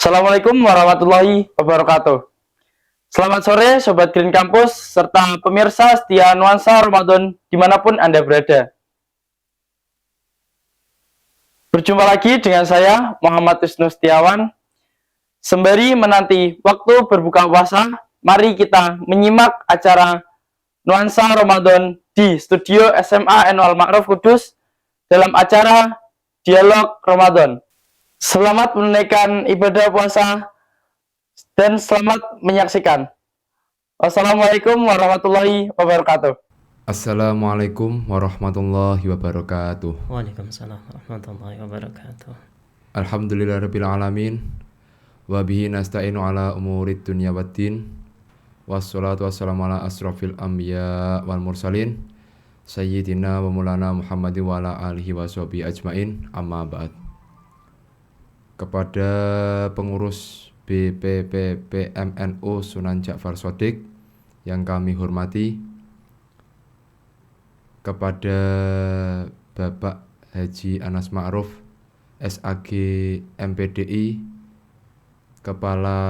Assalamualaikum warahmatullahi wabarakatuh. Selamat sore Sobat Green Campus serta pemirsa setia Nuansa Ramadan dimanapun Anda berada. Berjumpa lagi dengan saya Muhammad Wisnu Setiawan. Sembari menanti waktu berbuka puasa, mari kita menyimak acara Nuansa Ramadan di studio SMA NU Al-Ma'ruf Kudus dalam acara Dialog Ramadan. Selamat menunaikan ibadah puasa dan selamat menyaksikan. Wassalamualaikum warahmatullahi wabarakatuh. Assalamualaikum warahmatullahi wabarakatuh. Waalaikumsalam warahmatullahi wabarakatuh. Alhamdulillahirabbil alamin. Wa bihi nasta'inu ala umurid dunya waddin. Wassalatu wassalamu ala asrofil anbiya wal mursalin Sayyidina wa maulana Muhammadin wa ala alihi wa sahbihi ajmain. Amma ba'd. Kepada pengurus BPPPMNU Sunan Ja'far Shadiq yang kami hormati, kepada Bapak Haji Anas Ma'ruf SAG MPDI, Kepala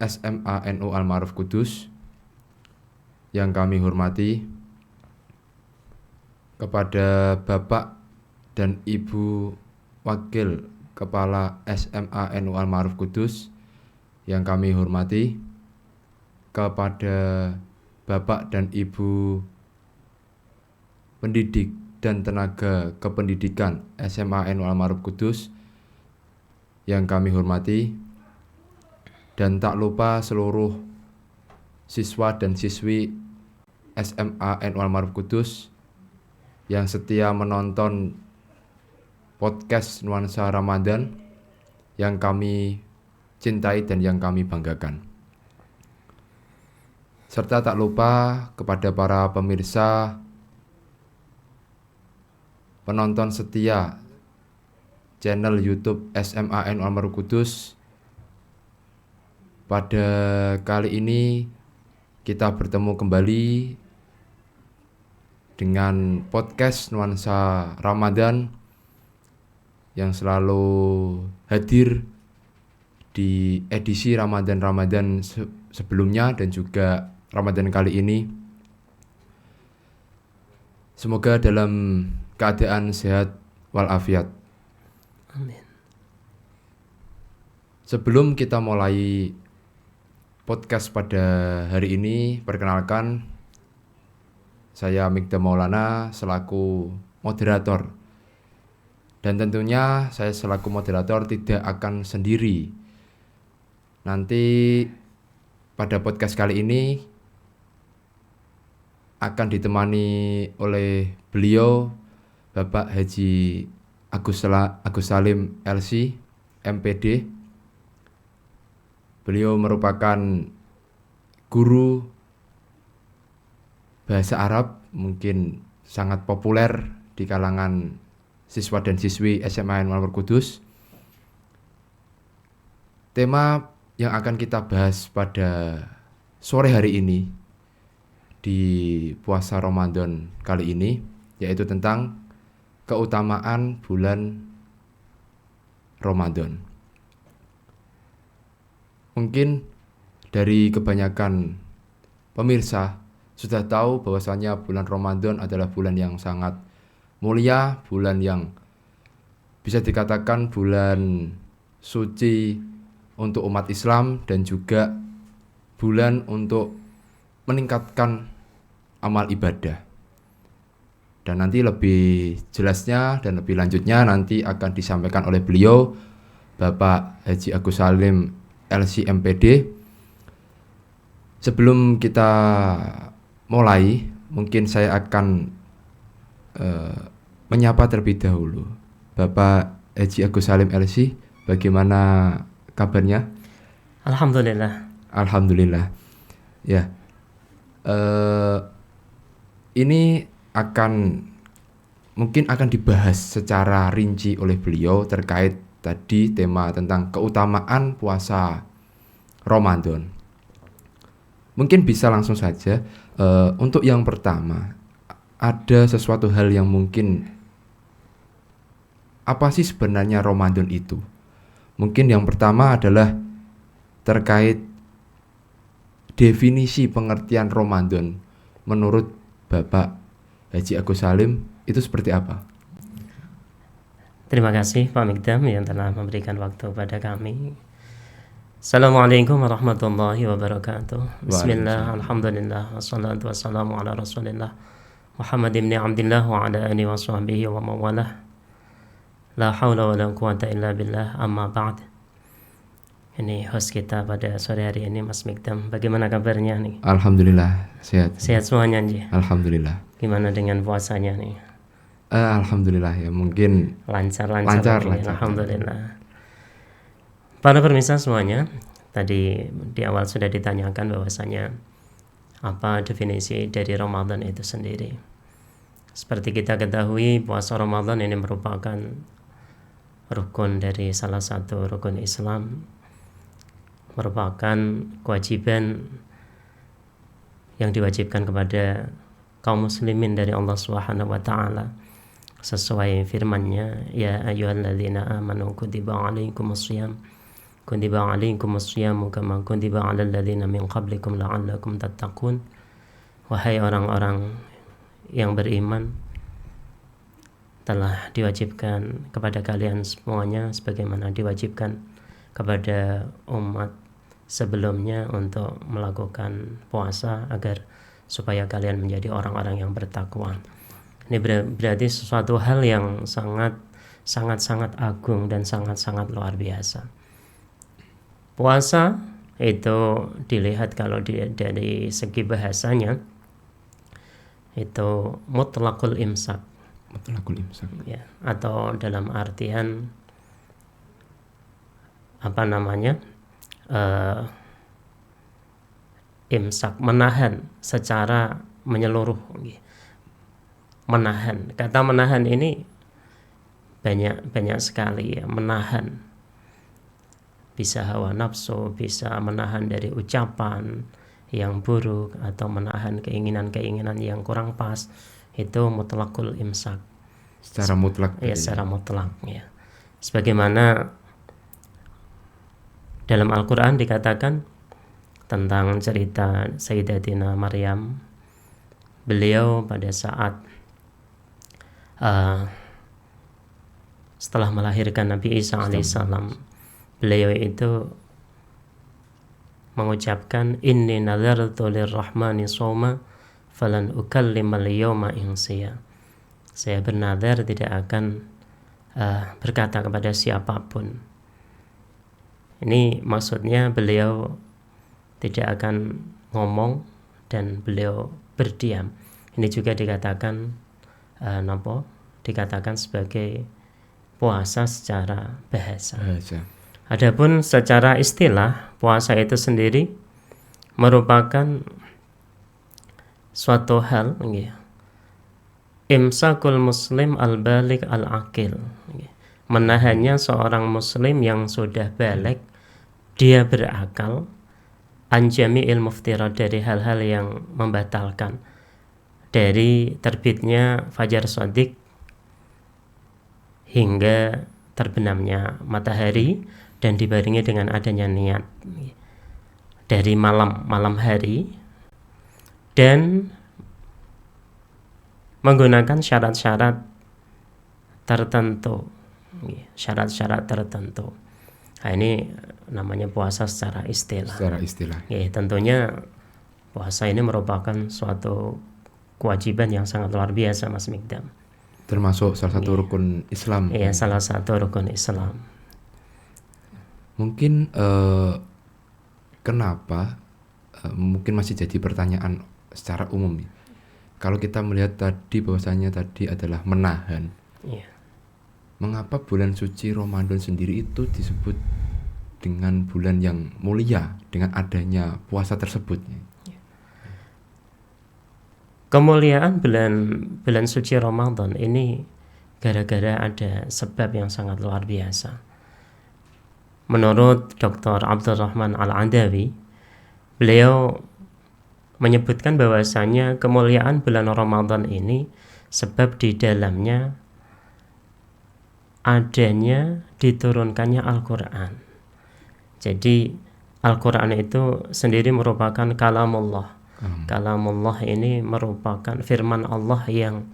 SMA NU Al-Ma'ruf Kudus yang kami hormati, kepada Bapak dan Ibu Wakil Kepala SMA NU Al-Ma'ruf Kudus yang kami hormati, kepada Bapak dan Ibu pendidik dan tenaga kependidikan SMA NU Al-Ma'ruf Kudus yang kami hormati, dan tak lupa seluruh siswa dan siswi SMA NU Al-Ma'ruf Kudus yang setia menonton podcast Nuansa Ramadan yang kami cintai dan yang kami banggakan. Serta tak lupa kepada para pemirsa, penonton setia channel YouTube SMA NU Al-Ma'ruf Kudus. Pada kali ini kita bertemu kembali dengan podcast Nuansa Ramadan yang selalu hadir di edisi Ramadan sebelumnya dan juga Ramadan kali ini. Semoga dalam keadaan sehat walafiat. Amin. Sebelum kita mulai podcast pada hari ini, perkenalkan saya Mikda Maulana selaku moderator. Dan tentunya saya selaku moderator tidak akan sendiri. Nanti pada podcast kali ini akan ditemani oleh beliau Bapak Haji Agus Salim LC MPD. Beliau merupakan guru bahasa Arab, mungkin sangat populer di kalangan siswa dan siswi SMA NU Al-Ma'ruf Kudus. Tema yang akan kita bahas pada sore hari ini di puasa Ramadan kali ini yaitu tentang keutamaan bulan Ramadan. Mungkin dari kebanyakan pemirsa sudah tahu bahwasanya bulan Ramadan adalah bulan yang sangat mulia, bulan yang bisa dikatakan bulan suci untuk umat Islam dan juga bulan untuk meningkatkan amal ibadah. Dan nanti lebih jelasnya dan lebih lanjutnya nanti akan disampaikan oleh beliau Bapak Haji Agus Salim LC MPD. Sebelum kita mulai, mungkin saya akan menyapa terlebih dahulu Bapak Haji Agus Salim LC. Bagaimana kabarnya? Alhamdulillah. Ya, ini mungkin akan dibahas secara rinci oleh beliau terkait tadi tema tentang keutamaan puasa Ramadan. Mungkin bisa langsung saja. Untuk yang pertama, ada sesuatu hal yang mungkin apa sih sebenarnya Ramadan itu? Mungkin yang pertama adalah terkait definisi pengertian Ramadan menurut Bapak Haji Agus Salim itu seperti apa? Terima kasih Pak Mikdam yang telah memberikan waktu pada kami. Assalamualaikum warahmatullahi wabarakatuh. Bismillah, alhamdulillah, wassalatu wassalamu ala rasulillah Muhammad ibn Abdillah wa ala alihi wa sahbihi wa mawalah. La hawla wa la quwata illa billah, amma ba'd. Ini host kita pada sore hari ini, Mas Mikdam. Bagaimana kabarnya nih? Alhamdulillah, sehat. Sehat semuanya nih. Alhamdulillah. Gimana dengan puasanya nih? Alhamdulillah ya, mungkin Lancar. Lancar. Alhamdulillah. Para pemirsa semuanya, tadi di awal sudah ditanyakan bahwasanya apa definisi dari Ramadan itu sendiri. Seperti kita ketahui, puasa Ramadan ini merupakan rukun dari salah satu rukun Islam, merupakan kewajiban yang diwajibkan kepada kaum muslimin dari Allah Subhanahu wa taala sesuai firman-Nya, ya ayyuhalladzina amanu kutiba alaikumusshiyam kama kutiba alal ladzina min qablikum la'allakum tattaqun. Wahai orang-orang yang beriman, telah diwajibkan kepada kalian semuanya sebagaimana diwajibkan kepada umat sebelumnya untuk melakukan puasa agar supaya kalian menjadi orang-orang yang bertakwa. Ini berarti sesuatu hal yang sangat agung dan sangat luar biasa. Puasa itu dilihat kalau dari segi bahasanya itu mutlaqul imsak. Ya, atau dalam artian imsak, menahan secara menyeluruh. Menahan, kata menahan ini banyak sekali ya. Menahan, bisa hawa nafsu, bisa menahan dari ucapan yang buruk, atau menahan keinginan yang kurang pas. Itu mutlaqul imsak secara mutlak ya, secara mutlak ya. Sebagaimana dalam Al-Quran dikatakan tentang cerita Sayyidatina Maryam, beliau pada saat setelah melahirkan Nabi Isa alaihissalam, beliau itu mengucapkan inni nadartu lirrahmani sawma falan ukallimal yawma insiya. Saya bernadar tidak akan berkata kepada siapapun. Ini maksudnya beliau tidak akan ngomong dan beliau berdiam. Ini juga dikatakan dikatakan sebagai puasa secara bahasa. Adapun secara istilah, puasa itu sendiri merupakan suatu hal imsakul muslim al-balik al-aqil, menahannya seorang muslim yang sudah balik, dia berakal, anjami'il muftirat, dari hal-hal yang membatalkan, dari terbitnya fajar shadiq hingga terbenamnya matahari, dan dibarengi dengan adanya niat dari malam hari, dan menggunakan syarat-syarat tertentu. Nah, ini namanya puasa secara istilah. Ya, tentunya puasa ini merupakan suatu kewajiban yang sangat luar biasa, Mas Mikdam. Termasuk salah satu rukun Islam. Iya, salah satu rukun Islam. Mungkin kenapa mungkin masih jadi pertanyaan secara umum. Kalau kita melihat tadi bahwasanya tadi adalah menahan. Iya. Mengapa bulan suci Ramadan sendiri itu disebut dengan bulan yang mulia dengan adanya puasa tersebut? Kemuliaan bulan suci Ramadan ini gara-gara ada sebab yang sangat luar biasa. Menurut Dr. Abdurrahman Al-Adawi, beliau menyebutkan bahwasanya kemuliaan bulan Ramadan ini sebab di dalamnya adanya diturunkannya Al-Quran. Jadi Al-Quran itu sendiri merupakan kalamullah. Kalamullah ini merupakan firman Allah yang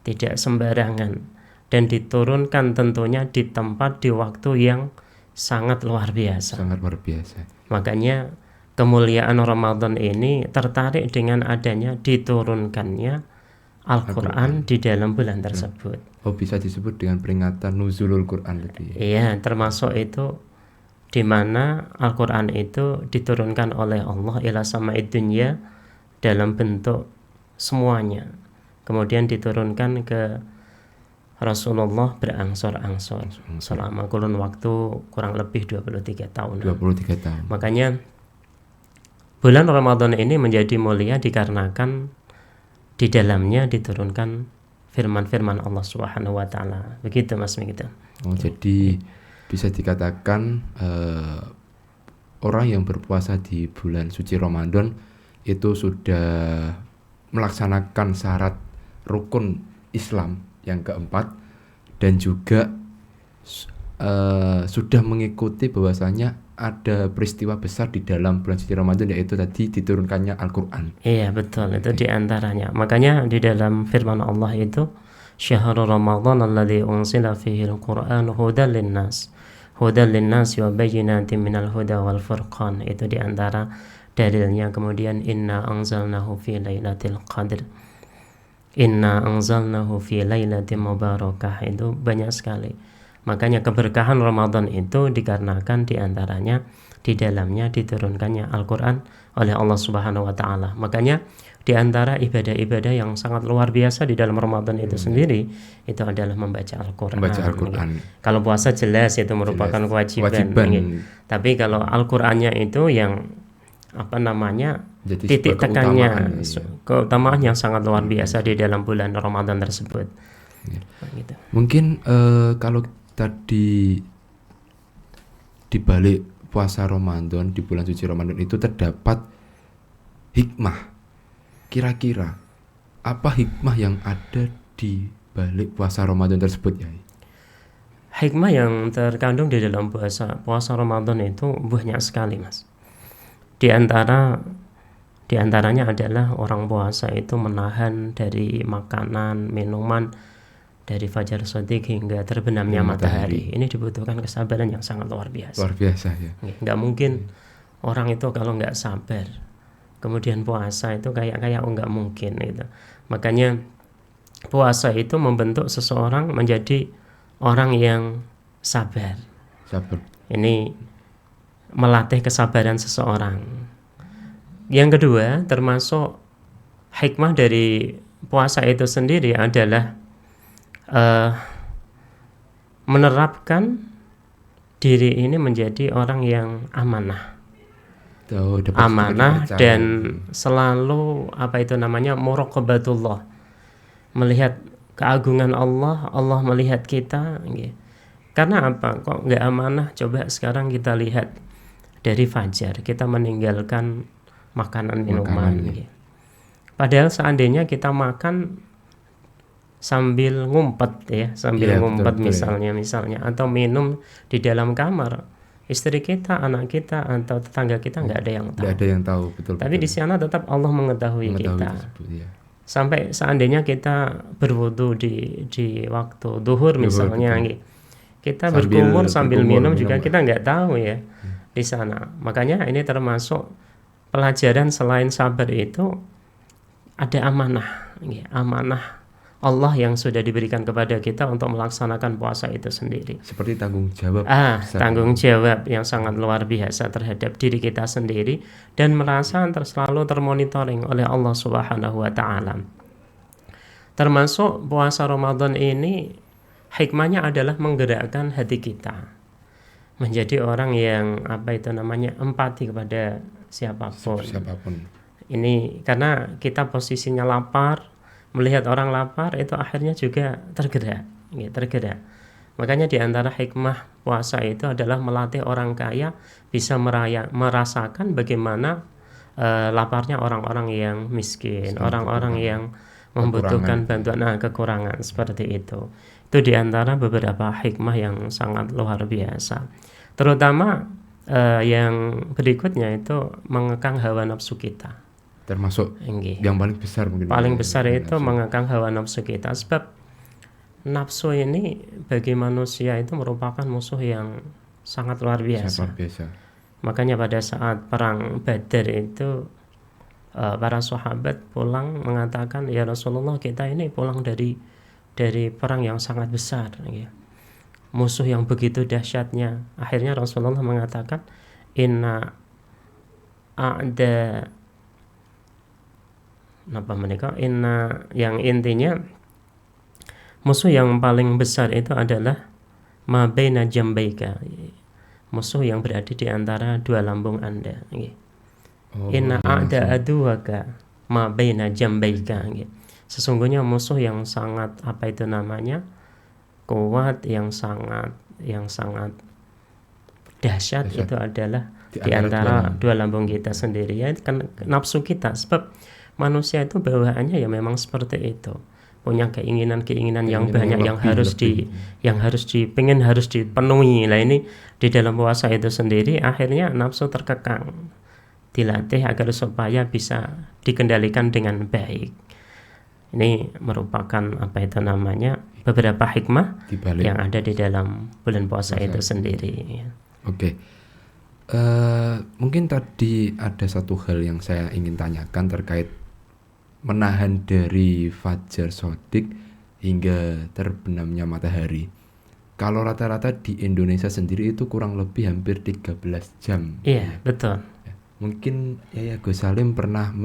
tidak sembarangan dan diturunkan tentunya di tempat, di waktu yang sangat luar biasa. Sangat luar biasa. Makanya kemuliaan Ramadan ini tertarik dengan adanya diturunkannya Al-Quran di dalam bulan tersebut. Oh, bisa disebut dengan peringatan nuzulul Quran tadi. Iya, termasuk itu di mana Al-Quran itu diturunkan oleh Allah ila sama'id dunya dalam bentuk semuanya. Kemudian diturunkan ke Rasulullah berangsur-angsur selama kurun waktu kurang lebih 23 tahun. 23 tahun. Makanya bulan Ramadan ini menjadi mulia dikarenakan di dalamnya diturunkan firman-firman Allah Subhanahu wa taala. Begitu Mas begitu. Oh, jadi bisa dikatakan orang yang berpuasa di bulan suci Ramadan itu sudah melaksanakan syarat rukun Islam yang keempat dan juga sudah mengikuti bahwasanya ada peristiwa besar di dalam bulan suci Ramadan, yaitu tadi diturunkannya Al-Quran. Iya betul, itu diantaranya. Makanya di dalam firman Allah itu syahrul Ramadan alladzi unzila fihi al-Qur'an hudan linnas wa bayyinatin minal huda wal furqan. Itu diantara dalilnya. Kemudian inna anzalnahu fi lailatul qadr, inna anzalnahu fi lailatin mubarakah. Itu banyak sekali. Makanya keberkahan Ramadan itu dikarenakan diantaranya di dalamnya diturunkannya Al-Quran oleh Allah Subhanahu wa Ta'ala. Makanya diantara ibadah-ibadah yang sangat luar biasa di dalam Ramadan itu sendiri itu adalah membaca Al-Quran. Membaca Al-Quran. Kalau puasa jelas itu merupakan kewajiban. Tapi kalau Al-Qurannya itu yang Jadi titik tekannya, keutamaan ya. yang sangat luar biasa di dalam bulan Ramadan tersebut. Gitu. Mungkin kalau tadi di balik puasa Ramadan di bulan suci Ramadan itu terdapat hikmah. Kira-kira apa hikmah yang ada di balik puasa Ramadan tersebut, ya? Hikmah yang terkandung di dalam puasa Ramadan itu banyak sekali, Mas. Di antaranya adalah orang puasa itu menahan dari makanan, minuman dari fajar shadiq hingga terbenamnya matahari. Ini dibutuhkan kesabaran yang sangat luar biasa. Luar biasa, ya. Nggak mungkin orang itu kalau nggak sabar kemudian puasa itu kayak nggak mungkin gitu. Makanya puasa itu membentuk seseorang menjadi orang yang sabar. Ini melatih kesabaran seseorang. Yang kedua, termasuk hikmah dari puasa itu sendiri adalah menerapkan diri ini menjadi orang yang amanah. Amanah dan selalu muraqabatullah, melihat keagungan Allah. Allah melihat kita. Karena apa? Kok nggak amanah? Coba sekarang kita lihat dari fajar kita meninggalkan makanan minuman. Padahal seandainya kita makan sambil ngumpet ngumpet misalnya atau minum di dalam kamar, istri kita, anak kita atau tetangga kita nggak ada yang tahu. Betul. Tapi di sana tetap Allah mengetahui kita. Tersebut, ya. Sampai seandainya kita berwudu di waktu duhur misalnya, kita berkumur sambil minum juga kita nggak tahu ya di sana. Makanya ini termasuk pelajaran selain sabar itu ada amanah, amanah Allah yang sudah diberikan kepada kita untuk melaksanakan puasa itu sendiri. Seperti tanggung jawab. Tanggung jawab yang sangat luar biasa terhadap diri kita sendiri dan merasa selalu termonitoring oleh Allah Subhanahu wa Ta'ala. Termasuk puasa Ramadan ini hikmahnya adalah menggerakkan hati kita menjadi orang yang empati kepada siapapun. Ini karena kita posisinya lapar, melihat orang lapar itu akhirnya juga tergerak. Makanya di antara hikmah puasa itu adalah melatih orang kaya bisa merasakan bagaimana laparnya orang-orang yang miskin, orang-orang yang membutuhkan bantuan, kekurangan seperti itu. Itu diantara beberapa hikmah yang sangat luar biasa. Terutama yang berikutnya itu mengekang hawa nafsu kita. Termasuk Nggih. yang paling besar mungkin. Paling besar itu mengekang hawa nafsu kita, sebab nafsu ini bagi manusia itu merupakan musuh yang sangat luar biasa. Luar biasa. Makanya pada saat perang Badar itu para sahabat pulang mengatakan, ya Rasulullah, kita ini pulang dari perang yang sangat besar, ya. Musuh yang begitu dahsyatnya. Akhirnya Rasulullah mengatakan, inna a'da yang intinya musuh yang paling besar itu adalah ma baina jambaika, musuh yang berada di antara dua lambung Anda. Inna a'da aduwaka ma baina jambaika. Sesungguhnya musuh yang sangat kuat, yang sangat dahsyat itu adalah di antara dua lambung kita sendiri, ya kan nafsu kita. Sebab manusia itu bawaannya ya memang seperti itu, punya keinginan yang banyak, yang harus dipenuhi. Lah ini di dalam puasa itu sendiri akhirnya nafsu terkekang, dilatih agar supaya bisa dikendalikan dengan baik. Ini merupakan beberapa hikmah yang ada di dalam bulan puasa itu sendiri. Oke. Mungkin tadi ada satu hal yang saya ingin tanyakan terkait menahan dari fajar shodiq hingga terbenamnya matahari. Kalau rata-rata di Indonesia sendiri itu kurang lebih hampir 13 jam. Iya, betul. Mungkin ya Gus Salim pernah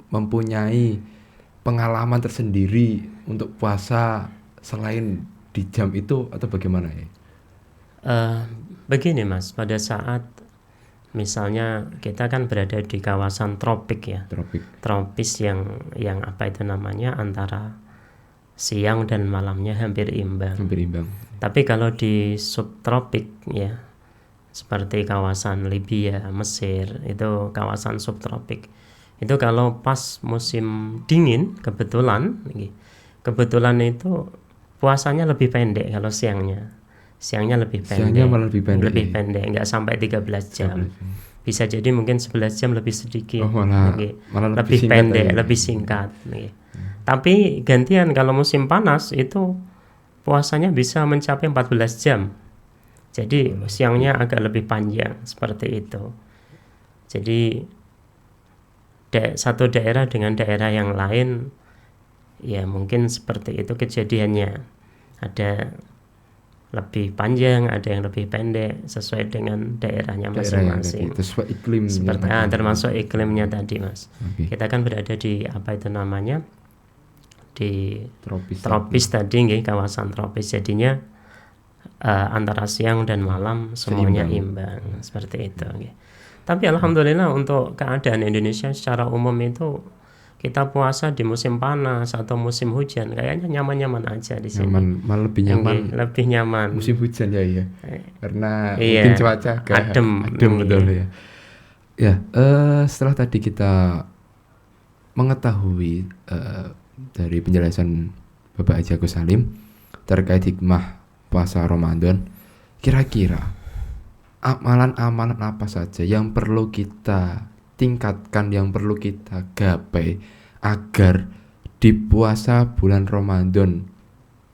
mempunyai pengalaman tersendiri untuk puasa selain di jam itu atau bagaimana ya? Begini Mas, pada saat misalnya kita kan berada di kawasan tropik ya, tropis yang antara siang dan malamnya hampir imbang. Tapi kalau di subtropik ya, seperti kawasan Libya, Mesir, itu kawasan subtropik. Itu kalau pas musim dingin kebetulan itu puasanya lebih pendek. Kalau siangnya lebih pendek. Siangnya malah lebih pendek. Lebih pendek, enggak sampai 13 jam. Bisa jadi mungkin 11 jam lebih sedikit. Malah lebih pendek, lebih singkat. Tapi gantian kalau musim panas itu puasanya bisa mencapai 14 jam. Jadi siangnya agak lebih panjang seperti itu. Jadi satu daerah dengan daerah yang lain ya mungkin seperti itu kejadiannya. Ada lebih panjang, ada yang lebih pendek sesuai dengan daerahnya masing-masing. Sesuai iklim. Termasuk iklimnya tadi, Mas. Okay. Kita kan berada di di tropis tadi, kawasan tropis. Jadinya antara siang dan malam semuanya imbang seperti itu. Tapi alhamdulillah untuk keadaan Indonesia secara umum itu kita puasa di musim panas atau musim hujan kayaknya nyaman-nyaman aja di sini. Malah lebih nyaman. Musim hujan ya. Karena mungkin cuaca adem betul ya. Ya, setelah tadi kita mengetahui dari penjelasan Bapak Haji Agus Salim terkait hikmah puasa Ramadan, kira-kira amalan-amalan apa saja yang perlu kita tingkatkan, yang perlu kita gapai agar di puasa bulan Ramadan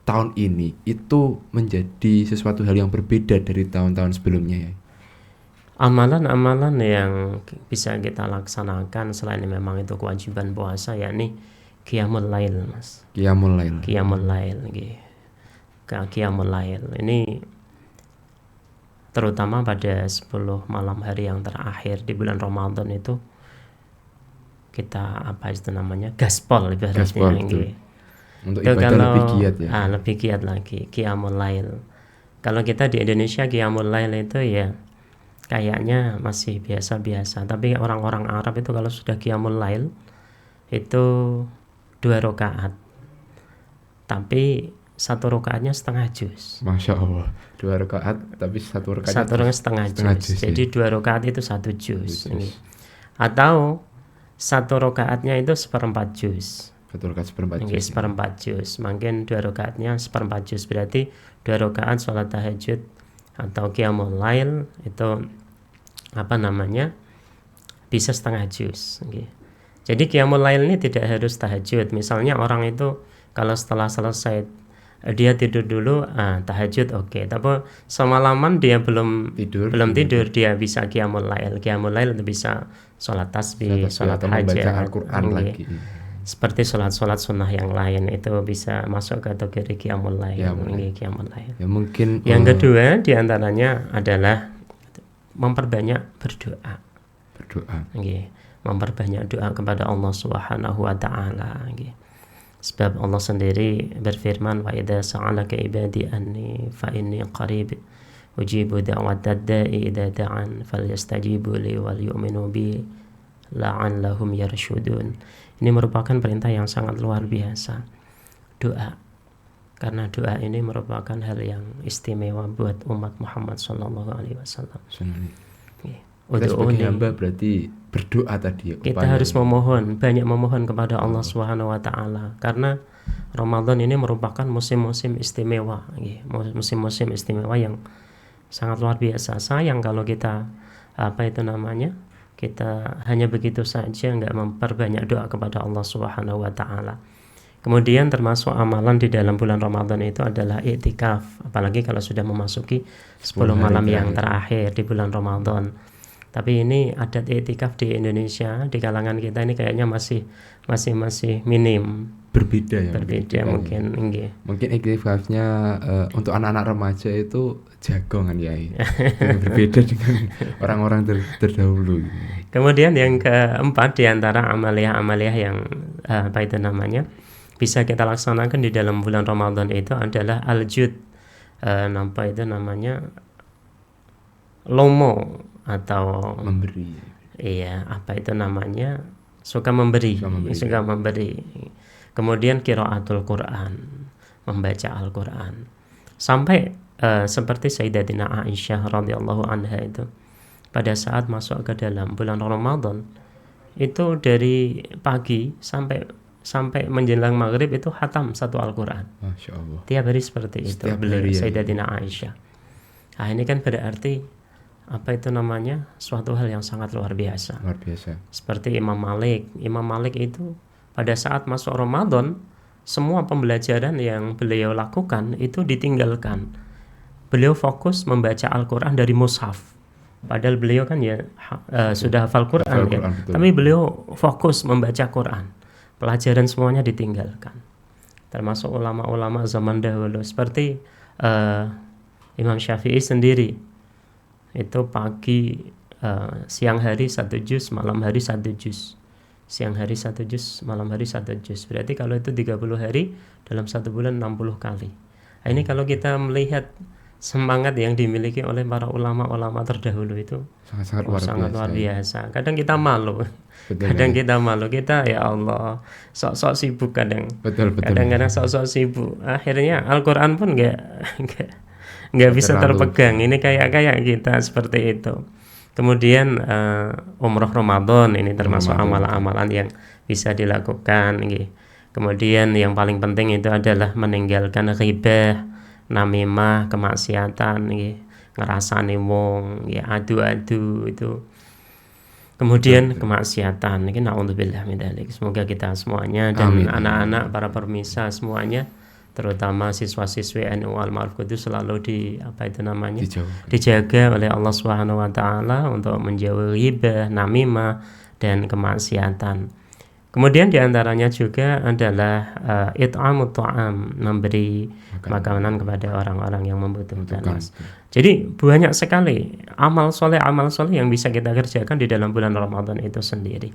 tahun ini itu menjadi sesuatu hal yang berbeda dari tahun-tahun sebelumnya ya? Amalan-amalan yang bisa kita laksanakan selain memang itu kewajiban puasa, yakni Qiyamul Lail, Mas. Qiyamul Lail ini terutama pada 10 malam hari yang terakhir di bulan Ramadan itu kita gaspol ibaratnya. Untuk ibadah lebih giat ya. Lebih giat lagi Qiyamul Lail. Kalau kita di Indonesia Qiyamul Lail itu ya kayaknya masih biasa-biasa, tapi orang-orang Arab itu kalau sudah Qiyamul Lail itu 2 rakaat. Tapi 1 rakaatnya setengah juz. Masya Allah, 2 rakaat tapi 1 rakaatnya setengah juz. Jadi 2 rakaat itu 1 juz. Atau 1 rakaatnya itu 1/4 juz. Satu rakaat seperempat Nggih, juz. seperempat juz. Mungkin 2 rakaatnya seperempat juz, berarti 2 rakaat sholat tahajud atau qiyamul lail itu apa namanya, bisa setengah juz. Nggih. Jadi qiyamul lail ini tidak harus tahajud. Misalnya orang itu kalau setelah selesai dia tidur dulu, tahajud oke. Tapi semalaman dia belum tidur, dia bisa qiyamul lail. Qiyamul lail itu bisa sholat tasbih, sholat atau membaca hajat, Al-Quran nggih. lagi. Seperti sholat-sholat sunnah yang lain itu bisa masuk kategori qiyamul lail. Nggih, qiyamul lail. Ya mungkin Yang kedua diantaranya adalah memperbanyak berdoa. Nggih, memperbanyak doa kepada Allah Subhanahu wa taala, nggih. Sebab Allah sendiri berfirman, wa idza sa'alaka ibadi anni fa inni qarib ujibu da'watad da'i idza da'an falyastajibu li wal yu'minu bi la'allahum yarshudun. Ini merupakan perintah yang sangat luar biasa. Doa. Karena doa ini merupakan hal yang istimewa buat umat Muhammad sallallahu alaihi wasallam. Kita sebagai hamba berarti berdoa tadi. Kita harus memohon, banyak memohon kepada Allah Subhanahu wa taala, karena Ramadan ini merupakan musim-musim istimewa, musim-musim istimewa yang sangat luar biasa. Sayang kalau kita kita hanya begitu saja, nggak memperbanyak doa kepada Allah Subhanahu wa taala. Kemudian termasuk amalan di dalam bulan Ramadan itu adalah iktikaf, apalagi kalau sudah memasuki 10 malam yang terakhir di bulan Ramadan. Tapi ini adat iktikaf di Indonesia, di kalangan kita ini kayaknya masih minim. Berbeda mungkin. Mungkin iktikafnya untuk anak-anak remaja itu jagongan ya. Berbeda dengan orang-orang terdahulu. Kemudian yang keempat di antara amaliyah-amaliyah yang bisa kita laksanakan di dalam bulan Ramadan itu adalah al-jud. Lomo atau memberi. Iya, suka memberi. Kemudian qiraatul Quran, membaca Al-Quran. Sampai seperti Sayyidatina Aisyah radhiyallahu anha itu pada saat masuk ke dalam bulan Ramadan itu dari pagi sampai menjelang maghrib itu khatam satu Al-Quran. Masya Allah. Tiap hari seperti itu beliau, Sayyidatina Aisyah. Nah, ini kan berarti suatu hal yang sangat luar biasa. Seperti Imam Malik itu pada saat masuk Ramadan, semua pembelajaran yang beliau lakukan itu ditinggalkan. Beliau fokus membaca Al-Quran dari mushaf. Padahal beliau kan sudah hafal Quran ya. Tapi beliau fokus membaca Quran. Pelajaran semuanya ditinggalkan. Termasuk ulama-ulama zaman dahulu seperti Imam Syafi'i sendiri. Itu pagi, siang hari 1 juz, malam hari 1 juz. Siang hari 1 juz, malam hari 1 juz. Berarti kalau itu 30 hari, dalam 1 bulan 60 kali. Nah, ini kalau kita melihat semangat yang dimiliki oleh para ulama-ulama terdahulu itu sangat luar biasa. Kadang kita malu. Kita ya Allah, sok-sok sibuk kadang. Kadang-kadang sok-sok sibuk. Akhirnya Al-Quran pun nggak bisa terpegang. Ini kayak kita seperti itu. Kemudian umroh Ramadan ini termasuk amalan-amalan yang bisa dilakukan. Kemudian yang paling penting itu adalah meninggalkan ghibah, namimah, kemaksiatan, ngerasani wong, adu-adu itu. Kemudian kemaksiatan. Ini naudzubillah min dzalik. Semoga kita semuanya dan anak-anak para permisa semuanya, terutama siswa-siswi NU Al-Ma'ruf Kudus selalu dijaga oleh Allah Subhanahu wa taala untuk menjauhi ghibah, namimah dan kemaksiatan. Kemudian diantaranya juga adalah it'amut ta'am, memberi makanan kepada orang-orang yang membutuhkan. Jadi banyak sekali amal soleh yang bisa kita kerjakan di dalam bulan Ramadan itu sendiri.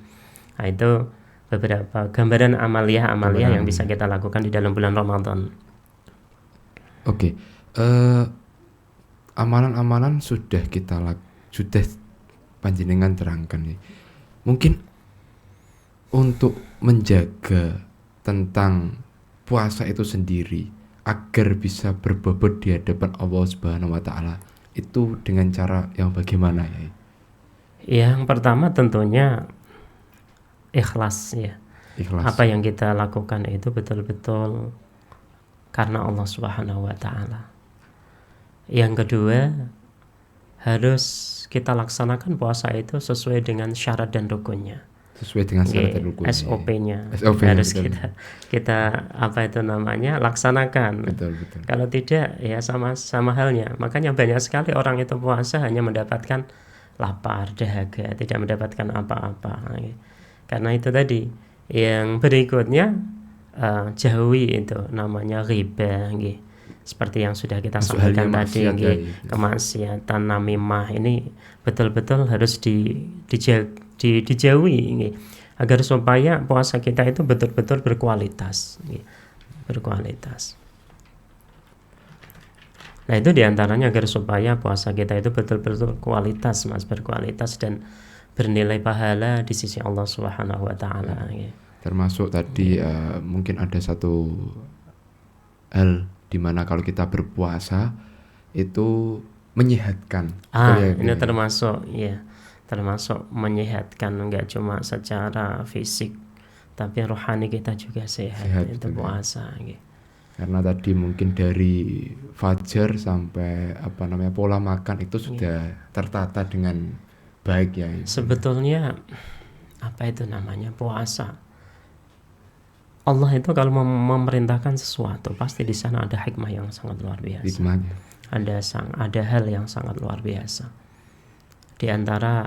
Nah, itu beberapa gambaran amaliyah yang bisa kita lakukan di dalam bulan Ramadan. Oke, amalan-amalan sudah panjenengan terangkan nih. Mungkin untuk menjaga tentang puasa itu sendiri agar bisa berbobot di hadapan Allah Subhanahu wa taala itu dengan cara yang bagaimana ya? Yang pertama tentunya ikhlas ya. Ikhlas. apa yang kita lakukan itu betul-betul karena Allah Subhanahu wa taala. Yang kedua, harus kita laksanakan puasa itu sesuai dengan syarat dan rukunnya. Sesuai dengan syarat dan rukunnya. SOP-nya SOP-nya, harus betul. kita apa itu namanya laksanakan. Betul. Kalau tidak ya sama halnya. Makanya banyak sekali orang itu puasa hanya mendapatkan lapar, dahaga, tidak mendapatkan apa-apa. Karena itu tadi. Yang berikutnya jauhi itu namanya riba, seperti yang sudah kita Masuk sampaikan halnya tadi, maksiat ya, kemaksiatan, namimah ini betul-betul harus dijauhi, agar supaya puasa kita itu betul-betul berkualitas. Nah itu diantaranya agar supaya puasa kita itu betul-betul kualitas, Mas, berkualitas dan bernilai pahala di sisi Allah Subhanahu wa taala. Termasuk tadi mungkin ada satu hal di mana kalau kita berpuasa itu menyehatkan. Ini termasuk menyehatkan, enggak cuma secara fisik tapi rohani kita juga sehat itu puasa. Karena tadi mungkin dari fajar sampai pola makan itu sudah tertata dengan baik ya. Sebetulnya apa itu namanya puasa? Allah itu kalau memerintahkan sesuatu pasti di sana ada hikmah yang sangat luar biasa. Hikmahnya. Ada hal yang sangat luar biasa. Di antara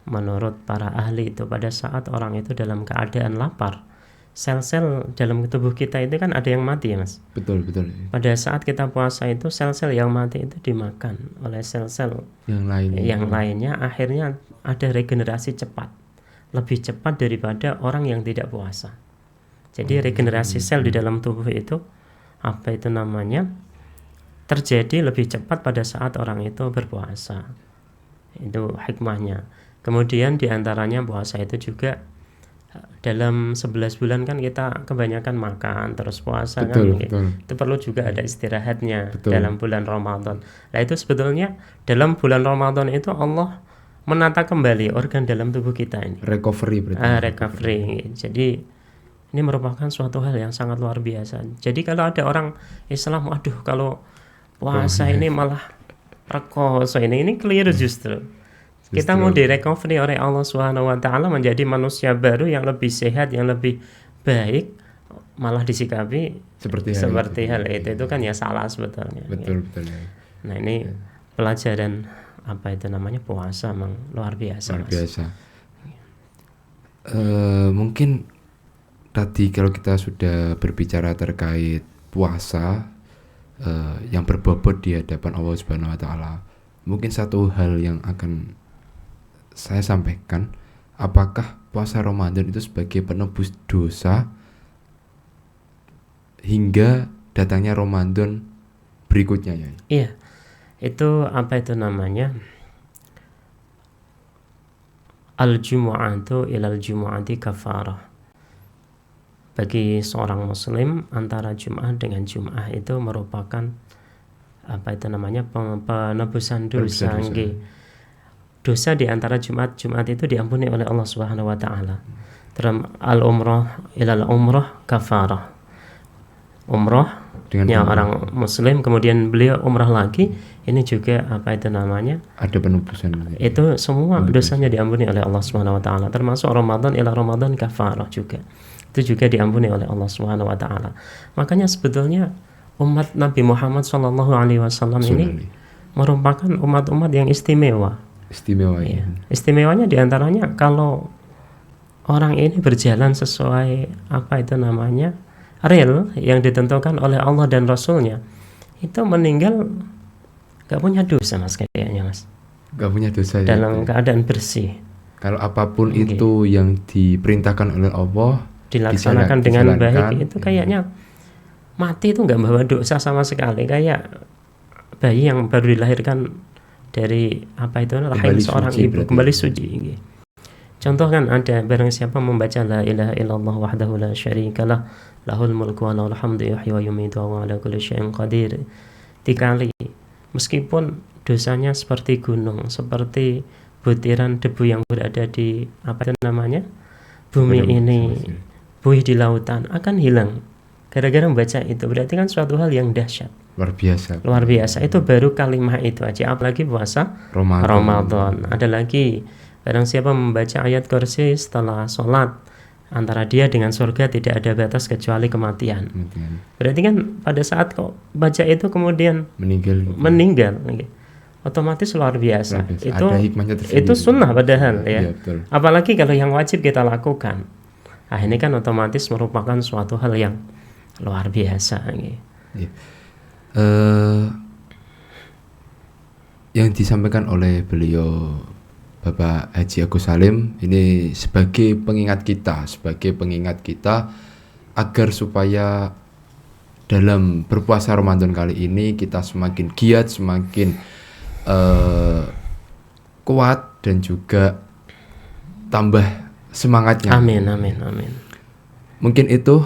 menurut para ahli itu pada saat orang itu dalam keadaan lapar, sel-sel dalam tubuh kita itu kan ada yang mati ya, Mas. Betul. Pada saat kita puasa itu sel-sel yang mati itu dimakan oleh sel-sel yang lainnya, akhirnya ada regenerasi cepat, lebih cepat daripada orang yang tidak puasa. Jadi regenerasi sel di dalam tubuh itu terjadi lebih cepat pada saat orang itu berpuasa. Itu hikmahnya. Kemudian diantaranya puasa itu juga dalam 11 bulan kan kita kebanyakan makan terus puasa. Betul. Itu perlu juga ada istirahatnya. Betul. Dalam bulan Ramadan. Nah itu sebetulnya dalam bulan Ramadan itu Allah menata kembali organ dalam tubuh kita ini. Recovery berarti. Recovery. Jadi ini merupakan suatu hal yang sangat luar biasa. Jadi kalau ada orang Islam, kalau puasa ini malah rekoso, ini keliru justru. Kita mau direcovery oleh Allah Subhanahu wa taala menjadi manusia baru yang lebih sehat, yang lebih baik, malah disikapi seperti hal itu kan ya salah sebetulnya. Betul. Nah, ini pelajaran puasa memang luar biasa. Mungkin tadi kalau kita sudah berbicara terkait puasa yang berbobot di hadapan Allah Subhanahu wa taala, mungkin satu hal yang akan saya sampaikan, apakah puasa Ramadan itu sebagai penebus dosa hingga datangnya Ramadan berikutnya ya? Iya. Itu al-jumu'atu ilal jumu'ati kafarah. Bagi seorang muslim antara Jum'ah dengan Jum'ah itu merupakan penebusan dosa. Dosa di antara Jumat itu diampuni oleh Allah Subhanahu wa taala. Dalam al-umrah ilal umrah kafarah. Umrah yang orang muslim kemudian beliau umrah lagi, ini juga ada penebusan. Itu semua dosanya diampuni oleh Allah Subhanahu wa taala, termasuk Ramadan ila Ramadan kafarah juga. Itu juga diampuni oleh Allah Subhanahu wa taala. Makanya sebetulnya umat Nabi Muhammad sallallahu alaihi wasallam ini merupakan umat-umat yang istimewa. Ya. Istimewanya diantaranya kalau orang ini berjalan sesuai real yang ditentukan oleh Allah dan Rasulnya, itu meninggal gak punya dosa, Mas, kayaknya, Mas. Gak punya dosa dalam keadaan bersih. Kalau apapun itu yang diperintahkan oleh Allah dilaksanakan dengan baik, itu kayaknya mati itu gak bawa dosa sama sekali, kayak bayi yang baru dilahirkan dari rahim seorang ibu, kembali suci. Contoh kan ada, barang siapa membaca la ilaha illallah wahdahu la syarikalah lahul mulku wa lahul hamdu yuhyi wa yumiitu wa ala kulli syai'in qadir 3 kali, meskipun dosanya seperti gunung, seperti butiran debu yang berada di bumi ini, buih di lautan akan hilang gara-gara membaca itu. Berarti kan suatu hal yang dahsyat, luar biasa. Itu baru kalimat itu aja, apalagi puasa Ramadan. Ada lagi, barang siapa membaca ayat kursi setelah sholat, antara dia dengan surga tidak ada batas kecuali kematian. Berarti kan pada saat kok baca itu kemudian meninggal, otomatis luar biasa. Itu ada hikmahnya tersendiri. Itu sunnah padahal ya. Betul. Apalagi kalau yang wajib kita lakukan. Ini kan otomatis merupakan suatu hal yang luar biasa. Ya. Yang disampaikan oleh beliau Bapak Haji Agus Salim ini sebagai pengingat kita agar supaya dalam berpuasa Ramadan kali ini kita semakin giat, semakin kuat dan juga tambah semangatnya. Amin. Mungkin itu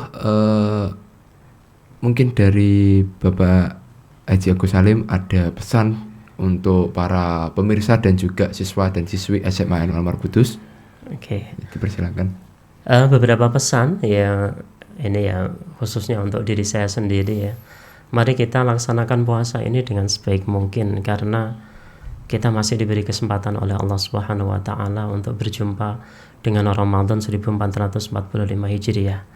mungkin dari Bapak Haji Agus Salim ada pesan untuk para pemirsa dan juga siswa dan siswi SMA Anwar Kudus. Oke. Dipersilakan. Beberapa pesan ya, ini ya khususnya untuk diri saya sendiri ya. Mari kita laksanakan puasa ini dengan sebaik mungkin, karena kita masih diberi kesempatan oleh Allah Subhanahu wa taala untuk berjumpa dengan Ramadan 1445 Hijriah.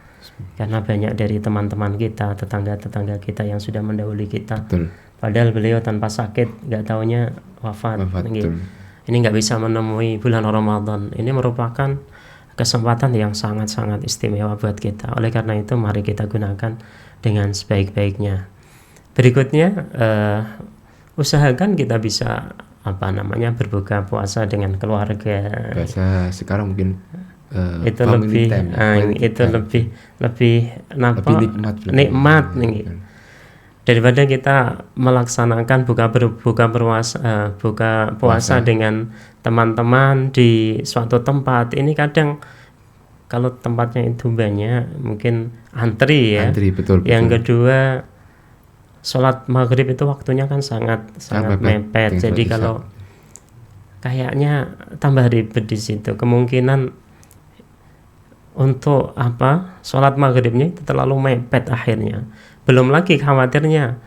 Karena banyak dari teman-teman kita, tetangga-tetangga kita yang sudah mendahului kita. Betul. Padahal beliau tanpa sakit, nggak taunya wafat. Ini nggak bisa menemui bulan Ramadan. Ini merupakan kesempatan yang sangat-sangat istimewa buat kita. Oleh karena itu, mari kita gunakan dengan sebaik-baiknya. Berikutnya, usahakan kita bisa berbuka puasa dengan keluarga. Bahasa sekarang mungkin itu lebih nikmat nih. Daripada kita melaksanakan buka puasa dengan teman-teman di suatu tempat, ini kadang kalau tempatnya itu banyak mungkin antri, betul. Yang kedua, sholat maghrib itu waktunya kan sangat mepet. Jadi kalau kayaknya tambah ribet di situ, kemungkinan untuk sholat maghribnya itu terlalu mepet akhirnya. Belum lagi khawatirnya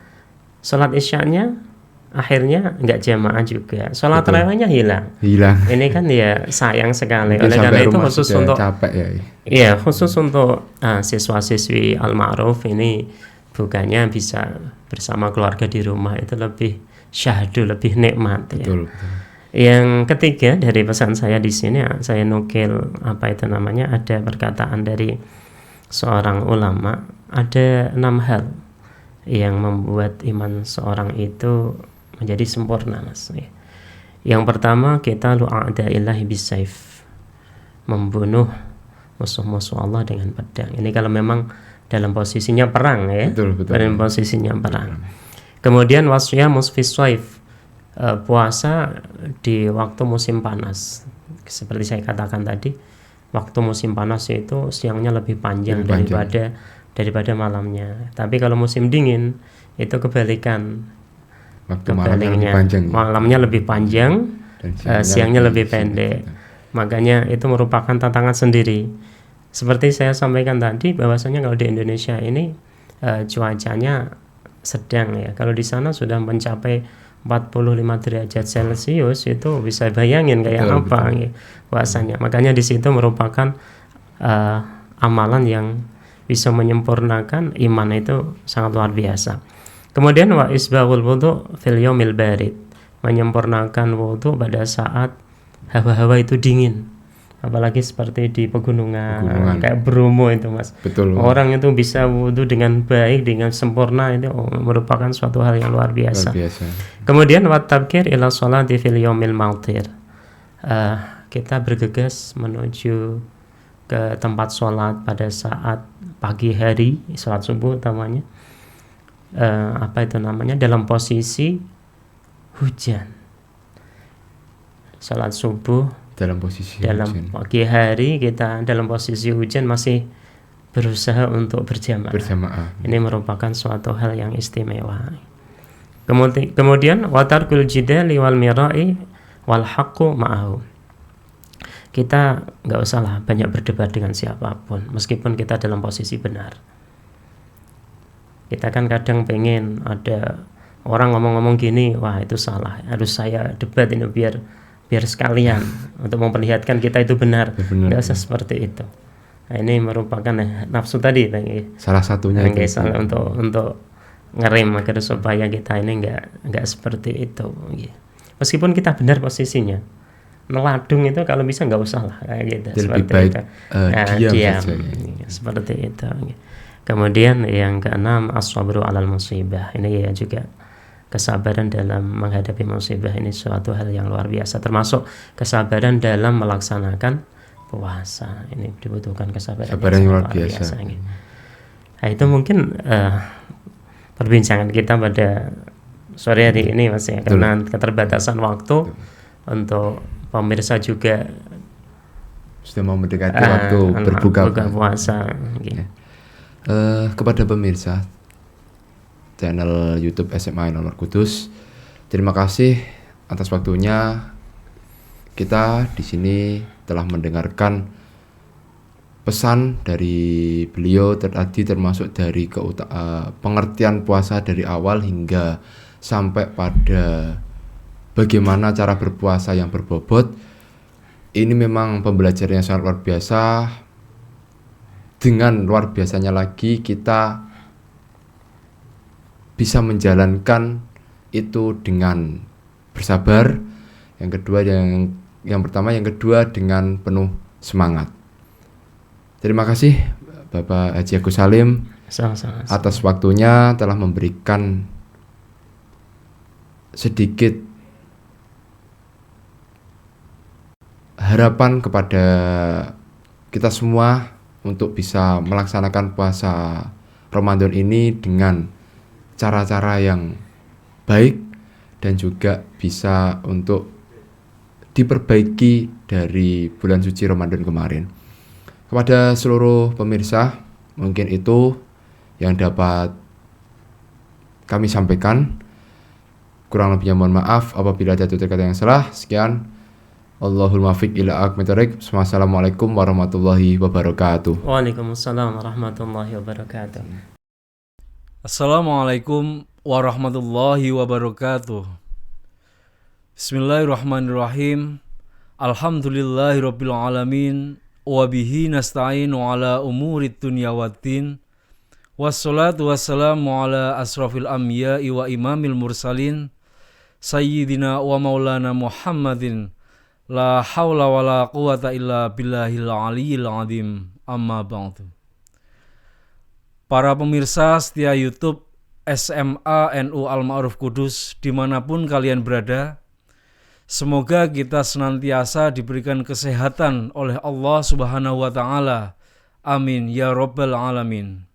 sholat isyanya akhirnya nggak jamaah juga, sholat tarawihnya hilang. Ini kan ya sayang sekali. Oleh karena itu khusus untuk khusus untuk siswa-siswi Al-Ma'ruf ini bukannya bisa bersama keluarga di rumah, itu lebih syahdu, lebih nikmat. Betul. Yang ketiga dari pesan saya di sini, saya nukil ada perkataan dari seorang ulama, ada 6 hal yang membuat iman seorang itu menjadi sempurna, Mas. Yang pertama, kita lu'a'da'illahi bisayf, membunuh musuh-musuh Allah dengan pedang. Ini kalau memang dalam posisinya perang ya. Betul. Dalam posisinya perang. Kemudian wasyamus fis sayf, puasa di waktu musim panas. Seperti saya katakan tadi, waktu musim panas itu siangnya lebih panjang daripada malamnya. Tapi kalau musim dingin itu kebalikan. Malamnya lebih panjang, siangnya lebih pendek. Makanya itu merupakan tantangan sendiri. Seperti saya sampaikan tadi, bahwasanya kalau di Indonesia ini cuacanya sedang ya. Kalau di sana sudah mencapai 45 derajat Celcius, itu bisa bayangin kayak apa ya puasanya. Makanya di situ merupakan amalan yang bisa menyempurnakan iman, itu sangat luar biasa. Kemudian wa isbaghul wudu fil yaumil barid, menyempurnakan wudu pada saat hawa-hawa itu dingin. Apalagi seperti di pegunungan. Kayak Bromo itu, Mas. Betul. Orang itu bisa wudu dengan baik, dengan sempurna, itu merupakan suatu hal yang luar biasa. Kemudian wa tabkir ila sholati fil yaumil matir. Kita bergegas menuju ke tempat sholat pada saat pagi hari, sholat subuh utamanya. Dalam posisi hujan. Sholat subuh dalam hujan. Pagi hari kita dalam posisi hujan masih berusaha untuk berjamaah. Ini merupakan suatu hal yang istimewa. Kemudian watarkul jidali wal mira'i wal haqqu ma'ahu. kita nggak usah lah banyak berdebat dengan siapapun, meskipun kita dalam posisi benar. Kita kan kadang pengen ada orang ngomong-ngomong gini, wah itu salah, harus saya debat ini biar sekalian untuk memperlihatkan kita itu benar. Nggak usah seperti itu. Nah, ini merupakan nafsu tadi, salah satunya itu. untuk ngerem agar supaya kita ini nggak seperti itu. Meskipun kita benar posisinya, meladung itu kalau bisa nggak usah lah kayak gitu. Lebih baik diam seperti itu. Kemudian yang keenam, as-sabru 'alal musibah. Ini ya juga kesabaran dalam menghadapi musibah, ini suatu hal yang luar biasa, termasuk kesabaran dalam melaksanakan puasa. Ini dibutuhkan kesabaran yang luar biasa. Nah, itu mungkin perbincangan kita pada sore hari ini Mas ya, karena keterbatasan waktu. Untuk pemirsa juga sudah mau mendekati waktu berbuka puasa. Kepada pemirsa channel YouTube SMA Al Qudus, terima kasih atas waktunya. Kita di sini telah mendengarkan pesan dari beliau tadi, termasuk dari pengertian puasa dari awal hingga sampai pada bagaimana cara berpuasa yang berbobot. Ini memang pembelajaran yang sangat luar biasa. Dengan luar biasanya lagi kita bisa menjalankan itu dengan bersabar. Yang kedua yang kedua dengan penuh semangat. Terima kasih Bapak Haji Agus Salim atas waktunya, telah memberikan sedikit harapan kepada kita semua untuk bisa melaksanakan puasa Ramadan ini dengan cara-cara yang baik dan juga bisa untuk diperbaiki dari bulan suci Ramadan kemarin. Kepada seluruh pemirsa, mungkin itu yang dapat kami sampaikan. Kurang lebihnya mohon maaf apabila ada tutur kata yang salah. Sekian. Allahul muwaffiq ila aqwamit thoriq. Wassalamualaikum warahmatullahi wabarakatuh. Waalaikumsalam warahmatullahi wabarakatuh. Assalamualaikum warahmatullahi wabarakatuh. Bismillahirrahmanirrahim. Alhamdulillahirabbil alamin wa bihi nasta'inu ala umurid dunya waddin. Wassalatu wassalamu ala asrafil anbiya'i wa imamil mursalin sayyidina wa maulana Muhammadin. La haula wa la quwata illa billahil aliyyil azim. Amma ba'du. Para pemirsa setia YouTube SMA NU Al-Ma'ruf Kudus dimanapun kalian berada, semoga kita senantiasa diberikan kesehatan oleh Allah Subhanahu wa Ta'ala. Amin ya Rabbal Alamin.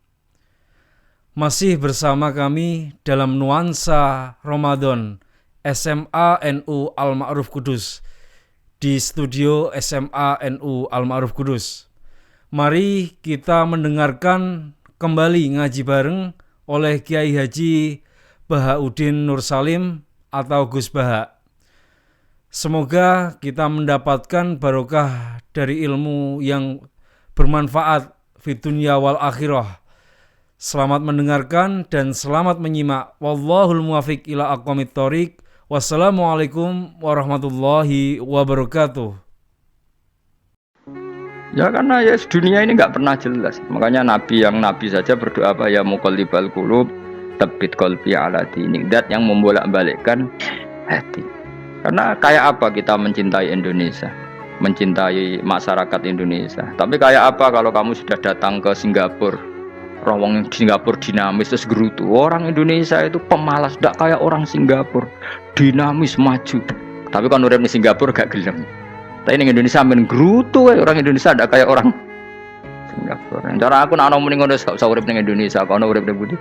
Masih bersama kami dalam nuansa Ramadan SMA NU Al-Ma'ruf Kudus di studio SMA NU Al-Ma'ruf Kudus. Mari kita mendengarkan kembali ngaji bareng oleh Kiai Haji Bahauddin Nur Salim atau Gus Baha. Semoga kita mendapatkan barokah dari ilmu yang bermanfaat fi dunya wal akhirah. Selamat mendengarkan dan selamat menyimak. Wallahul muwaffiq ila aqwamit thoriq. Wassalamualaikum warahmatullahi wabarakatuh. Ya karena ya dunia ini nggak pernah jelas. Makanya nabi saja berdoa apa ya muqallibal qulub tsabbit qalbi ala dinik. Dat yang membolak-balikkan hati. Karena kayak apa kita mencintai Indonesia, mencintai masyarakat Indonesia. Tapi kayak apa kalau kamu sudah datang ke Singapura, orang Singapura dinamis terus gerutu. Orang Indonesia itu pemalas, tidak kayak orang Singapura, dinamis maju. Tapi kalau urip di Singapura gak gelem. Tapi di Indonesia men gerutu, orang Indonesia tidak kayak orang Singapura. Cara aku nak ngomong ngono gak usah urip di Indonesia, kalau urip di budi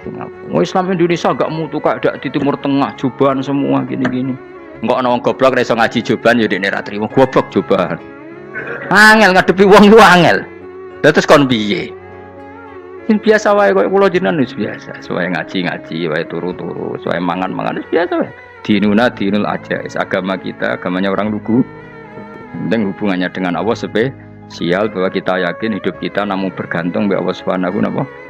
Singapura. Islam Indonesia gak mutu kayak di Timur Tengah, jubahan semua gini-gini. Enggak ana wong goblok iso ngaji jubahan ya dekne ra trimo goblok jubahan. Angel ngadepi wong lu angel. Lah terus kon piye? Sing biasa wae koyo kula jenengan wis biasa. Suwe ngaji-ngaji wae turu-turu, suwe mangan-mangan wis biasa wae. Dinuna dinul aja, agama kita, agamanya orang lugu. Penting hubungannya dengan Allah spesial bahwa kita yakin hidup kita namun bergantung kepada Allah Subhanahu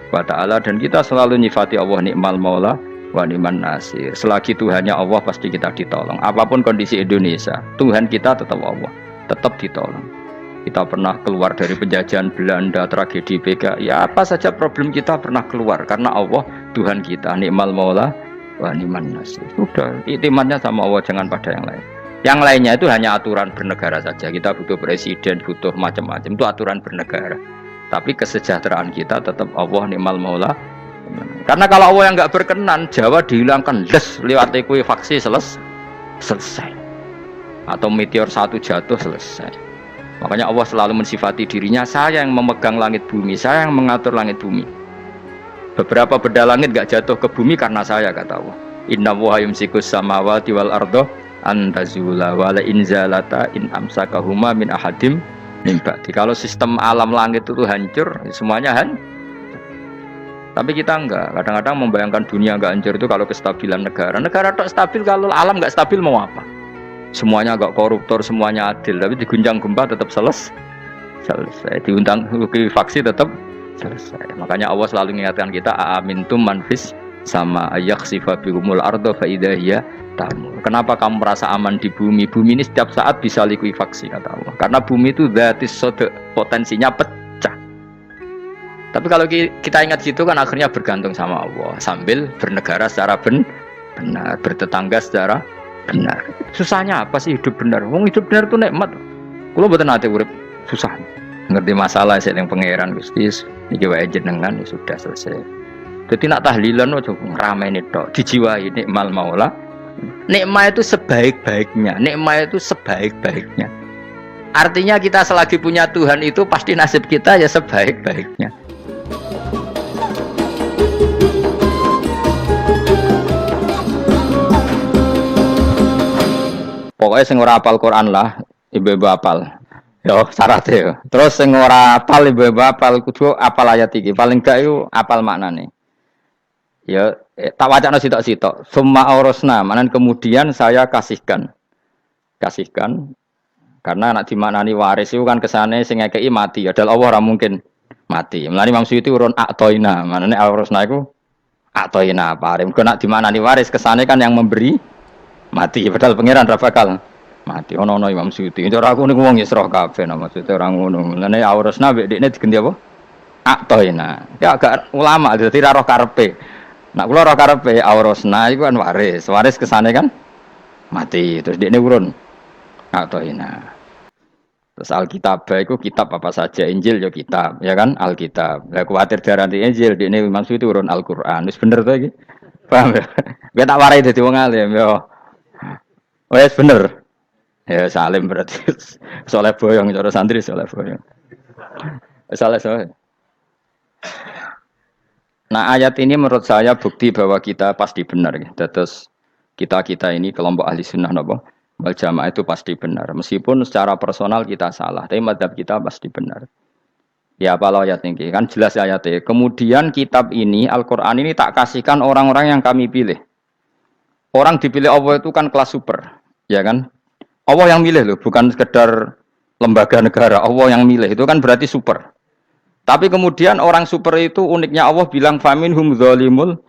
wa taala dan kita selalu nyifati Allah nikmal maula wa ni'man nasir. Selagi Tuhannya Allah pasti kita ditolong. Apapun kondisi Indonesia, Tuhan kita tetap Allah, tetap ditolong. Kita pernah keluar dari penjajahan Belanda, tragedi PKI, ya apa saja problem kita pernah keluar karena Allah Tuhan kita nikmal maula wa ni'man nasir. Sudah, iktimatnya sama Allah, jangan pada yang lain. Yang lainnya itu hanya aturan bernegara saja. Kita butuh presiden, butuh macam-macam, itu aturan bernegara. Tapi kesejahteraan kita tetap Allah nikmal maula. Karena kalau Allah yang nggak berkenan, Jawa dihilangkan lewat ekuifaksi selesai. Atau meteor satu jatuh selesai. Makanya Allah selalu mensifati dirinya, saya yang memegang langit bumi, saya yang mengatur langit bumi. Beberapa benda langit nggak jatuh ke bumi karena saya, kata Allah. Inna Allaha yumsikus samawati wal ardo antazula wala inzalata in amsakahuma min ahadim min ba'di. Kalau sistem alam langit itu hancur, semuanya tapi kita enggak. Kadang-kadang membayangkan dunia enggak hancur itu kalau kestabilan negara. Negara tak stabil, kalau alam enggak stabil mau apa? Semuanya enggak koruptor, semuanya adil, tapi diguncang gempa tetap selesai. Diundang faksi tetap selesai. Makanya Allah selalu mengingatkan kita, aamintum manfis sama ayakhsifa bihumul ardo fa idza hiya tamur. Kenapa kamu merasa aman di bumi? Bumi ini setiap saat bisa likuifaksi, kata Allah. Karena bumi itu dzatis sodq, potensinya pecah. Tapi kalau kita ingat gitu kan akhirnya bergantung sama Allah sambil bernegara secara benar, bertetangga secara benar. Susahnya apa sih hidup benar? Wong hidup benar itu nikmat. Kulo mboten nate urip susah. Ngerti masalah sing pangeran Gusti iki wae jenengan ya sudah selesai. Jadi nak tahlilan ojo ngrameni tok, dijiwai nikmal maula. Nikmat itu sebaik-baiknya, nikmat itu sebaik-baiknya. Artinya kita selagi punya Tuhan itu pasti nasib kita ya sebaik-baiknya. Pokoknya sing ora apal Quran lah, ibu-ibu apal. Yo syaratnya. Terus sing ora apal ibu-ibu apal kudu apal ayat iki. Paling gak yo apal maknane. Ya tak wacana sitok-sitok. Summa aurasna, manan kemudian saya kasihkan. Karena anak dimaknani waris itu kan kesane sing ngekeki mati. Adalah Allah ora mungkin mati. Mulane Imam Suyuti urun atoina, manane aurasna iku atoina paring. Kok nak dimaknani waris kesane kan yang memberi mati. Padahal pangeran ra bakal mati. Ono Imam Suyuti. Cara aku niku wong Isra kabeh nama maksudnya ora ngono. Mulane aurasna mek dekne diganti apa? Atoina. Ya agak ulama dadi ra roh karepe. Nak kula ora karepe aurasna iku kan waris. Waris kesane kan mati. Terus dekne urun atoina. Terus Alkitab itu kitab apa saja, Injil ya kitab, ya kan Alkitab. Lah kuwatir darani Injil, dekne maksud itu urun Al-Qur'an. Wis bener to iki? Paham ya? Gue tak warai dadi wong alim ya. Wis bener. Ya salim berarti. Soleh boyong cara santri soleh boyong. Soleh. Nah, ayat ini menurut saya bukti bahwa kita pasti benar ya. Terus kita ini kelompok ahli sunnah napa? Wal jamaah itu pasti benar. Meskipun secara personal kita salah, tapi mazhab kita pasti benar. Ya apa ayat ini? Kan jelas ayatnya. Kemudian kitab ini, Al-Quran ini tak kasihkan orang-orang yang kami pilih. Orang dipilih Allah itu kan kelas super. Ya kan? Allah yang milih loh, bukan sekedar lembaga negara. Allah yang milih, itu kan berarti super. Tapi kemudian orang super itu uniknya Allah bilang, faminhum dzalimul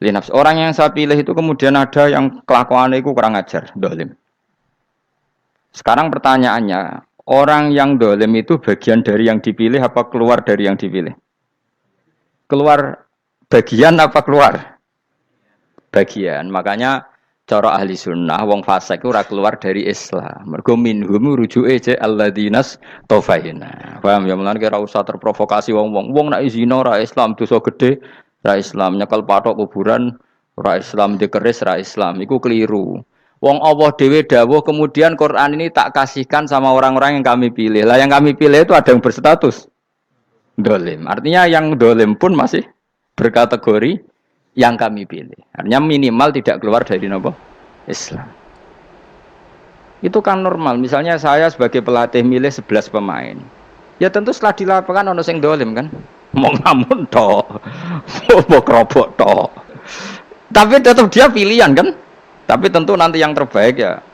linafs. Orang yang saya pilih itu kemudian ada yang kelakuannya itu kurang ajar, zalim. Sekarang pertanyaannya, orang yang dolim itu bagian dari yang dipilih apa keluar dari yang dipilih? Keluar bagian apa keluar? Bagian. Makanya cara ahli sunnah, wong fasik itu keluar dari Islam. Mergo minhum rujuke je alladinas tofaina. Paham ya, mulane kira usah terprovokasi wong-wong. Wong nek zina ra Islam, dosa gede ra Islam, nyekel patok kuburan ra Islam, dikeris ra Islam. Iku keliru. Wong Allah dhewe dawuh kemudian Quran ini tak kasihkan sama orang-orang yang kami pilih. Lah yang kami pilih itu ada yang berstatus dolim. Artinya yang dolim pun masih berkategori yang kami pilih. Artinya minimal tidak keluar dari nopo Islam. Itu kan normal. Misalnya saya sebagai pelatih milih 11 pemain. Ya tentu setelah di lapangan ono sing dolim kan. Mau ngamun tok. Mau kerobok tok. Tapi tetap dia pilihan kan. Tapi tentu nanti yang terbaik ya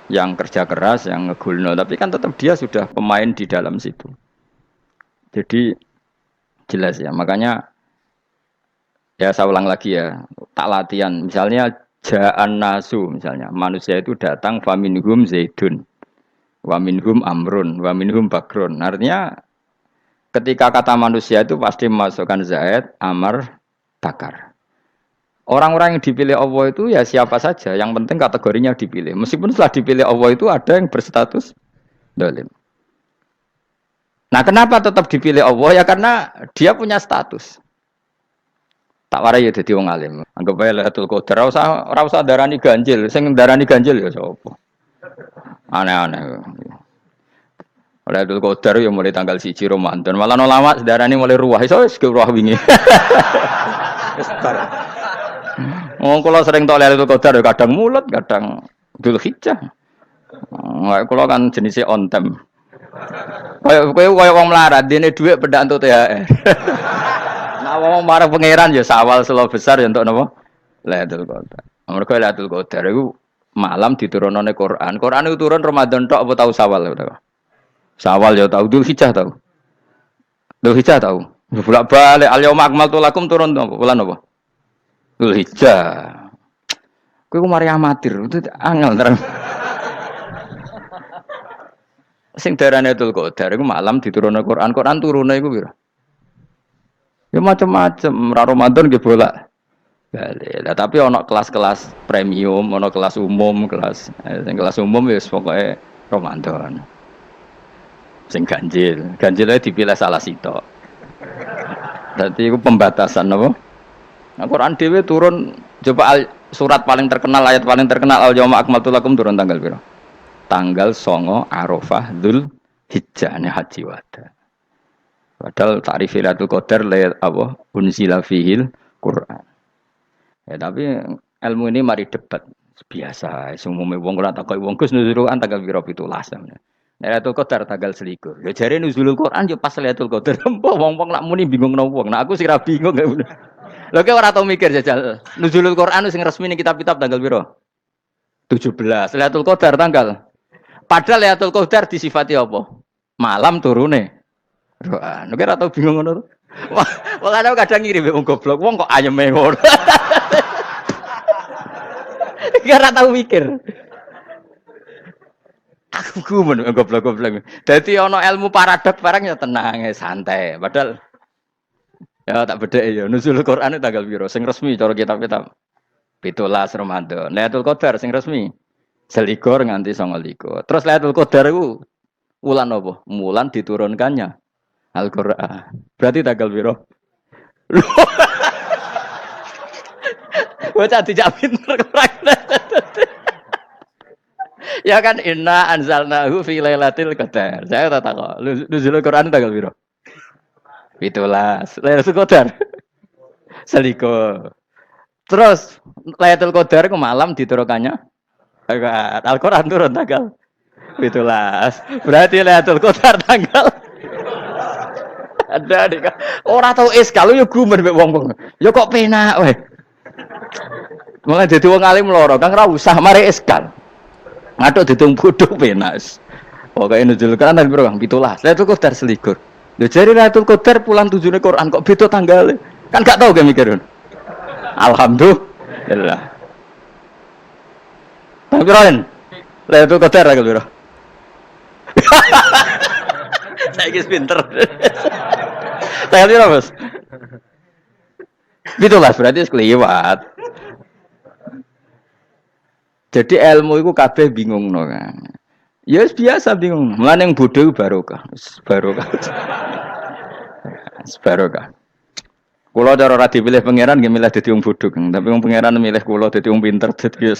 yang kerja keras, yang ngegulno, tapi kan tetap dia sudah pemain di dalam situ. Jadi jelas ya, makanya ya saya ulang lagi ya, tak latihan. Misalnya ja'an nasu, misalnya manusia itu datang faminhum zaidun, waminhum amrun, waminhum bakrun. Artinya ketika kata manusia itu pasti memasukkan zaid, amr, bakar. Orang-orang yang dipilih Allah itu ya siapa saja, yang penting kategorinya dipilih. Meskipun setelah dipilih Allah itu ada yang berstatus dolim. Nah kenapa tetap dipilih Allah? Ya karena dia punya status. Tak warai ya jadi wong alim. Anggap aja Lailatul Qadar. Ora usah darani ganjil. Sing darani ganjil ya sapa? Aneh-aneh. Lailatul Qadar ya mulai tanggal 1 Ramadan. Malah ulama darani mulai ruwah. Iso wis ruwah wingi. Oh, kalau sering tau Lailatul Qadar ya kadang mulut, kadang Dzulhijjah. Kalau kan jenisnya on time. Kayak wong melarat, dene dhuwit pedak untuk THR. Nah, wong marang pangeran ya sawal selo besar ya untuk napa? Lailatul Qadar. Mergo Lailatul Qadar iku malam diturunane Quran. Quran itu turun Ramadan tok apa tahu Sawal ya? Sawal ya tahu, Dzulhijjah tahu. Dzulhijjah tahu. Bolak-balik al-yauma akmaltu lakum turun apa? Bulan apa? Dzulhijjah. Kowe ku mari amatir, itu angel terang. Sing darane Lailatul Qadar iku malam diturunne Quran. Quran turune iku pira? Ya macam-macam, ra Ramadan nggih bolak. Balik. Lah tapi ana kelas-kelas premium, ana kelas umum, sing kelas umum wis pokoke Ramadan. Sing ganjil, ganjilnya dipilih salah sitok. Dadi iku pembatasan apa? Nah, Quran dhewe turun coba surat paling terkenal, ayat paling terkenal al-yauma akmaltu lakum turun tanggal pira? Tanggal 9 Arafah Dzulhijjah haji wada. Padahal ta'rif Lailatul Qadar apa unzila fihil Quran. Ya tapi ilmu ini mari debat biasa. Umume wong ora takoki wong Gus nuzul Quran tanggal pira 17. Lailatul Qadar tanggal 21. Ya jare nuzulul Quran yo pas Lailatul Qadar. Wong-wong lak muni bingung nang wong. Nah aku sing ra bingung. Lho kowe ora tau mikir jajal. Nuzulul Quran sing resmi ning kitab-kitab tanggal pira? 17. Lailatul Qadar tanggal. Padahal Lailatul Qadar disifati apa? Malam turune. Quran. Nek ora tau bingung ngono. Wong kadang ngirim wong goblok, wong kok ayeme ngono. Ora tau mikir. Aku gumun goblok-goblok. Dadi ana ilmu paradok barang ya tenang, ya santai. Padahal ya tak bedhek ya nuzul Quran tanggal piro sing resmi cara kitab-kitab. 17 Ramadan. Lailatul Qadar sing resmi 21 nganti 29. Terus Lailatul Qadar iku wulan apa? Wulan diturunkannya Al-Qur'an. Berarti tanggal piro? Bocah dijak pinter ya kan inna anzalnahu fi lailatul qadar. Saya tak kok. Nuzul Quran tanggal piro? 17. Lailatul Qadar. Seliko. Terus Lailatul Qadar ku malam diturunkannya Al-Qur'an turun tanggal 17. Berarti Lailatul Qadar tanggal ada dik. Ora tau iskal yo gumen mek wong-wong. Yo kok penak weh. Mulai dadi wong alim loro, Kang ora usah mari iskal. Ngaduk ditung bodho penak. Pokoke nuzul Quran nang piro Kang? 17. Lailatul Qadar selikur. Lho jare Lailatul Qadar pulang tujune Quran kok beda tanggale. Kan gak tau ge mikir. Alhamdulillah. Tang piroen? Lailatul Qadar tanggal piro? Saiki pinter. Tanggal piro, Bos? 17 berarti kelewat. Jadi ilmu itu kabeh bingung no kan. Ya biasa bingung. Mulane yang bodoh barokah. Barokah. Barokah. Kula cara ora dipilih pangeran nggih milih dadi wong bodoh, tapi wong pangeran milih kula dadi wong pinter dadi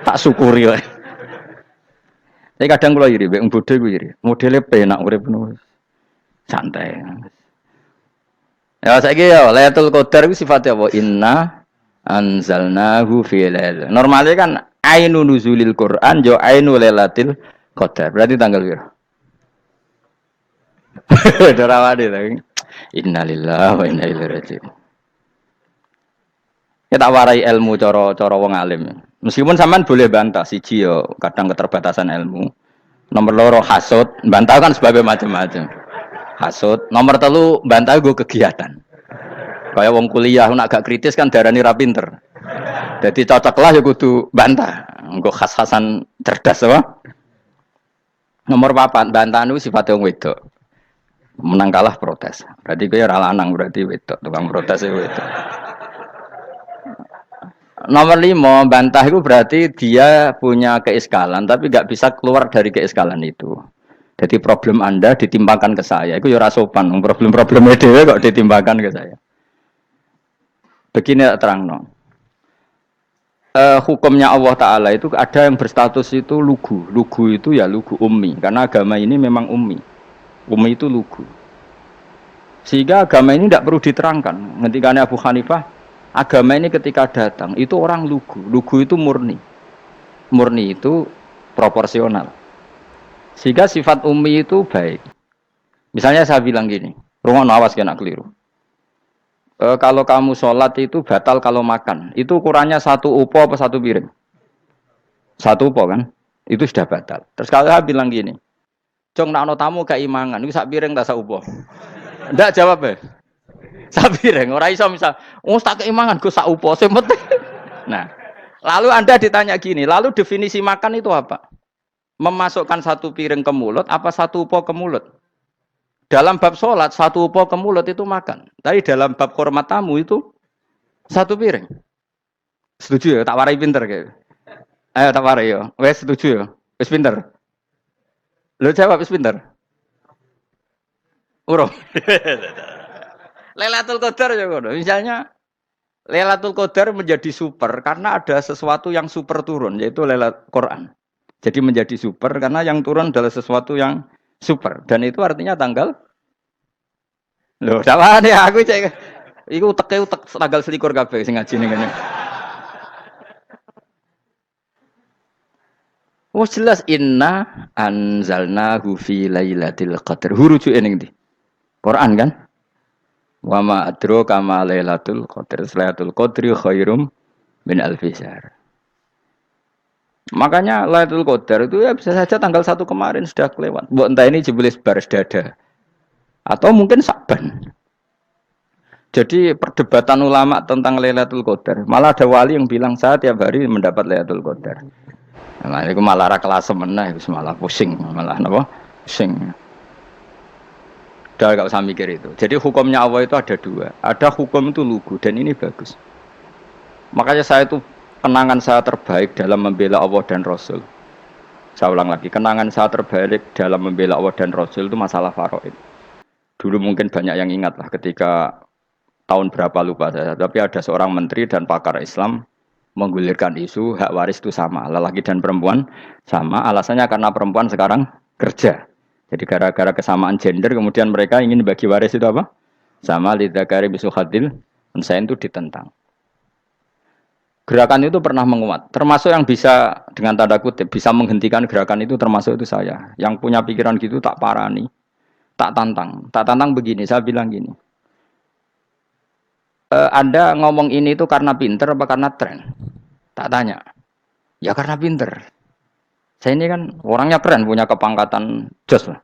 tak syukuri wae. Tapi kadang kula iri, wong bodoh iku iri. Modele penak urip ngono. Santai. Ya saiki ya Lailatul Qadar iku sifatnya apa? Inna anzalnahu fi lailatul. Normalnya kan ainu nuzulil Quran jo ainu lailatul qadar. Berarti tanggal piro? Dorawade ta. Innalillahi wa inna ilaihi raji'un. Kita warai ilmu cara wong alim. Meskipun sampean boleh bantah siji yo kadang keterbatasan ilmu. Nomor loro hasud, bantah kan sebabnya macam-macam. Hasud, nomor telu bantah gue kegiatan. Kayak wong kuliah nak gak kritis kan darani ra pinter. Jadi cocoklah ya kudu bantah. Engko khas-khasan cerdas apa? Nomor 4, bantahan itu sifatnya wong wedok. Menang kalah protes. Berarti kowe ora lanang berarti wedok, tukang protes wedok. Nomor 5, bantah itu berarti dia punya keiskalan tapi gak bisa keluar dari keiskalan itu. Jadi problem Anda ditimbangkan ke saya, itu ya ora sopan. Problem-problemnya dhewe kok ditimbangkan ke saya. Begini terang hukumnya Allah Ta'ala itu ada yang berstatus itu lugu. Lugu itu ya lugu ummi. Karena agama ini memang ummi. Ummi itu lugu. Sehingga agama ini tidak perlu diterangkan. Ketika Abu Hanifah, agama ini ketika datang, itu orang lugu. Lugu itu murni. Murni itu proporsional. Sehingga sifat ummi itu baik. Misalnya saya bilang gini, rumah awas kena keliru. Kalau kamu sholat itu batal kalau makan. Itu ukurannya 1 upo apa 1 piring? 1 upo kan? Itu sudah batal. Terus kalau saya bilang gini, Jong nak tamu gak imangan, itu 1 piring tak 1 upo. Ndak jawab ya? 1 piring. Orang iso misal, tak keimangan gue 1 upo. Nah, lalu Anda ditanya gini, lalu definisi makan itu apa? Memasukkan 1 piring ke mulut, apa 1 upo ke mulut? Dalam bab sholat, 1 upo ke mulut itu makan. Tapi dalam bab hormat tamu itu 1 piring. Setuju ya? Tak warai pinter kayak. Ayo tak warai ya. Wes setuju ya? Wes pinter. Lo jawab wes pinter. Urung. Lailatul Qadar ya ngono. Misalnya Lailatul Qadar menjadi super karena ada sesuatu yang super turun, yaitu Lailatul Quran. Jadi menjadi super karena yang turun adalah sesuatu yang super, dan itu artinya tanggal. Loh, sama nih aku cek. Iku utek tanggal 21 kabeh sing ngaji ning kene. Wes jelas inna anzalnahu fi lailatul qadar. Huruju ning ndi? Quran kan? Wa ma adraka ma lailatul qadar. Lailatul qadri khairum min alfi syahr. Makanya Lailatul Qadar itu ya bisa saja tanggal 1 kemarin sudah kelewat. Mbok entah ini jebelis baris dada. Atau mungkin Sa'ban. Jadi perdebatan ulama tentang Lailatul Qadar. Malah ada wali yang bilang saya tiap hari mendapat Lailatul Qadar. Nah, itu malah ra kelas meneh, malah pusing, malah napa? Pusing. Udah gak usah mikir itu. Jadi hukumnya Allah itu ada 2. Ada hukum itu lugu dan ini bagus. Makanya saya itu kenangan saya terbaik dalam membela Allah dan Rasul. Saya ulang lagi, kenangan saya terbaik dalam membela Allah dan Rasul itu masalah faraid. Dulu mungkin banyak yang ingat lah ketika tahun berapa lupa saya, tapi ada seorang menteri dan pakar Islam menggulirkan isu hak waris itu sama, lelaki dan perempuan sama, alasannya karena perempuan sekarang kerja. Jadi gara-gara kesamaan gender kemudian mereka ingin bagi waris itu apa? Sama lidzakari bisuhadil unsain itu ditentang. Gerakan itu pernah menguat, termasuk yang bisa dengan tanda kutip bisa menghentikan gerakan itu termasuk itu saya. Yang punya pikiran gitu tak parani, tak tantang begini. Saya bilang gini, Anda ngomong ini itu karena pinter apa karena tren? Tak tanya, ya karena pinter. Saya ini kan orangnya keren, punya kepangkatan jos lah.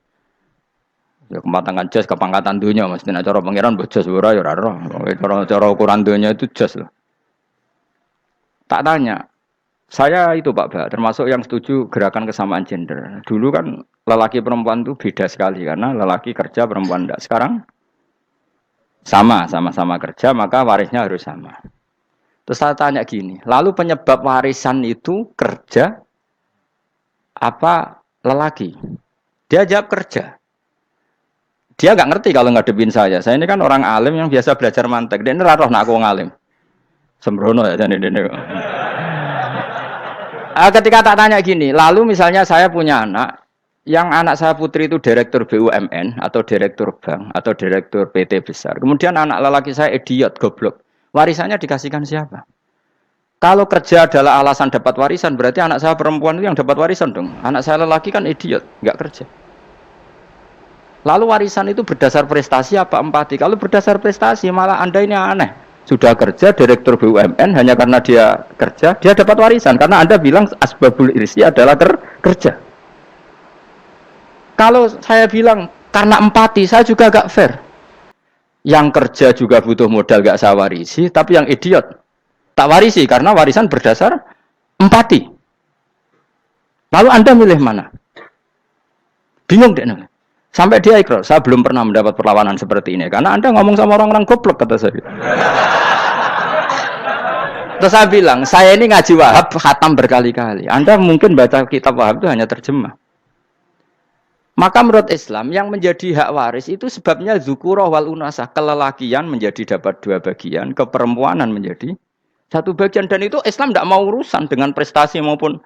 Ya kepangkatan jos, kepangkatan dunia, mesti cara pangeran bojos ora ya ora. Cara ukuran dunia itu jos lah. Tak tanya, saya itu Pak Ba, termasuk yang setuju gerakan kesamaan gender. Dulu kan lelaki perempuan itu beda sekali karena lelaki kerja perempuan tidak. Sekarang sama-sama kerja maka warisnya harus sama. Terus saya tanya gini, lalu penyebab warisan itu kerja apa lelaki? Dia jawab kerja. Dia nggak ngerti kalau ngadepin saya. Saya ini kan orang alim yang biasa belajar mantek. Dia ini roh nak aku ngalim. Sembrono ya jadi ini. Ketika tak tanya gini, lalu misalnya saya punya anak, yang anak saya putri itu direktur BUMN atau direktur bank atau direktur PT besar. Kemudian anak lelaki saya idiot, goblok. Warisannya dikasihkan siapa? Kalau kerja adalah alasan dapat warisan, berarti anak saya perempuan itu yang dapat warisan dong. Anak saya lelaki kan idiot, nggak kerja. Lalu warisan itu berdasar prestasi apa empati? Kalau berdasar prestasi malah Anda ini aneh. sudah kerja direktur BUMN hanya karena dia kerja dia dapat warisan karena Anda bilang asbabul irsi adalah kerja. Kalau saya bilang karena empati saya juga gak fair. Yang kerja juga butuh modal gak saya warisi, tapi yang idiot tak warisi karena warisan berdasar empati. Lalu Anda milih mana? Bingung deh. Sampai dia ikrar, saya belum pernah mendapat perlawanan seperti ini karena Anda ngomong sama orang-orang goblok kata saya. Terus saya bilang, saya ini ngaji Wahab khatam berkali-kali. Anda mungkin baca kitab Wahab itu hanya terjemah. Maka menurut Islam yang menjadi hak waris itu sebabnya zukurah wal unasah, kelelakian menjadi dapat 2 bagian, keperempuanan menjadi 1 bagian, dan itu Islam tidak mau urusan dengan prestasi maupun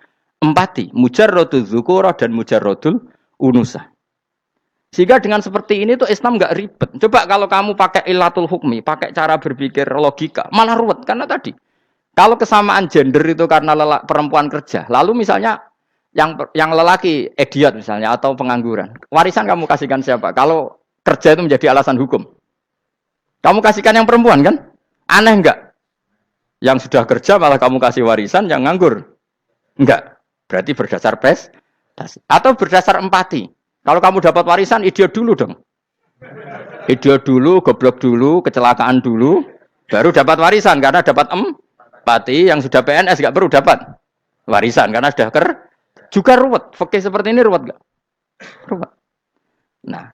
empati, mujarrodul zukurah dan mujarrodul unusah. Sehingga dengan seperti ini tuh Islam nggak ribet. Coba kalau kamu pakai ilatul hukmi, pakai cara berpikir logika, malah ruwet karena tadi kalau kesamaan gender itu karena perempuan kerja, lalu misalnya yang lelaki idiot misalnya atau pengangguran, warisan kamu kasihkan siapa? Kalau kerja itu menjadi alasan hukum, kamu kasihkan yang perempuan kan? Aneh enggak? Yang sudah kerja malah kamu kasih warisan yang nganggur? Enggak. Berarti berdasar prestasi atau berdasar empati. Kalau kamu dapat warisan, idiot dulu dong. Idiot dulu, goblok dulu, kecelakaan dulu, baru dapat warisan karena dapat empati. Yang sudah PNS enggak perlu dapat warisan karena sudah juga ruwet. Fikih seperti ini ruwet enggak? Ruwet. Nah,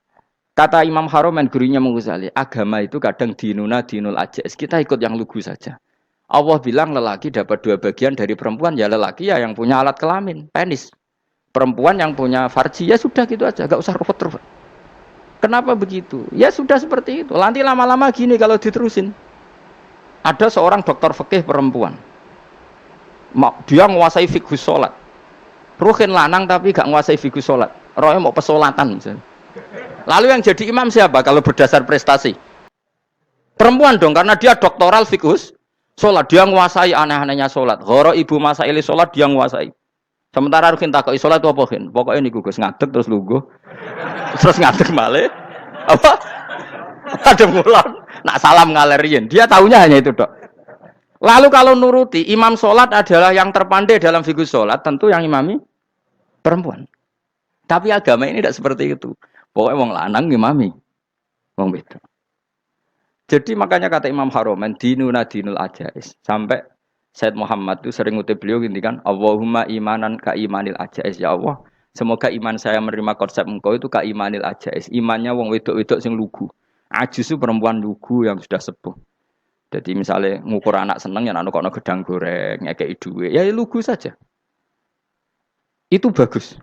kata Imam Haromen gurunya Ghazali, agama itu kadang dinuna dinul ajais. Kita ikut yang lugu saja. Allah bilang lelaki dapat 2 bagian dari perempuan, ya lelaki ya yang punya alat kelamin, penis. Perempuan yang punya farji, ya sudah gitu aja, gak usah ruwet-ruwet. Kenapa begitu? Ya sudah seperti itu. Nanti lama-lama gini kalau diterusin. Ada seorang dokter fikih perempuan. Dia menguasai fikih sholat. Ruhin lanang tapi gak menguasai fikih sholat. Rohnya mau pesolatan misalnya. Lalu yang jadi imam siapa kalau berdasar prestasi? Perempuan dong, karena dia doktoral fikus sholat. Dia menguasai aneh-anehnya sholat. Horo ibu masaili sholat dia menguasai. Sementara Rukin takoi sholat itu apa Rukin? Pokoknya ini gugus ngadeg terus lugu. Terus ngadeg balik. Apa? Ada mulan. Nak salam ngalerin. Dia tahunya hanya itu dok. Lalu kalau nuruti imam sholat adalah yang terpandai dalam fikus sholat. Tentu yang imami perempuan. Tapi agama ini tidak seperti itu. Pokoknya wong lanang imami. Wong beda. Jadi makanya kata Imam Haromen dinuna dinul ajais. Sampai Said Muhammad itu sering ngutip beliau gini kan, Allahumma imanan ka imanil ajais, ya Allah. Semoga iman saya menerima konsep engkau itu ka imanil ajais. Imannya wong wedok-wedok sing lugu. Ajis itu perempuan lugu yang sudah sepuh. Jadi misalnya ngukur anak seneng ya anak kono gedang goreng, ngekei duwe, ya lugu saja. Itu bagus.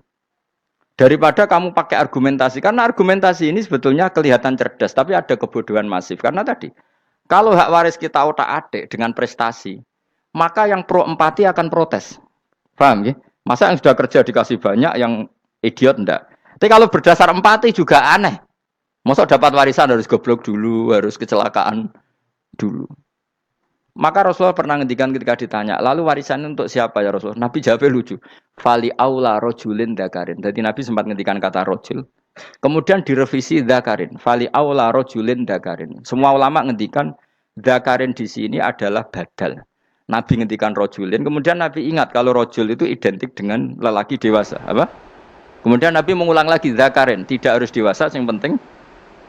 Daripada kamu pakai argumentasi, karena argumentasi ini sebetulnya kelihatan cerdas, tapi ada kebodohan masif. Karena tadi, kalau hak waris kita otak-atik dengan prestasi, maka yang pro empati akan protes. Paham ya? Masa yang sudah kerja dikasih banyak, yang idiot enggak. Tapi kalau berdasar empati juga aneh. Masa dapat warisan harus goblok dulu, harus kecelakaan dulu. Maka Rasulullah pernah ngendikan ketika ditanya, lalu warisan untuk siapa ya Rasulullah? Nabi jawabnya lucu. Fali aula rojulin dzakarin. Jadi Nabi sempat ngendikan kata rojul. Kemudian direvisi dzakarin. Fali aula rojulin dzakarin. Semua ulama ngendikan dzakarin di sini adalah badal. Nabi ngendikan rojulin, kemudian Nabi ingat kalau rojul itu identik dengan lelaki dewasa, apa? Kemudian Nabi mengulang lagi dzakarin, tidak harus dewasa, yang penting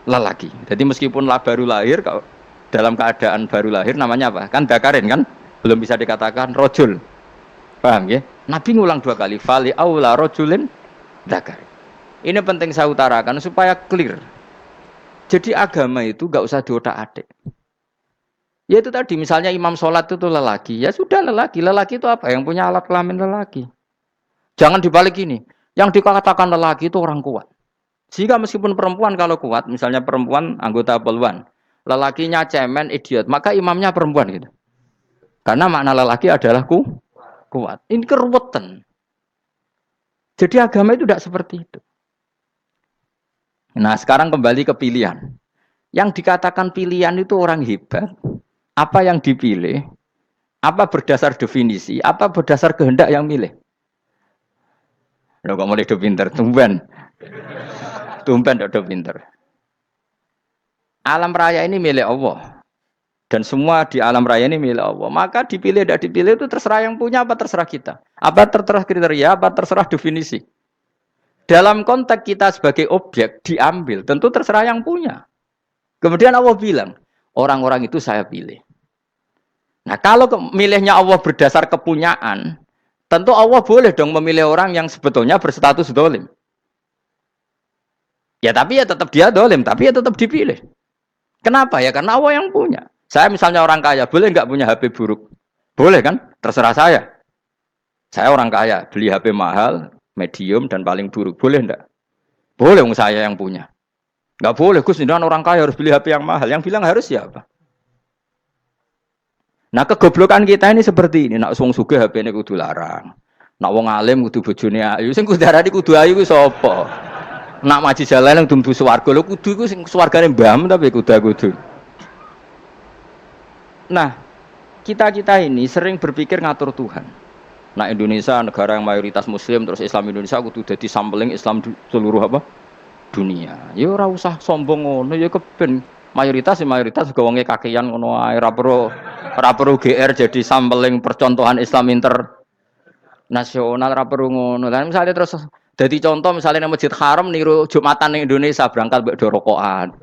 lelaki. Jadi meskipun baru lahir, kalau dalam keadaan baru lahir namanya apa? Kan dzakarin kan? Belum bisa dikatakan rojul. Paham ya? Nabi ngulang 2 kali, fali aula rojulin dzakarin. Ini penting saya utarakan supaya clear. Jadi agama itu gak usah diotak-atik. Ya itu tadi, misalnya imam sholat itu lelaki. Ya sudah lelaki. Lelaki itu apa? Yang punya alat kelamin lelaki. Jangan dibalik ini. Yang dikatakan lelaki itu orang kuat. Sehingga meskipun perempuan kalau kuat, misalnya perempuan anggota poluan, lelakinya cemen, idiot, maka imamnya perempuan gitu. Karena makna lelaki adalah kuat. Ini keruwetan. Jadi agama itu tidak seperti itu. Nah sekarang kembali ke pilihan. Yang dikatakan pilihan itu orang hebat. Apa yang dipilih, apa berdasar definisi, apa berdasar kehendak yang milih. Loh kok mulai do pinter, tumben do pinter. Alam raya ini milik Allah. Dan semua di alam raya ini milik Allah. Maka dipilih tidak dipilih itu terserah yang punya apa terserah kita. Apa terserah kriteria, apa terserah definisi. Dalam konteks kita sebagai objek diambil, tentu terserah yang punya. Kemudian Allah bilang, orang-orang itu saya pilih. Nah kalau milihnya Allah berdasar kepunyaan, tentu Allah boleh dong memilih orang yang sebetulnya berstatus dolim. Ya tapi ya tetap dia dolim, tapi ya tetap dipilih. Kenapa ya? Karena Allah yang punya. Saya misalnya orang kaya, boleh nggak punya HP buruk? Boleh kan? Terserah saya. Saya orang kaya, beli HP mahal, medium, dan paling buruk. Boleh enggak? Boleh, saya yang punya. Nggak boleh, Gus, ini orang kaya harus beli HP yang mahal. Yang bilang harus siapa? Nah, kegoblokan kita ini seperti ini. Nak wong sugih HP ini kudu larang. Nak wong alim kudu bojone ayu. Sing kudu darani kudu ayu ku sapa? Nak maji jalan kudu mlebu swarga. Lho kudu ku sing swargane mbahmu tapi kudu. Nah, kita ini sering berpikir ngatur Tuhan. Nah, Indonesia negara yang mayoritas Muslim, terus Islam Indonesia kudu dadi sampling Islam seluruh apa? Dunia. Ya ora usah sombong ngono, ya keben mayoritas juga wonge kakean ngono ae, ora perlu GR jadi sampling percontohan Islam internasional, ora perlu ngono. Lah misalnya terus dadi contoh misalnya nang Masjid Haram niru Jumatan ning Indonesia berangkat mbek do rokokan.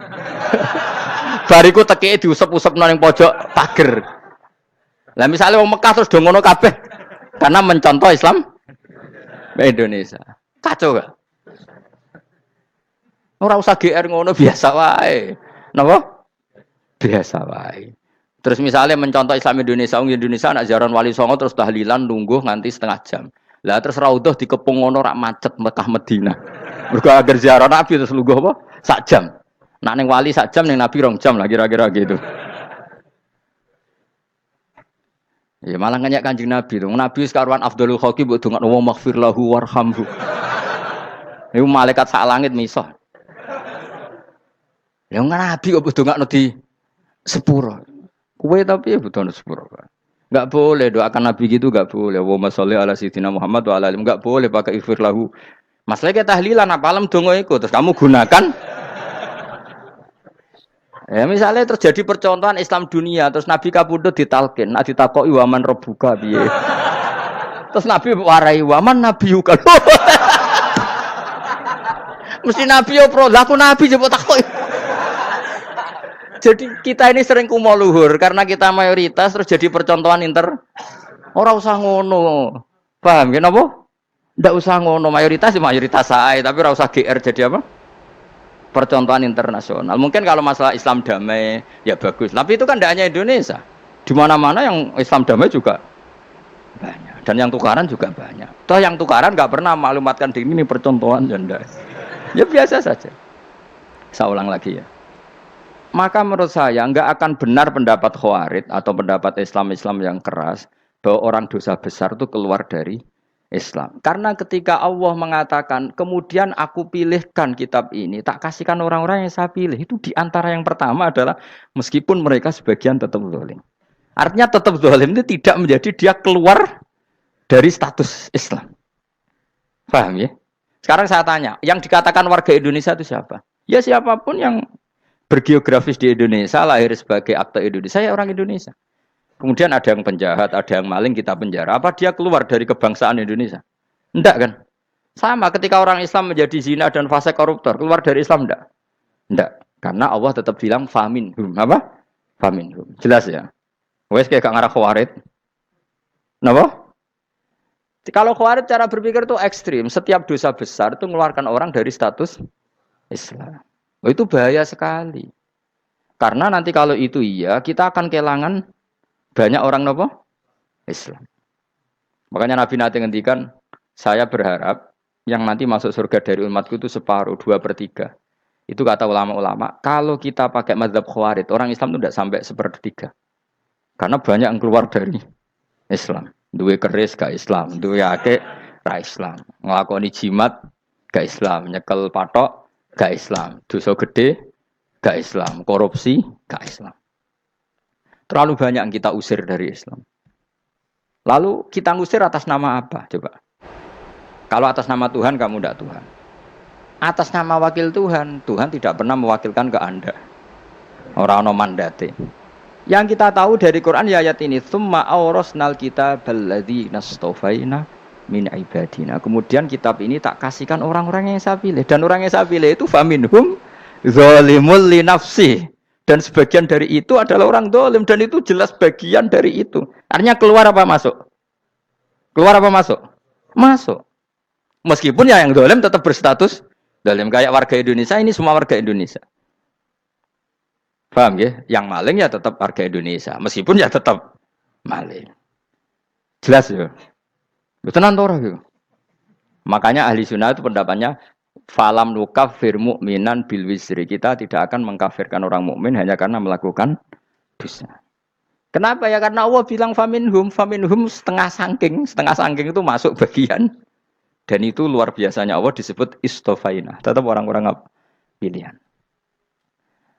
Bariku tekike diusep-usepno ning pojok pager. Lah misalnya wong Mekah terus do ngono kabeh karena mencontoh Islam Indonesia. Kacau gak? Ora usah GR ngono biasa wae. Napa? Biasa wae. Terus misalnya mencontoh Islam Indonesia, Indonesia nak ziarah Wali Songo terus tahlilan nunggu nganti setengah jam. Lah terus raudhah dikepung ngono rak macet Mekah Madinah. Mergo agar ziarah Nabi terus lungguh apa? Sak jam. Nak ning wali sak jam ning Nabi 2 jam lah kira-kira gitu. Ya malah nganyak Kanjeng Nabi tuh. Nabi sekaruan afdhalul khalqi mbok dongakno wa maghfir lahu warhamhu. Iku malaikat sak langit misah. Ya Nabi kok dongakno di sepuro. Kowe tapi ya butuh sepuro. Enggak boleh doakan Nabi gitu, enggak boleh. Allahumma sholli ala sayyidina Muhammad wa ala alihi. Enggak boleh pakai ighfir lahu. Masalah kita tahlilan apalem donga iku terus kamu gunakan. Ya misalnya terjadi percontohan Islam dunia terus Nabi kapundhut ditalkin, nek ditakoki waman rabbuka piye. Terus Nabi warai waman nabiyuka. Mesti Nabi yo pro, lah aku Nabi coba takoki. Jadi kita ini sering kumo luhur karena kita mayoritas terus jadi percontohan Ora usah ngono. Paham ya napa? Ndak usah ngono, mayoritas sae, tapi ora usah GR jadi apa? Percontohan internasional. Mungkin kalau masalah Islam damai ya bagus. Tapi itu kan tidak hanya Indonesia. Di mana-mana yang Islam damai juga banyak. Dan yang tukaran juga banyak. Toh yang tukaran nggak pernah maklumatkan diri ini percontohan janda. Ya biasa saja. Saya ulang lagi ya. Maka menurut saya nggak akan benar pendapat Khawarij atau pendapat Islam yang keras bahwa orang dosa besar itu keluar dari Islam. Karena ketika Allah mengatakan, kemudian aku pilihkan kitab ini, tak kasihkan orang-orang yang saya pilih. Itu diantara yang pertama adalah meskipun mereka sebagian tetap zalim. Artinya tetap zalim itu tidak menjadi dia keluar dari status Islam. Paham ya? Sekarang saya tanya, yang dikatakan warga Indonesia itu siapa? Ya siapapun yang bergeografis di Indonesia, lahir sebagai akte Indonesia, saya orang Indonesia. Kemudian ada yang penjahat, ada yang maling, kita penjara. Apa dia keluar dari kebangsaan Indonesia? Enggak kan? Sama ketika orang Islam menjadi zina dan fase koruptor, keluar dari Islam enggak? Enggak. Karena Allah tetap bilang faminhum. Apa? Faminhum. Jelas ya? Wes kayak gak ngarah Khawarij. Napa? Kalau Khawarij cara berpikir itu ekstrim. Setiap dosa besar itu mengeluarkan orang dari status Islam. Oh, itu bahaya sekali. Karena nanti kalau itu iya, kita akan kehilangan banyak orang nopo Islam. Makanya Nabi nanti ngendikan, saya berharap yang nanti masuk surga dari umatku itu separuh, 2/3. Itu kata ulama-ulama. Kalau kita pakai mazhab Khawarij, orang Islam itu tidak sampai 1/3. Karena banyak yang keluar dari Islam. Duwe keris gak Islam, duwe akeh ra Islam. Nglakoni jimat gak Islam, nyekel patok gak Islam, dosa gede gak Islam, korupsi gak Islam. Terlalu banyak yang kita usir dari Islam. Lalu kita ngusir atas nama apa? Coba. Kalau atas nama Tuhan, kamu tidak Tuhan. Atas nama wakil Tuhan, Tuhan tidak pernah mewakilkan ke Anda. Orang-orang mandate. Yang kita tahu dari Quran ya ayat ini, tsumma awrasnal kitabal ladzina istofaina min ibadina. Kemudian kitab ini tak kasihkan orang-orang yang saya pilih, dan orang yang saya pilih itu faminhum zalimul li nafsi. Dan sebagian dari itu adalah orang zalim, dan itu jelas bagian dari itu. Artinya keluar apa masuk? Keluar apa masuk? Masuk. Meskipun ya yang zalim tetap berstatus zalim, kayak warga Indonesia, ini semua warga Indonesia. Paham ya? Yang maling ya tetap warga Indonesia, meskipun ya tetap maling. Jelas ya? Tenan ora ya? Makanya ahli sunnah itu pendapatnya falam nukafir mu'minan bil wisri. Kita tidak akan mengkafirkan orang mukmin hanya karena melakukan dosa. Kenapa ya? Karena Allah bilang faminhum setengah sangking itu masuk bagian. Dan itu luar biasanya Allah disebut istofaina. Tetap orang-orang pilihan.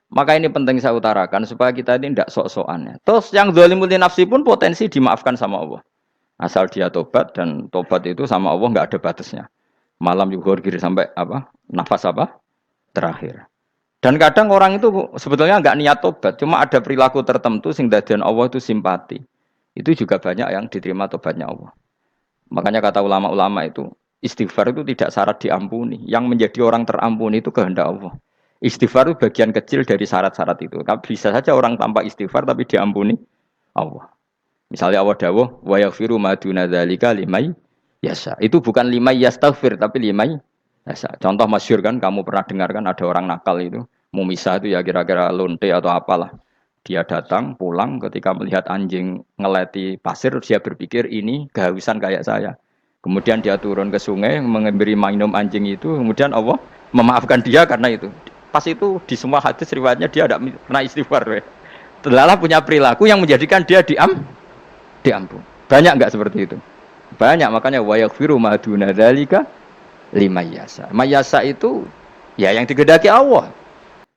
Maka ini penting saya utarakan supaya kita ini tidak sok-sokan. Terus yang zalimul nafsi pun potensi dimaafkan sama Allah. Asal dia tobat, dan tobat itu sama Allah nggak ada batasnya. Malam yuhur kiri sampai apa? Nafas apa? Terakhir. Dan kadang orang itu sebetulnya nggak niat tobat, cuma ada perilaku tertentu sing dadian Allah itu simpati. Itu juga banyak yang diterima tobatnya Allah. Makanya kata ulama-ulama itu, istighfar itu tidak syarat diampuni. Yang menjadi orang terampuni itu kehendak Allah. Istighfar itu bagian kecil dari syarat-syarat itu. Bisa saja orang tanpa istighfar tapi diampuni Allah. Misalnya Allah dawuh, wa yaghfiru ma duna dzalika limay yasha. Itu bukan limay yastaghfir tapi limay yasha. Contoh masyhur kan, kamu pernah dengar kan, ada orang nakal itu, mau misah itu ya kira-kira lonte atau apalah. Dia datang pulang ketika melihat anjing ngeleti pasir, dia berpikir ini kehausan kayak saya. Kemudian dia turun ke sungai memberi minum anjing itu, kemudian Allah memaafkan dia karena itu. Pas itu di semua hadis riwayatnya dia tidak pernah istighfar. Telah punya perilaku yang menjadikan dia diampun. Banyak enggak seperti itu? Banyak, makanya wa yaghfiru ma duna dzalika liman yasha. Mayasa itu ya yang digedaki Allah.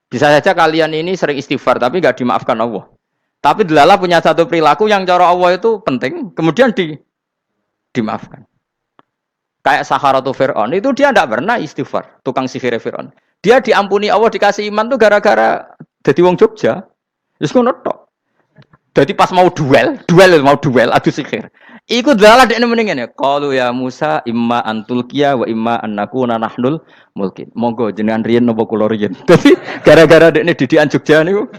Bisa saja kalian ini sering istighfar tapi enggak dimaafkan Allah. Tapi delala punya satu perilaku yang cara Allah itu penting, kemudian dimaafkan. Kayak Saharatu Fir'aun itu dia tidak pernah istighfar, tukang sihir Fir'aun. Dia diampuni Allah, dikasih iman tuh gara-gara jadi wong Jogja. Terus ngono tok. Jadi pas mau duel adu sihir. Iku dalah dekne mendingan ya. Qalu ya Musa imma antulqiya wa imma annakuna nahnul mulkin. Monggo jenengan riyen napa kula riyen. Dadi gara-gara dekne didikan Jogja niku.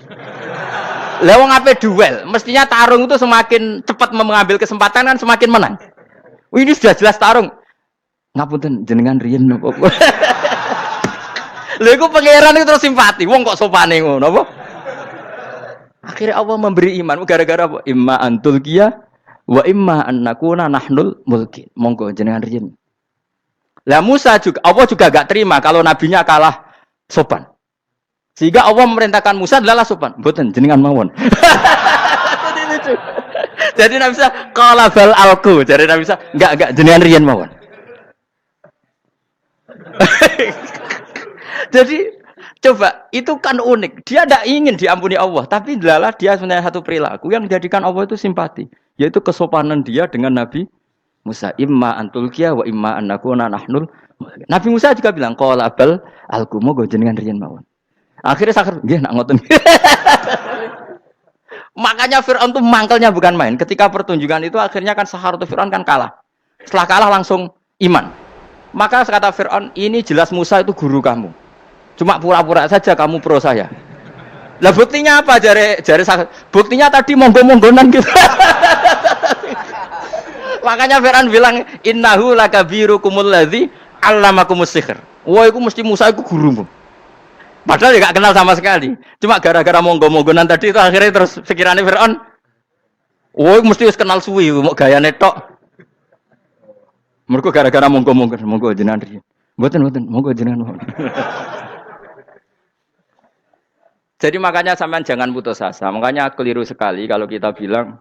Lah wong ape duel, mestinya tarung itu semakin cepat mengambil kesempatan kan semakin menang. Ini sudah jelas tarung. Ngapunten jenengan riyen napa. Lha iku pangeran itu terus simpati. Wong kok sopane ngono apa? Akhirnya Allah memberi iman gara-gara apa? Imma antulqiya wa imma annakuna nahnul mulkin. Monggo jenengan riyen. Lah Musa juga Allah juga enggak terima kalau nabinya kalah sopan. Sehingga Allah memerintahkan Musa adalah sopan. Mboten jenengan mawon. Jadi Nabi Musa qala bal alqu. Jadi Nabi Musa enggak jenengan riyen mawon. Jadi coba, itu kan unik. Dia tidak ingin diampuni Allah, tapi adalah dia sebenarnya satu perilaku yang menjadikan Allah itu simpati, yaitu kesopanan dia dengan Nabi Musa. Imma antulqiya wa imma annakuna nahnul. Nabi Musa juga bilang qala bal alqu moga jenengan riyen mawon. Akhirnya sakar nggih nak ngoten. Makanya Firaun tuh mangkelnya bukan main. Ketika pertunjukan itu akhirnya kan Saharatu Firaun kan kalah. Setelah kalah langsung iman. Maka kata Firaun, ini jelas Musa itu guru kamu. Cuma pura-pura saja kamu pro saya. Lah buktinya apa? Jare buktinya tadi monggo-monggonan gitu. Makanya Fir'aun bilang innahu lakabirukumul ladzi 'allamakumus sihr. Wah, iku mesti Musa iku gurumu. Padahal dia gak kenal sama sekali. Cuma gara-gara monggo-monggonan tadi itu akhirnya terus pikirannya Fir'aun. Wah, mesti wis kenal suwi mau gayane tok. Mergo gara-gara monggo-monggon, monggo jenengan riyen. Mboten, monggo jenengan. Jadi makanya sampean jangan putus asa. Makanya keliru sekali kalau kita bilang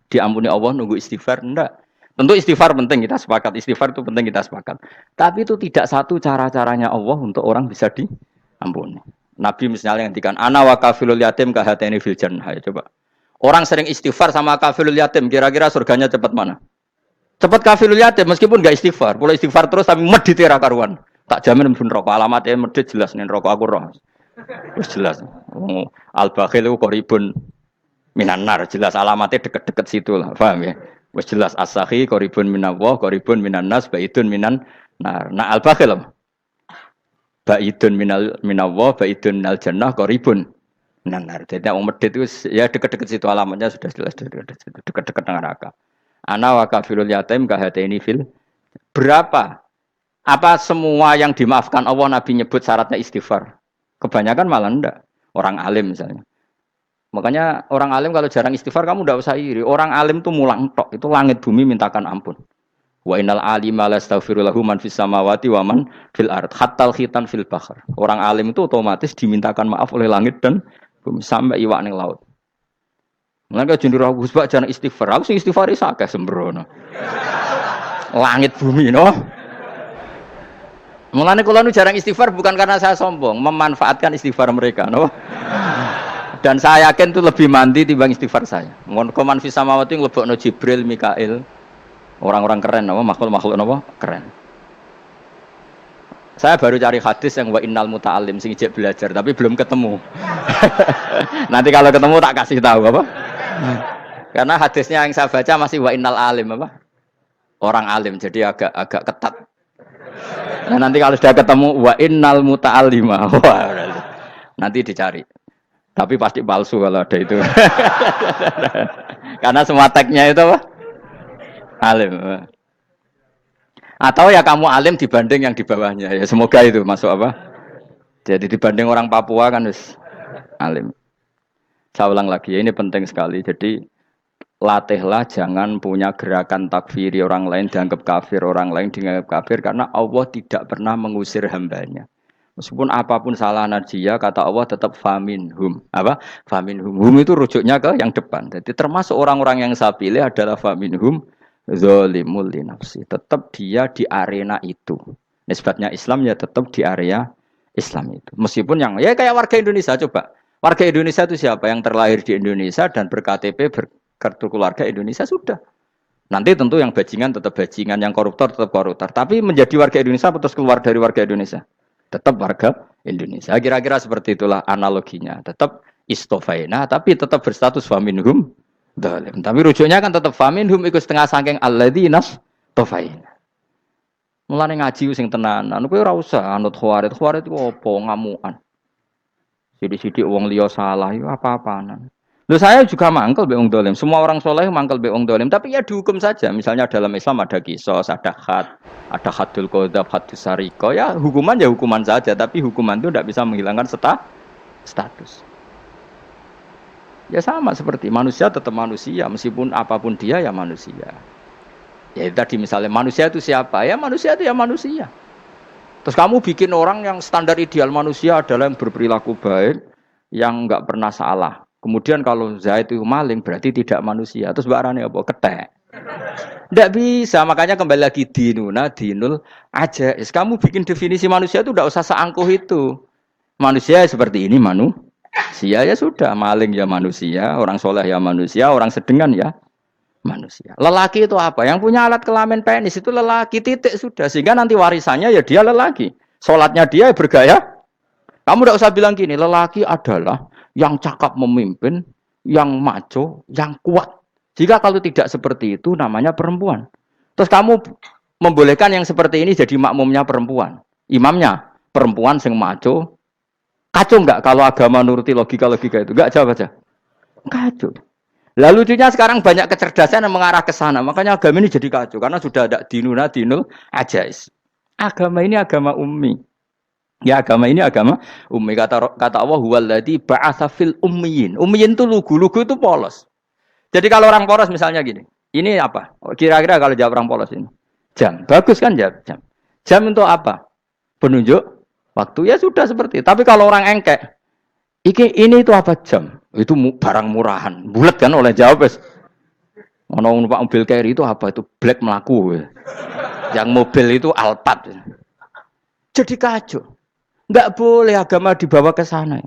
diampuni Allah nunggu istighfar. Enggak. Tentu istighfar penting, kita sepakat. Istighfar itu penting, kita sepakat. Tapi itu tidak satu cara-caranya Allah untuk orang bisa diampuni. Nabi misalnya ngendikan ana wa kafilul yatim kahateni fil jannah. Coba. Orang sering istighfar sama kafilul yatim, kira-kira surganya cepat mana? Cepat kafilul yatim meskipun enggak istighfar. Kalau istighfar terus tapi medit ra karuan. Tak jamin pun rokok alamatnya medit jelas nih rokok aku roh. Wis jelas. Al-bakhil itu koribun minan nar, jelas alamatnya deket-deket situ lah, paham ya? Wes jelas as-sakhi qaribun minallah, qaribun minan nas, baidun minan nar. Nah al-bakhil baidun minallah, baidun minal jannah, qaribun minan nar. Jadi wong medhit itu ya deket-deket situ alamatnya sudah jelas deket-deket neraka. Ana wa kafirul yatim kahataini fil berapa? Apa semua yang dimaafkan Allah Nabi nyebut syaratnya istighfar? Kebanyakan malah enggak. Orang alim misalnya. Makanya orang alim kalau jarang istighfar kamu enggak usah iri. Orang alim tuh mulang tok, itu langit bumi mintakan ampun. Wa innal alima lastaghfiru lahu man fis samawati wa man fil ard hatta khitan fil bahr. Orang alim itu otomatis dimintakan maaf oleh langit dan bumi sampai iwak ning laut. Mengapa jendur aku sebab jarang istighfar? Aku sing istighfar iso akeh sembrono. Langit bumi no. Mulane kula nu jarang istighfar bukan karena saya sombong, memanfaatkan istighfar mereka, no. Dan saya yakin itu lebih mandi timbang istighfar saya. Mun koman fi samawati nglebokno Jibril, Mikail. Orang-orang keren no, makhluk-makhluk no, keren. Saya baru cari hadis yang wa innal muta'allim sing ijek belajar tapi belum ketemu. Nanti kalau ketemu tak kasih tahu apa? Karena hadisnya yang saya baca masih wa innal alim apa? Orang alim jadi agak ketat. Nah, nanti kalau sudah ketemu wa innal muta'allima. Wah, nanti dicari. Tapi pasti palsu kalau ada itu. Karena semua tagnya itu apa? Alim. Atau ya kamu alim dibanding yang di bawahnya. Ya semoga itu masuk apa? Jadi dibanding orang Papua kan wis alim. Saya ulang lagi, ini penting sekali. Jadi latihlah jangan punya gerakan takfiri orang lain dianggap kafir, orang lain dianggap kafir karena Allah tidak pernah mengusir hambanya. Meskipun apapun salah najiyah kata Allah tetap faminhum. Apa? Faminhum. Hum itu rujuknya ke yang depan. Jadi termasuk orang-orang yang saya pilih adalah faminhum zalimul li nafsi. Tetap dia di arena itu. Nisbatnya Islam ya tetap di area Islam itu. Meskipun yang ya kayak warga Indonesia coba. Warga Indonesia itu siapa? Yang terlahir di Indonesia dan ber-KTP kartu keluarga Indonesia sudah. Nanti tentu yang bajingan tetap bajingan, yang koruptor tetap koruptor. Tapi menjadi warga Indonesia terus keluar dari warga Indonesia. Tetap warga Indonesia. Kira-kira seperti itulah analoginya. Tetap istofaina, tapi tetap berstatus faminhum dhalim. Tapi rujuknya kan tetap faminhum ikut setengah saking alladzinas tofaina. Mulane ngaji sing tenanan. Kowe ora usah anut khawarit. Khawarit itu apa ngamukan. Sidik-sidik wong liya salah itu apa-apaan. Loh saya juga mangkel be wong dolim. Semua orang soleh mangkel be wong dolim. Tapi ya dihukum saja. Misalnya dalam Islam ada kisos, ada ada hadul qadzab, hadus sariko. Ya hukuman saja. Tapi hukuman itu tidak bisa menghilangkan status. Ya sama seperti manusia tetap manusia. Meskipun apapun dia ya manusia. Ya tadi misalnya manusia itu siapa? Ya manusia itu ya manusia. Terus kamu bikin orang yang standar ideal manusia adalah yang berperilaku baik, yang enggak pernah salah. Kemudian kalau Zaid itu maling berarti tidak manusia. Terus barangnya apa? Ketek. Tidak bisa. Makanya kembali lagi dinul aja. Kamu bikin definisi manusia itu tidak usah seangkuh itu. Manusia seperti ini manusia ya sudah. Maling ya manusia, orang soleh ya manusia, orang sedengan ya manusia. Lelaki itu apa? Yang punya alat kelamin penis itu lelaki titik sudah. Sehingga nanti warisannya ya dia lelaki. Sholatnya dia bergaya. Kamu tidak usah bilang gini. Lelaki adalah yang cakap memimpin, yang maco, yang kuat. Jika kalau tidak seperti itu namanya perempuan. Terus kamu membolehkan yang seperti ini jadi makmumnya perempuan. Imamnya perempuan sing maco. Kacau enggak kalau agama nuruti logika-logika itu? Enggak, jawab aja. Kacau. Lalu lucunya sekarang banyak kecerdasan yang mengarah ke sana. Makanya agama ini jadi kacau. Karena sudah ada dinul ajais. Agama ini agama ummi. Ya agama ini agama ummi. Kata Allah huwallazi ba'atsa fil ummiyin. Ummiyin itu lugu itu polos. Jadi kalau orang polos misalnya gini. Ini apa? Kira-kira kalau jawab orang polos ini. Jam. Bagus kan jawab jam. Jam untuk apa? Penunjuk waktu. Ya sudah seperti itu. Tapi kalau orang engkek. Ini itu apa jam? Itu barang murahan. Bulat kan oleh jawab. Ono numpak mobil carry itu apa? Itu black melaku. Yang mobil itu Alphard. Jadi kacau. Enggak boleh agama dibawa ke sana.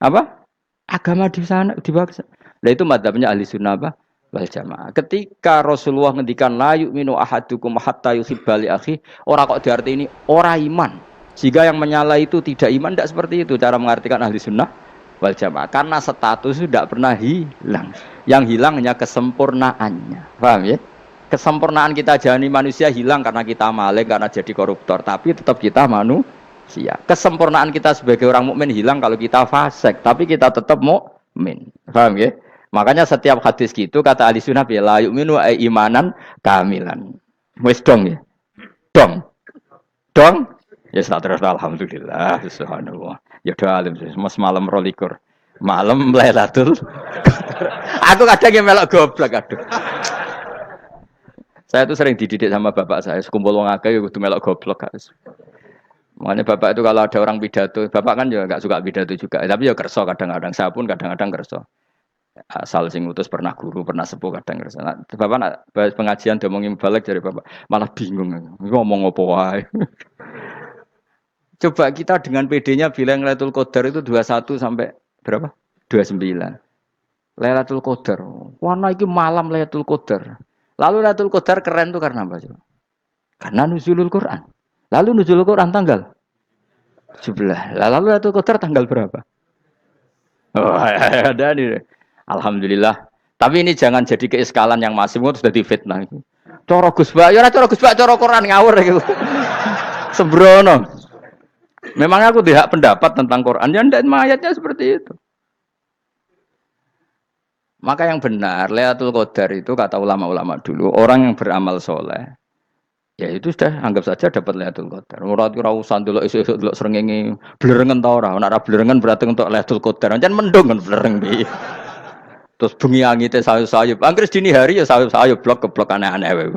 Apa? Agama di sana dibawa ke sana. Nah itu madzhabnya ahli sunnah apa? Wal jamaah. Ketika Rasulullah ngendikan la yu'minu ahadukum hatta yuhibba li akhi, ora kok diarti ini ora iman. Jika yang menyala itu tidak iman, tidak seperti itu cara mengartikan ahli sunnah wal jamaah. Karena status itu tidak pernah hilang. Yang hilang hanya kesempurnaannya. Paham ya? Kesempurnaan kita jadi manusia hilang karena kita maling, karena jadi koruptor. Tapi tetap kita manusia. Kesempurnaan kita sebagai orang mukmin hilang kalau kita fasik. Tapi kita tetap mukmin. Paham ya? Makanya setiap hadis gitu kata ahli sunnah ya la yu'minu imanan kamilan. Wis dong ya. Dong. Ya terus alhamdulillah subhanallah. Ya doa alim mas malam 12. Malam Lailatul Qadar. Aku kadang yang melok goblok aduh. Saya tuh sering dididik sama bapak saya, sekumpul wong akeh kudu melok goblok guys. Makanya bapak itu kalau ada orang pidato, bapak kan juga enggak suka pidato juga, tapi ya kerso kadang-kadang, saya pun kadang-kadang kerso. Asal sing utus pernah guru, pernah sepuh kadang kerso. Nah, bapak nak pengajian diomongin balik dari bapak, malah bingung. Ngomong apa wae. Coba kita dengan PD-nya bilang Lailatul Qadar itu 21 sampai berapa? 29. Lailatul Qadar. Warna iki malam Lailatul Qadar. Lalu Lailatul Qadar keren tuh karena apa? Karena nuzulul Quran. Lalu nuzulul Quran tanggal 17. Lalu Lailatul Qadar tanggal berapa? Oh, ada nih. Alhamdulillah. Tapi ini jangan jadi keiskalan yang masif itu sudah difitnah. Coro Gus Bak, ya ora coro Gus Bak, coro Quran ngawur gitu. Sembrono. Memang aku tidak pendapat tentang Quran, ya dan ayatnya seperti itu. Maka yang benar, Lailatul Qadar itu kata ulama-ulama dulu, orang yang beramal soleh, ya itu sudah anggap saja dapat Lailatul Qadar. Ora usah ndelok esuk-esuk ndelok srengenge blerengen ta ora. Nek ora blerengen berarti untuk Lailatul Qadar. Jan mendung kan blereng piye. Terus bengi angite sayup-sayup. Anggere dini hari ya sayup-sayup blok aneh-aneh wae.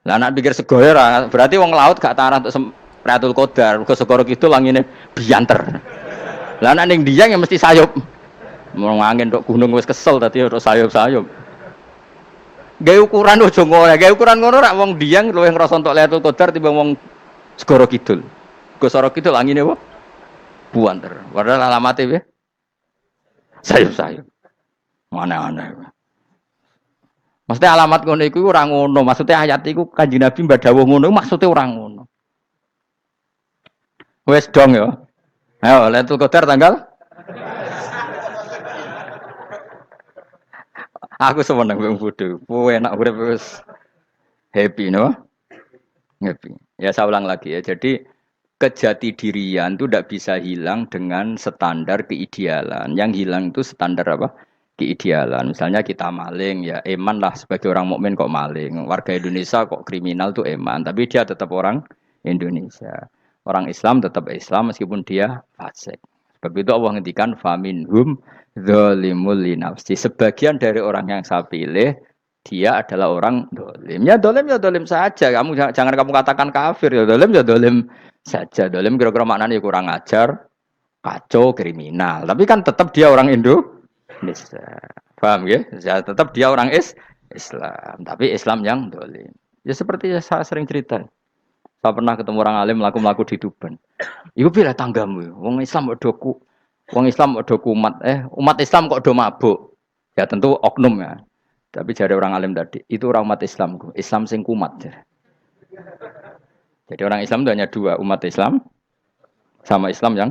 Lah nek pikir segoyo ora, berarti wong laut gak tarah untuk Lailatul Qadar, ke segoro gitu langine bianter. Lah nek ning Dieng ya mesti sayup. Mau angin tok gunung wis kesel tadi tok sayup-sayup. Gawe ukuran ojo ngono, gawe ukuran ngono rak wong Dieng luwih ngrasa entuk Lailatul Qadar timbang wong segoro kidul. Segoro kidul angine apa? Buanter. Padahal alamate piye? Sayup-sayup. Mana-mana. Maksudnya alamat ngono iku ora ngono, maksudnya ayat iku Kanjeng Nabi mbak dawuh ngono maksudnya ora ngono. Wes dong ya. Ayo Lailatul Qadar tanggal. Aku seneng wong bodho. Kowe enak urip wis happy no? Happy. Ya saya ulang lagi ya. Jadi kejati dirian itu tidak bisa hilang dengan standar keidealan. Yang hilang itu standar apa? Keidealan. Misalnya kita maling ya eman lah sebagai orang mukmin kok maling. Warga Indonesia kok kriminal tuh eman, tapi dia tetap orang Indonesia. Orang Islam tetap Islam meskipun dia fasik. Sebab itu Allah ngendikan faminhum zalimul linafsi. Sebagian dari orang yang saya pilih dia adalah orang dolim. Ya dolim saja. Kamu jangan kamu katakan kafir ya dolim saja. Dolim kira-kira maknanya kurang ajar, kacau, kriminal. Tapi kan tetap dia orang Indonesia. Paham ya? Ya tetap dia orang Islam. Tapi Islam yang dolim. Ya seperti saya sering cerita. Saya pernah ketemu orang alim melaku di Tuban. Iku pilih tanggamu. Wong Islam kok do kumat. Umat Islam kok do mabuk. Ya tentu oknum ya. Tapi jare orang alim tadi, itu orang umat Islamku. Islam sing kumat. Jadi orang Islam itu hanya dua, umat Islam sama Islam yang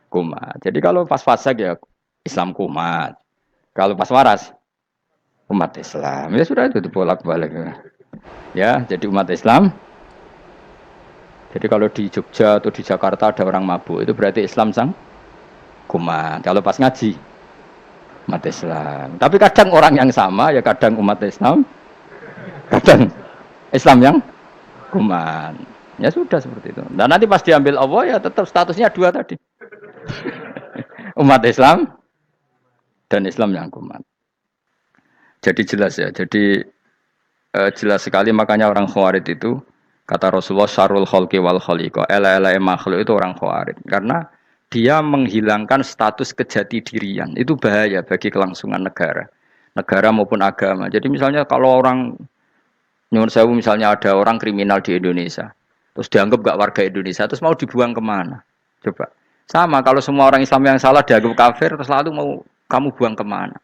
kumat. Jadi kalau pas fasik ya Islam kumat. Kalau pas waras umat Islam. Ya sudah itu bolak-balik. Ya, jadi umat Islam. Jadi kalau di Jogja atau di Jakarta ada orang mabuk, itu berarti Islam sang kumat. Kalau pas ngaji, umat Islam. Tapi kadang orang yang sama, ya kadang umat Islam, kadang Islam yang kumat. Ya sudah seperti itu. Dan nanti pas diambil Allah, ya tetap statusnya dua tadi. Umat Islam dan Islam yang kumat. Jadi jelas ya. Jadi jelas sekali makanya orang Khawarij itu kata Rasulullah syarrul khalqi wal khaliqa. Ela-ela makhluk itu orang Khawarij. Karena dia menghilangkan status kejati dirian. Itu bahaya bagi kelangsungan negara. Negara maupun agama. Jadi misalnya kalau orang nyuwun sewu misalnya ada orang kriminal di Indonesia. Terus dianggap gak warga Indonesia. Terus mau dibuang kemana? Coba. Sama kalau semua orang Islam yang salah dianggap kafir. Terus lalu mau kamu buang kemana?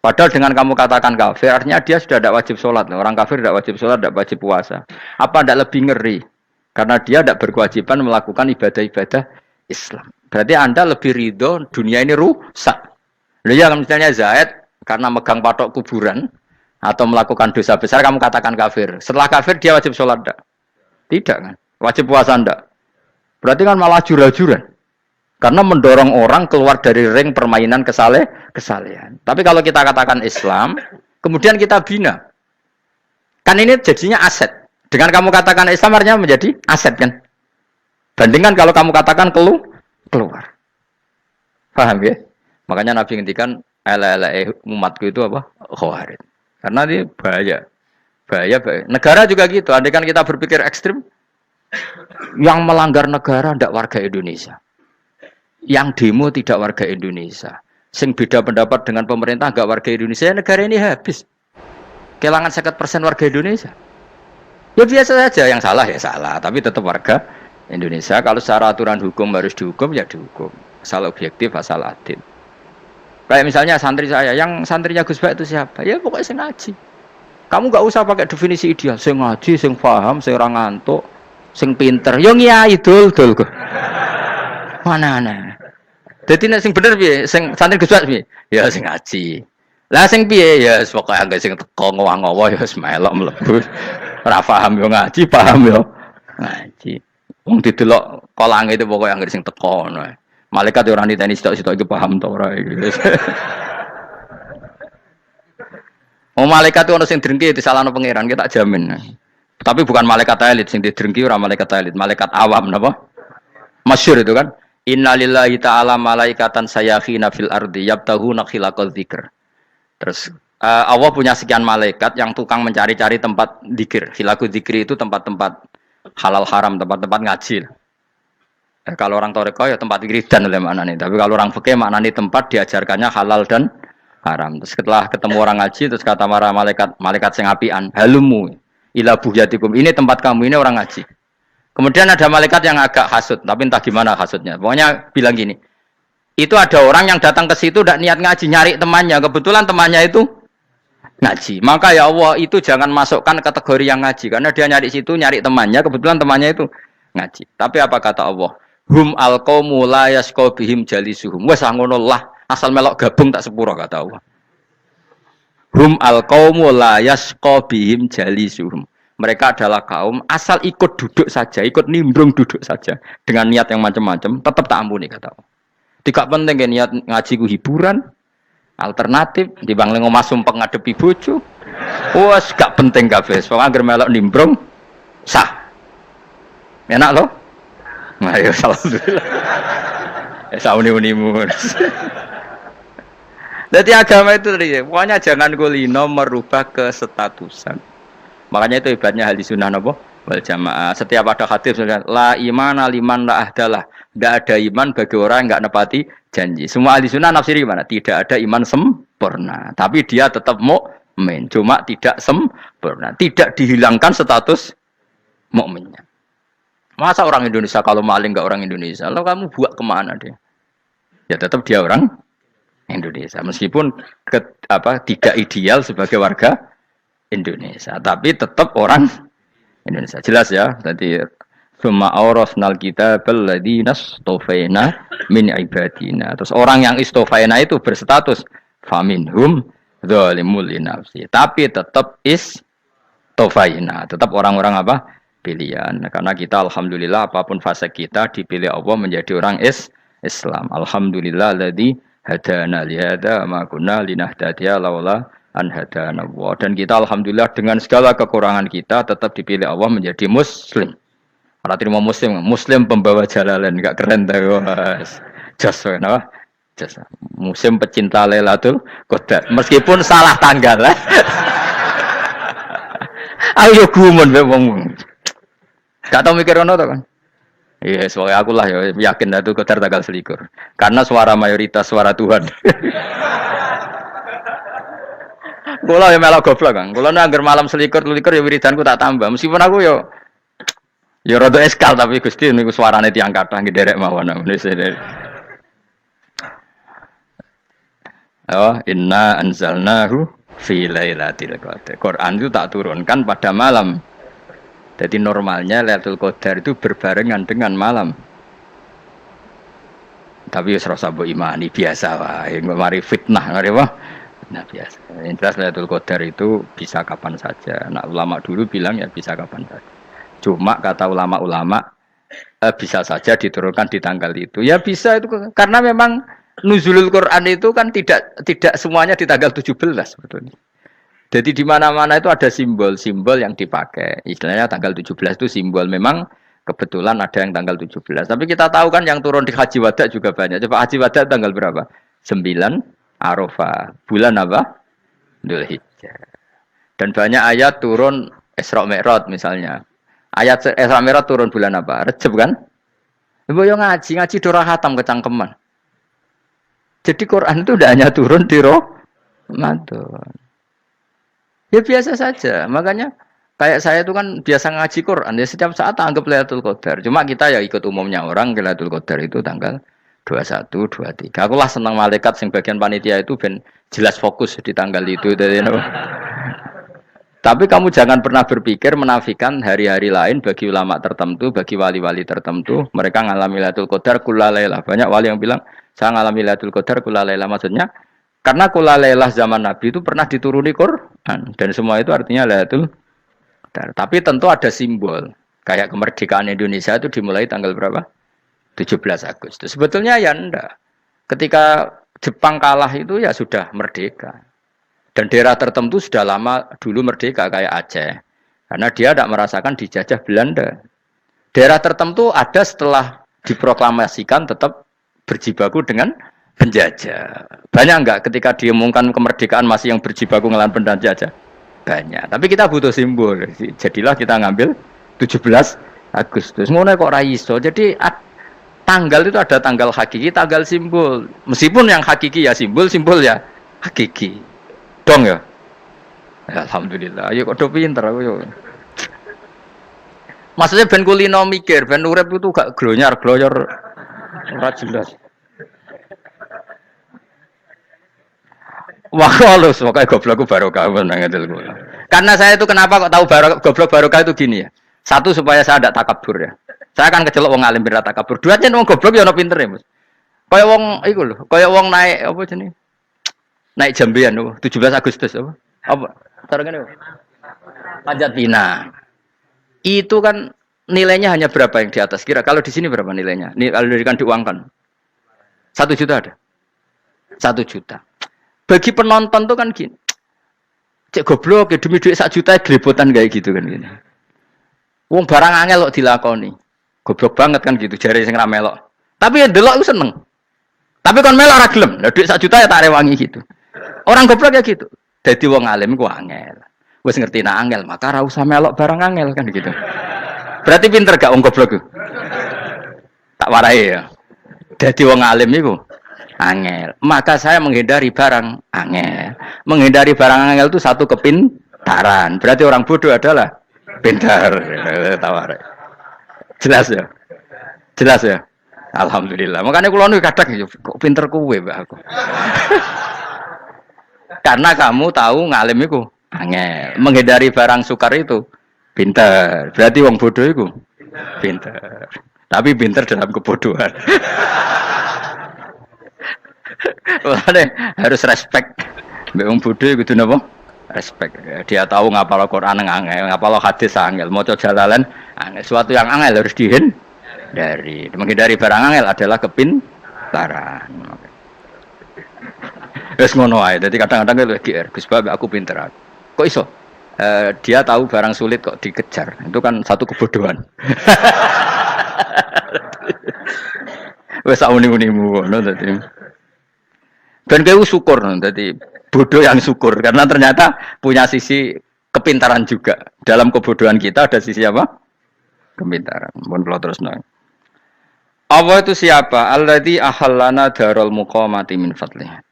Padahal dengan kamu katakan kafir, artinya dia sudah tidak wajib sholat. Orang kafir tidak wajib sholat, tidak wajib puasa. Apa tidak lebih ngeri? Karena dia tidak berkewajiban melakukan ibadah-ibadah Islam. Berarti Anda lebih ridho dunia ini rusak. Loh ya, misalnya Zaid karena megang patok kuburan atau melakukan dosa besar kamu katakan kafir. Setelah kafir dia wajib sholat enggak? Tidak kan? Wajib puasa enggak? Berarti kan malah jura-juran. Karena mendorong orang keluar dari ring permainan kesalehan. Tapi kalau kita katakan Islam, kemudian kita bina. Kan ini jadinya aset. Dengan kamu katakan Islam artinya menjadi aset kan? Bandingkan kalau kamu katakan keluar. Paham ya? Makanya Nabi ngendikan umatku itu apa? Khawarij. Karena ini bahaya. Bahaya. Negara juga gitu. Andai kan kita berpikir ekstrim, yang melanggar negara tidak warga Indonesia. Yang demo tidak warga Indonesia. Sing beda pendapat dengan pemerintah enggak warga Indonesia, negara ini habis. Kehilangan 50% warga Indonesia. Ya biasa saja, yang salah ya salah, tapi tetap warga Indonesia. Kalau secara aturan hukum harus dihukum, ya dihukum. Asal objektif, asal adil. Kayak misalnya santri saya, yang santrinya Gus Bak itu siapa? Ya pokoknya sing ngaji. Kamu gak usah pakai definisi ideal. Sing ngaji, sing paham, sing ora ngantuk, sing pinter. Yo ngiyai dul kok. Mana. Dadi nek sing bener piye? Sing santri Gus Bak piye? Ya sing ngaji. Lah sing piye? Ya pokoke anggo sing teko ngowah-ngowah ya wis melok mlebu. Ora paham yo ngaji, paham yo ngaji. Wong didelok kolange itu pokoke anggo sing teko ngono. Malaikat yo ora niteni sitok-sitok iki paham ta ora iki. Oh malaikat itu ono sing drengki disalahno pangeran kita jamin. Tapi bukan malaikat elit sing didrengki ora malaikat elit, malaikat awam napa? Masyhur itu kan. Innalillahi ta'ala malaikatan sayakhina fil ardi yabtahuna khilaqal dzikr. Terus Allah punya sekian malaikat yang tukang mencari-cari tempat dzikir. Khilaqul dzikri itu tempat-tempat halal haram, tempat-tempat ngaji. Kalau orang toreko ya tempat wiridan oleh maknanya. Tapi kalau orang fikih maknanya tempat diajarkannya halal dan haram. Terus setelah ketemu orang ngaji terus kata para malaikat sing apian, halumu ila buhyatikum. Ini tempat kamu, ini orang ngaji. Kemudian ada malaikat yang agak hasud, tapi entah gimana hasudnya. Pokoknya bilang gini, itu ada orang yang datang ke situ tidak niat ngaji, nyari temannya. Kebetulan temannya itu ngaji. Maka ya Allah itu jangan masukkan kategori yang ngaji. Karena dia nyari situ, nyari temannya. Kebetulan temannya itu ngaji. Tapi apa kata Allah? Hum alqaumu la yasqa bihim jalisuhum. Wes ngono lah, asal melok gabung tak sepuro kata Allah. Hum alqaumu la yasqa bihim jalisuhum. Mereka adalah kaum asal ikut duduk saja, ikut nimbrung duduk saja dengan niat yang macam-macam, tetap tak ampuni kata Allah. Tidak penting kan niat ngaji ku hiburan, alternatif, dibang lengo masumpeng ngadepi bojo. Wes gak penting kabeh. Pokoke anggere melok nimbrung sah. Enak loh? Nah, ya alhamdulillah. Ya sauni-unimu. Jadi agama itu tadi, pokoknya jangan kulino merubah kesestatusan. Makanya itu hebatnya ahli sunnah napa wal jamaah. Setiap ada hadis la imana liman la ahdalah. Tidak ada iman bagi orang yang enggak nepati janji. Semua ahli sunnah nafsiri gimana? Tidak ada iman sempurna, tapi dia tetap mukmin, cuma tidak sempurna. Tidak dihilangkan status mukminnya. Masa orang Indonesia kalau maling enggak orang Indonesia? Lalu kamu buat kemana dia? Ya tetap dia orang Indonesia, meskipun tidak ideal sebagai warga Indonesia, tapi tetap orang Indonesia. Jelas ya. Tadi summa aurasnal kitabal ladzina istofaina min ibadina. Terus orang yang istofaina itu berstatus faminhum zalimul linafsi. Tapi tetap istofaina, tetap orang-orang apa? Pilihan. Karena kita alhamdulillah apapun fase kita dipilih Allah menjadi orang Islam. Alhamdulillah alladzi hadana li hadza ma kunna linahtadiya laula an hadana Allah. Dan kita alhamdulillah dengan segala kekurangan kita tetap dipilih Allah menjadi muslim. Ora terima muslim pembawa jalalain, enggak keren ta Mas. Jos napa? Jos. Muslim pecinta Lailatul Qadar. Meskipun salah tanggal. Ayo gumun wae wong. Gak tau mikir ono to kan? Iya, soalnya aku lah ya yakin Lailatul Qadar tanggal 21. Karena suara mayoritas suara Tuhan. Kula ya melok goblok Kang. Kula nek anggar malam 21 ya wiridanku tak tambah. Meskipun aku ya rada eskal tapi Gusti niku suarane tiyang kathah nggih derek mawon. Oh, inna anzalnahu fi lailatul qadar. Quran itu tak turunkan pada malam. Jadi normalnya Lailatul Qadar itu berbarengan dengan malam. tapi wis rasa mbok imani biasa wae. Mari fitnah ngene apa? Nah biasa. Yang jelas Lailatul Qadar itu bisa kapan saja. Nah ulama dulu bilang ya bisa kapan saja. Cuma kata ulama-ulama bisa saja diturunkan di tanggal itu. Ya bisa itu karena memang nuzulul Quran itu kan tidak semuanya di tanggal 17 sebetulnya. Jadi di mana-mana itu ada simbol-simbol yang dipakai. Istilahnya tanggal 17 itu simbol memang kebetulan ada yang tanggal 17. Tapi kita tahu kan yang turun di Haji Wada juga banyak. Coba Haji Wada tanggal berapa? 9 Arafah. Bulan apa? Dzulhijjah. Dan banyak ayat turun Isra Mi'raj misalnya. Ayat Isra Mi'raj turun bulan apa? Rejab kan? Ibu yang ngaji dora khatam kecangkeman. Jadi Quran itu tidak hanya turun di Ramadan. Ya biasa saja. Makanya kayak saya itu kan biasa ngaji Quran. Ya setiap saat anggap Lailatul Qadar. Cuma kita ya ikut umumnya orang Lailatul Qadar itu tanggal 21, 23. Aku lah senang malaikat sing bagian panitia itu ben jelas fokus di tanggal itu. Tapi kamu jangan pernah berpikir menafikan hari-hari lain bagi ulama tertentu, bagi wali-wali tertentu. Mereka ngalami Lailatul Qadar kulalailah. Banyak wali yang bilang, saya ngalami Lailatul Qadar kulalailah. Maksudnya, karena kulalailah zaman Nabi itu pernah dituruni Quran. Dan semua itu artinya Lailatul Qadar. Tapi tentu ada simbol. Kayak kemerdekaan Indonesia itu dimulai tanggal berapa? 17 Agustus. Sebetulnya ya enggak. Ketika Jepang kalah itu ya sudah merdeka. Dan daerah tertentu sudah lama dulu merdeka kayak Aceh. Karena dia tidak merasakan dijajah Belanda. Daerah tertentu ada setelah diproklamasikan tetap berjibaku dengan penjajah. Banyak enggak ketika diumumkan kemerdekaan masih yang berjibaku ngelawan penjajah? Banyak. Tapi kita butuh simbol. Jadilah kita ngambil 17 Agustus. Ngono kok ra iso. Jadi tanggal itu ada tanggal hakiki, tanggal simbol. Meskipun yang hakiki ya simbol ya hakiki. Dong ya. Alhamdulillah. Ayo kok do pinter aku yo. Maksudnya ben kulino mikir, ben urip itu gak glonyor ora jelas. Wah, halus pokoke goblokku barokah menang ngedel kula. Karena saya itu kenapa kok tahu goblok barokah itu gini ya. Satu supaya saya tidak takabur ya. Saya akan kecelok wong alim bir takabur. Dua jen wong goblok ya ono pinter ya, Mas. Kaya wong iku lho, kaya wong naik apa jenenge? Naik jambean lho, 17 Agustus apa? Apa? Tarengane apa? Panjat Pinang. Itu kan nilainya hanya berapa yang di atas? Kira kalau di sini berapa nilainya? Kalau diberikan diuangkan. 1 juta ada. 1 juta. Bagi penonton tuh kan gini. Cek goblok ya demi duit 1 juta grebotan kayak gitu kan gini. Wong barang angel kok dilakoni. Goblok banget kan gitu jare sing ra melok. Tapi ya delok aku seneng. Tapi kon melok ora gelem. Lah duit 1 juta ya tak rewangi gitu. Orang goblok ya gitu. Dadi wong alim ku angel. Wis ngerti nak angel, maka ora usah melok barang angel kan gitu. Berarti pinter gak wong goblok ku? Tak warai ya. Dadi wong alim iku angel. Maka saya menghindari barang angel. Menghindari barang angel itu satu kepintaran. Berarti orang bodoh adalah pintar. Tawarai. Jelas ya? Jelas ya? Alhamdulillah. Makanya kula nu kadang kok pinter kuwe Mbak aku. Karena kamu tahu ngalim iku angel. Menghindari barang sukar itu pintar. Berarti wong bodoh iku pintar. Tapi pintar dalam kebodohan. Makanya harus respect. Mbak wong bodoh kudu napa? Respect. Dia tahu ngapal Quran angel, ngapal hadis angel, maca jalalan angel. Suatu yang angel harus dihindari. Menghindari barang angel adalah kepintaran. Wes ngono ae. Dadi kadang-kadang lho GR, Gus Bab aku pinter. Kok iso? Dia tahu barang sulit kok dikejar. Itu kan satu kebodohan. Wes sauni-unimu ngono dadi. Ben kowe syukur dadi bodoh yang syukur karena ternyata punya sisi kepintaran juga. Dalam kebodohan kita ada sisi apa? Kepintaran. Mun kula terusno. Allah itu siapa? Alladzi ahallana darul muqamati min fadlihi.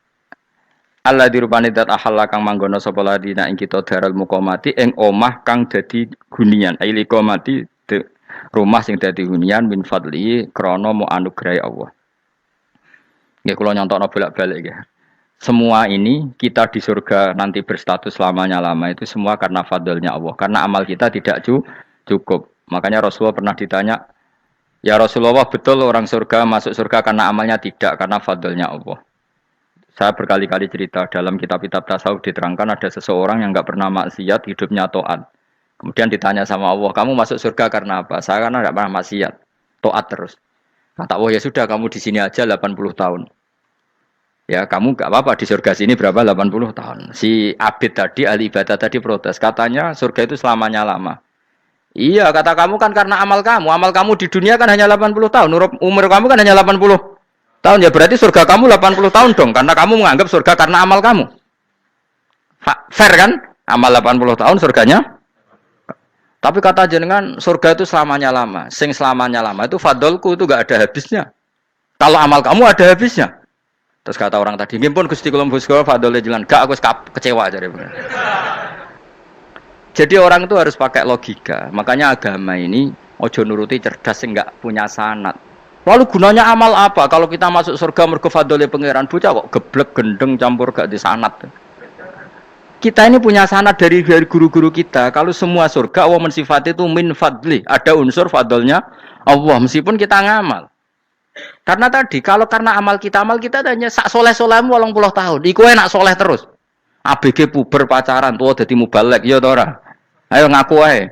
Allah dirupani dat ahalla kang manggono sapa ladina ing kita daral muqamati ing omah kang dadi hunian aili qamati rumah sing dadi hunian min fadli krana mu anugrahi Allah. Nggih kula nyontokno bolak-balik nggih. Semua ini kita di surga nanti berstatus lamanya-lama itu semua karena fadlnya Allah. Karena amal kita tidak cukup. Makanya Rasulullah pernah ditanya Ya Rasulullah, betul orang surga masuk surga karena amalnya, tidak karena fadlnya Allah. Saya berkali-kali cerita dalam kitab-kitab tasawuf diterangkan ada seseorang yang nggak pernah maksiat, hidupnya taat. Kemudian ditanya sama Allah, kamu masuk surga karena apa? Saya karena nggak pernah maksiat, taat terus. Kata Allah, ya sudah kamu di sini aja 80 tahun. Ya kamu nggak apa-apa di surga sini berapa 80 tahun. Si Abid tadi, ahli ibadah tadi protes, katanya surga itu selamanya lama. Iya, kata kamu kan karena amal kamu di dunia kan hanya 80 tahun, umur kamu kan hanya 80 tahun, ya berarti surga kamu 80 tahun dong, karena kamu menganggap surga karena amal kamu. Fair kan? Amal 80 tahun surganya. Tapi kata jenengan surga itu selamanya lama. Sing selamanya lama itu fadolku itu gak ada habisnya. Kalau amal kamu ada habisnya. Terus kata orang tadi, ngimpun Gusti kula mbusga fadole jalan, gak aku kecewa jare. Jadi orang itu harus pakai logika. Makanya agama ini ojo nuruti cerdas sing enggak punya sanad. Lalu gunanya amal apa? Kalau kita masuk surga mergo fadhole pangeran, bocah kok geblek gendeng campur gak di sanad. Kita ini punya sanad dari guru-guru kita. Kalau semua surga Allah mensifati itu min fadli, ada unsur fadlnya Allah meskipun kita ngamal. Karena tadi kalau karena amal kita hanya sak soleh-solehmu 80 tahun. Iku enak soleh terus. ABG puber pacaran tua dadi mubalek ya ta ora? Ayo ngaku ae.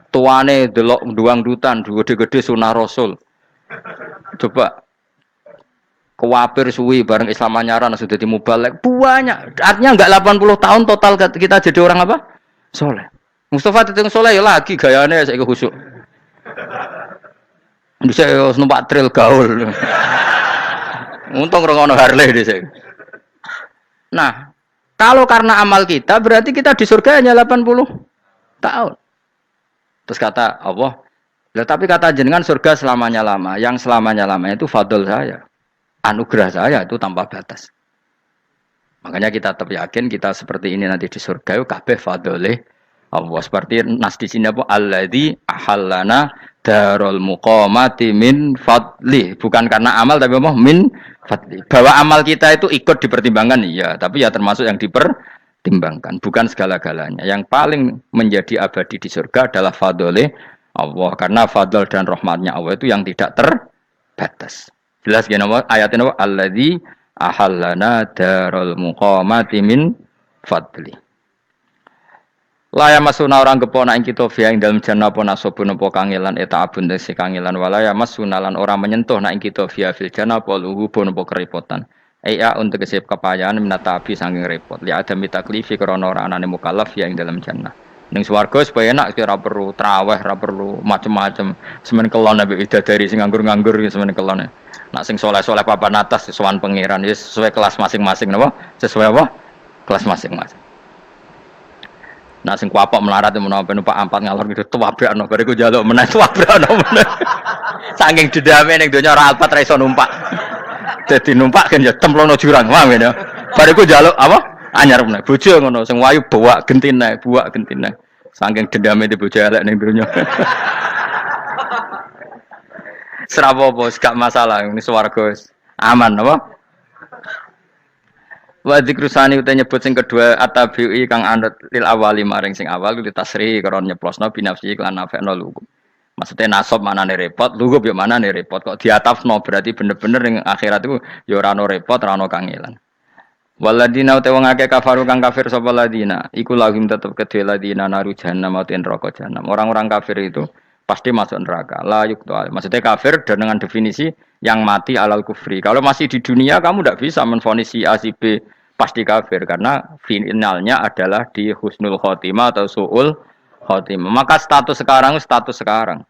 Tuane delok duang dutan gede-gede sunah Rasul. Coba kuwapir suwi bareng Islam anyaran sudah dadi mubalek banyak. Artinya enggak 80 tahun total kita jadi orang apa? Soleh. Mustafa teteng soleh ya lagi gayane saiki khusyuk. Bisa numpak trail gaul. Untung rengono Harley dhisik. Nah, kalau karena amal kita, berarti kita di surga hanya 80 tahun. Terus kata Allah, tapi kata jenengan surga selamanya lama. Yang selamanya lama itu fadl saya. Anugerah saya itu tanpa batas. Makanya kita tetap yakin kita seperti ini nanti di surga itu kabeh fadlih Allah. Seperti nas di sini apa? Alladzi ahallana darul muqamati min fadli. Bukan karena amal tapi apa? Min fadli. Bahwa amal kita itu ikut dipertimbangkan, iya, tapi ya termasuk yang dipertimbangkan, bukan segala-galanya. Yang paling menjadi abadi di surga adalah fadlih Allah, karena fadl dan rahmatnya Allah itu yang tidak terbatas. Jelas gini ayatnya apa? Alladzi ahallana darul muqamati min fadli. Laya masuna orang kepona ing kita via ing dalam jannah apa nasobun apa kangelan eta abun desi kangelan walaya masuna lan orang menyentuh nak ing kita via fil jannah apa luhubun apa kerepotan. Aya untuk kesep kepayaan minata api saking repot. Li ada mitaklifi krana ora anane mukallaf via ing dalam jannah. Ning swarga supaya enak ora perlu traweh, ora perlu macam-macam. Semen kelon ambek widadari sing nganggur-nganggur semen kelon. Nak sing soleh-soleh papan atas sowan pangeran wis sesuai kelas masing-masing napa? Sesuai apa? Kelas masing-masing. Nah sing kuapok melarat menawa numpak ampat ngalor gitu tuwabrakno bariku njaluk meneh tuwabrakno meneh. Saking dendame ning donya ora alpat ra iso numpak. Dadi numpak kan ya templono jurang, paham ya. Bariku njaluk apa? Anyar meneh. Bojo ngono sing wayu buak gentine. Saking dendame di bojo elek ning donya. Serapopo gak masalah ini swarga aman apa? Wa dzikrusani uta nyebut sing kedua atabi'i kang anut lil awali maring sing awal li tasri karo nyeplosno binafsi lan nafekno lugu. Maksudnya nasab manane repot, lugu yo manane repot kok diatafno berarti bener-bener ning akhirat itu yo ora ono repot, ora ono kangelan. Waladina uta wong akeh kafaru kang kafir sapa ladina, iku lahum tetep kedhe ladina naru jahannam ten neraka jahanam. Orang-orang kafir itu pasti masuk neraka. La yuktu. Maksudnya kafir dengan definisi yang mati alal kufri. Kalau masih di dunia kamu tidak bisa menvonis si A si B pasti kafir karena finalnya adalah di husnul khotimah atau su'ul khotimah. Maka status sekarang.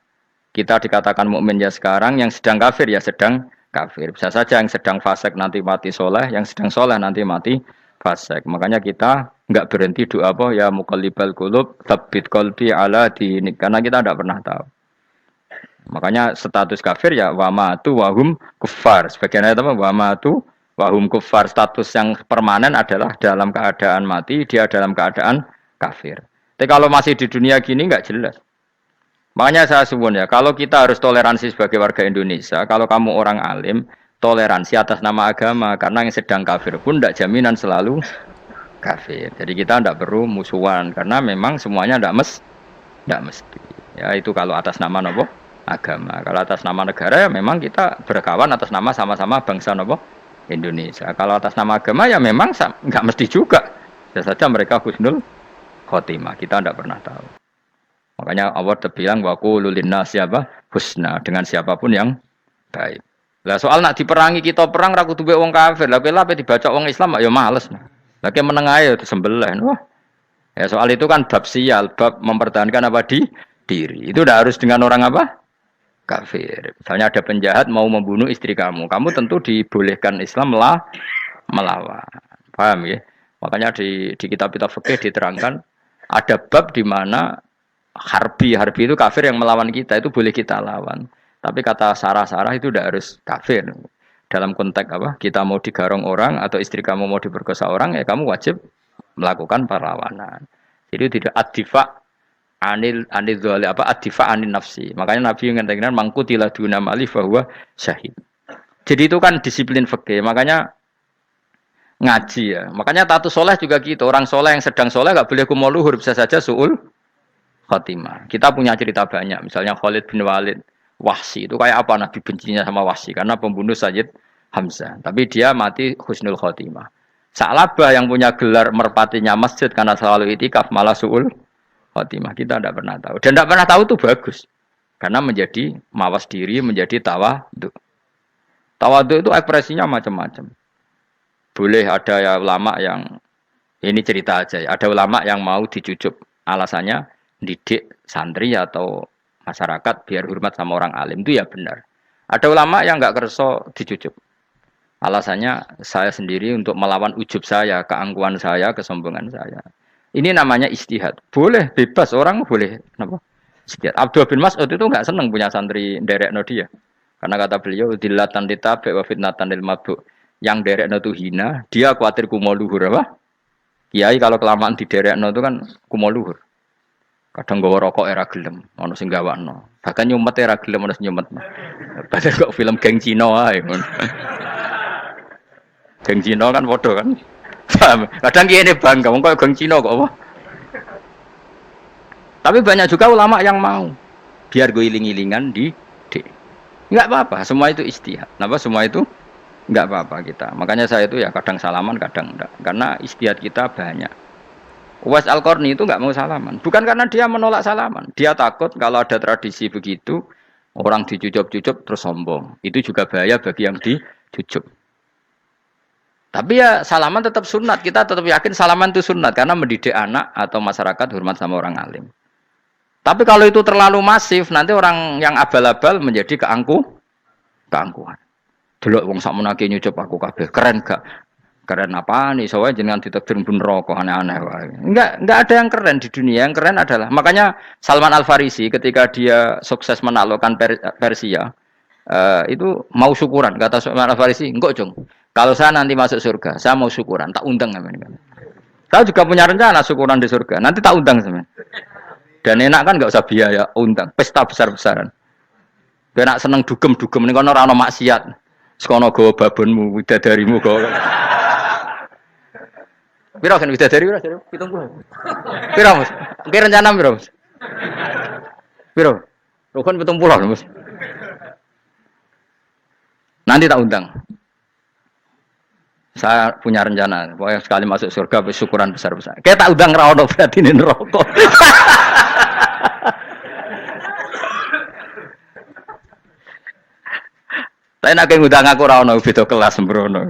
Kita dikatakan mukmin ya sekarang, yang sedang kafir ya sedang kafir. Bisa saja yang sedang fasik nanti mati soleh, yang sedang soleh nanti mati fasik. Makanya kita enggak berhenti doa apa ya muqallibal qulub tsabbit qalbi ala dinik, karena kita tidak pernah tahu. Makanya status kafir ya wa matu wa hum kuffar. Sebagian ayat apa wa matu wahum kufar, status yang permanen adalah dalam keadaan mati, dia dalam keadaan kafir. Tapi kalau masih di dunia gini nggak jelas. Makanya saya suwun ya, kalau kita harus toleransi sebagai warga Indonesia, kalau kamu orang alim, toleransi atas nama agama, karena yang sedang kafir pun tidak jaminan selalu kafir. Jadi kita tidak perlu musuhan, karena memang semuanya tidak mesti. Ya itu kalau atas nama nopo agama. Kalau atas nama negara ya memang kita berkawan atas nama sama-sama bangsa nopo Indonesia. Kalau atas nama agama ya memang nggak mesti juga. Bisa saja mereka husnul khotimah. Kita tidak pernah tahu. Makanya Allah terbilang wa qulu linnasi siapa husna dengan siapapun yang baik. Lah soal nak diperangi kita perang ra kudu wong kafir. Lah kowe dibaca wong Islam ya males. Lah ki meneng ae disembelih. Wah. Ya soal itu kan bab sial, bab mempertahankan apa diri. Itu udah harus dengan orang apa? Kafir. Misalnya ada penjahat mau membunuh istri kamu tentu dibolehkan Islam melawan. Paham ya? Makanya di kitab-kitab fikih diterangkan ada bab di mana harbi itu kafir yang melawan kita itu boleh kita lawan. Tapi kata sarah-sarah itu tidak harus kafir. Dalam konteks apa? Kita mau digarong orang atau istri kamu mau diperkosa orang ya kamu wajib melakukan perlawanan. Jadi tidak adifa anil dzali apa adifa anin nafsi. Makanya Nabi mengatakan mangkutila duna mali bahwa syahid. Jadi itu kan disiplin fikih. Makanya ngaji ya. Makanya tatus soleh juga gitu. Orang soleh yang sedang soleh enggak boleh kumo luhur, bisa saja suul khotimah. Kita punya cerita banyak. Misalnya Khalid bin Walid, Wahsi itu kayak apa Nabi bencinya sama Wahsi karena pembunuh Sayyid Hamzah. Tapi dia mati husnul khotimah. Sa'labah yang punya gelar merpatinya masjid karena selalu itikaf malah suul khotimah. Kita tidak pernah tahu. Dan tidak pernah tahu itu bagus. Karena menjadi mawas diri, menjadi tawadhu. Tawadhu itu ekspresinya macam-macam. Boleh ada ya ulama yang ini cerita aja ya. Ada ulama yang mau dicucup. Alasannya didik santri atau masyarakat biar hormat sama orang alim itu ya benar. Ada ulama yang enggak kerso dicucup. Alasannya saya sendiri untuk melawan ujub saya, keangkuhan saya, kesombongan saya. Ini namanya istihad. Boleh, bebas orang boleh. Kenapa? Istihad. Abdul bin Mas'ud itu enggak senang punya santri nderekno dia. Karena kata beliau dilatan ditabe wa fitnatan lil mabuk. Yang derekno itu hina, dia khawatir kumo luhur apa? Kiai kalau kelamaan di derekno itu kan kumo luhur. Kadang gawa rokok era gelem, ono sing gawakno. Bahkan nyumet era gelem ono sing nyumet. Padahal kok film geng Cina ae ngono. Geng Cina kan padha kan. Kadang kene bangga wong kok geng Cina kok apa? Tapi banyak juga ulama yang mau biar gue iling-ilingan di enggak apa-apa, semua itu istihad. Napa semua itu enggak apa-apa kita. Makanya saya itu ya kadang salaman, kadang enggak. Karena istihad kita banyak. Uwais Al-Qarni itu enggak mau salaman. Bukan karena dia menolak salaman. Dia takut kalau ada tradisi begitu, orang dicucup-cucup terus sombong. Itu juga bahaya bagi yang dicucup. Tapi ya salaman tetap sunat. Kita tetap yakin salaman itu sunat. Karena mendidik anak atau masyarakat hormat sama orang alim. Tapi kalau itu terlalu masif, nanti orang yang abal-abal menjadi keangkuhan. Delok wong sakmenake nyucup aku kabeh. Keren gak? Keren apa nih? Soalnya jenengan ditakdir pun rokok aneh-aneh wae. Enggak ada yang keren di dunia. Yang keren adalah makanya Salman Al-Farisi ketika dia sukses menaklukkan Persia, itu mau syukuran. Kata Salman Al-Farisi, "Enggak, Jong. Kalau saya nanti masuk surga, saya mau syukuran, tak undang namanya." Saya juga punya rencana syukuran di surga. Nanti tak undang sebenarnya. Dan enak kan enggak usah biaya undang, pesta besar-besaran. Enak seneng dugem-dugem ning kono ora ono maksiat. Sekono gawa babonmu, widadarimu gawa. Piro kan widadari ora 70. Piro, Mas? Ki rencana piro, Mas? Piro? Rukun 70, Mas. Nanti tak undang. Saya punya rencana, pokoknya sekali masuk surga syukuran besar-besar. Kayak tak undang ra ono berarti ning neraka. Tapi nak ngundang aku ra ono beda kelas sembrono.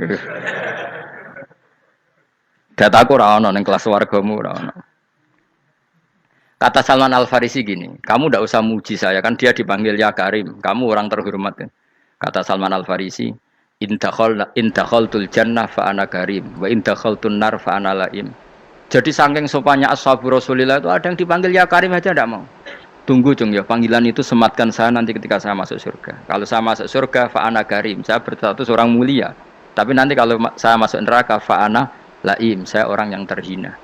Dataku ra ono ning kelas wargamu ra ono. Kata Salman Al-Farisi gini, kamu ndak usah muji saya kan dia dipanggil ya Karim, kamu orang terhormat. Kata Salman Al-Farisi, in dakhaltul jannah fa ana karim wa in dakhaltun nar fa ana laim. Jadi saking sopannya ashabu Rasulillah itu ada yang dipanggil ya Karim aja ndak mau. Tunggu Jung ya, panggilan itu sematkan saya nanti ketika saya masuk surga. Kalau saya masuk surga fa ana karim, saya berstatus orang mulia. Tapi nanti kalau saya masuk neraka fa ana laim, saya orang yang terhina.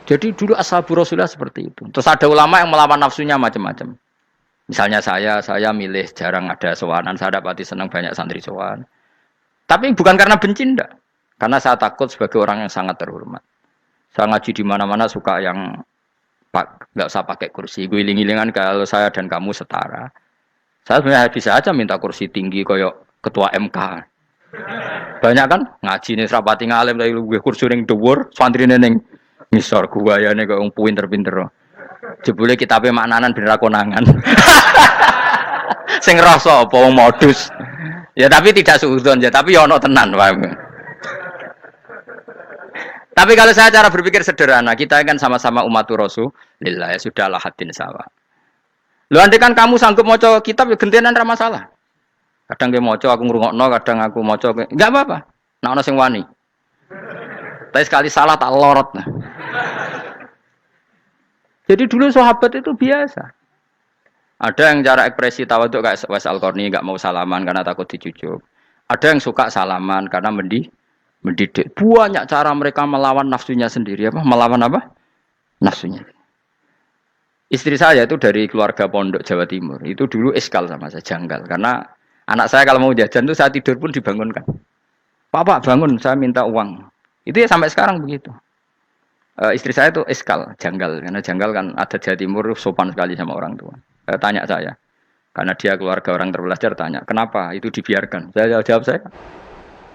Jadi dulu ashabu Rasulullah seperti itu. Terus ada ulama yang melawan nafsunya macam-macam. Misalnya saya milih jarang ada sowanan, saya dapati senang banyak santri sowan. Tapi bukan karena benci enggak. Karena saya takut sebagai orang yang sangat terhormat. Saya ngaji di mana-mana suka yang enggak usah pakai kursi. Guling-gilingan kalau saya dan kamu setara. Saya sebenarnya bisa aja minta kursi tinggi koyok ketua MK. Banyak kan ngaji nih serapati ngalim tapi gue kursi ning dhuwur, santrine ning ngisor guayane kok wong pinter-pinter. Jebule kitabe maknanan bener konangan. Sing ngrasa apa wong modus. Ya tapi tidak suudzon ya, tapi ya ono tenan paham. Tapi kalau saya cara berpikir sederhana, kita kan sama-sama umatur Rasulillah, ya sudahlah hadin sawa. Lho andai kan kamu sanggup maca kitab ya gentenan ra masalah. Kadang ge maca aku ngrungokno, kadang aku maca enggak apa-apa. Nek ana sing wani. Tapi sekali salah tak lorot. Nah. Jadi dulu sahabat itu biasa. Ada yang cara ekspresi tawaduk kayak Wais Al-Qarni enggak mau salaman karena takut dicucuk. Ada yang suka salaman karena mendidik. Banyak cara mereka melawan nafsunya sendiri apa? Melawan apa? Nafsunya. Istri saya itu dari keluarga pondok Jawa Timur. Itu dulu eskal sama saya, janggal. Karena anak saya kalau mau jajan itu saya tidur pun dibangunkan. Pak bangun, saya minta uang. Itu ya sampai sekarang begitu. Istri saya itu eskal, janggal. Karena janggal kan ada Jawa Timur sopan sekali sama orang tua. Tanya saya. Karena dia keluarga orang terpelajar, tanya, kenapa itu dibiarkan? Saya jawab saya.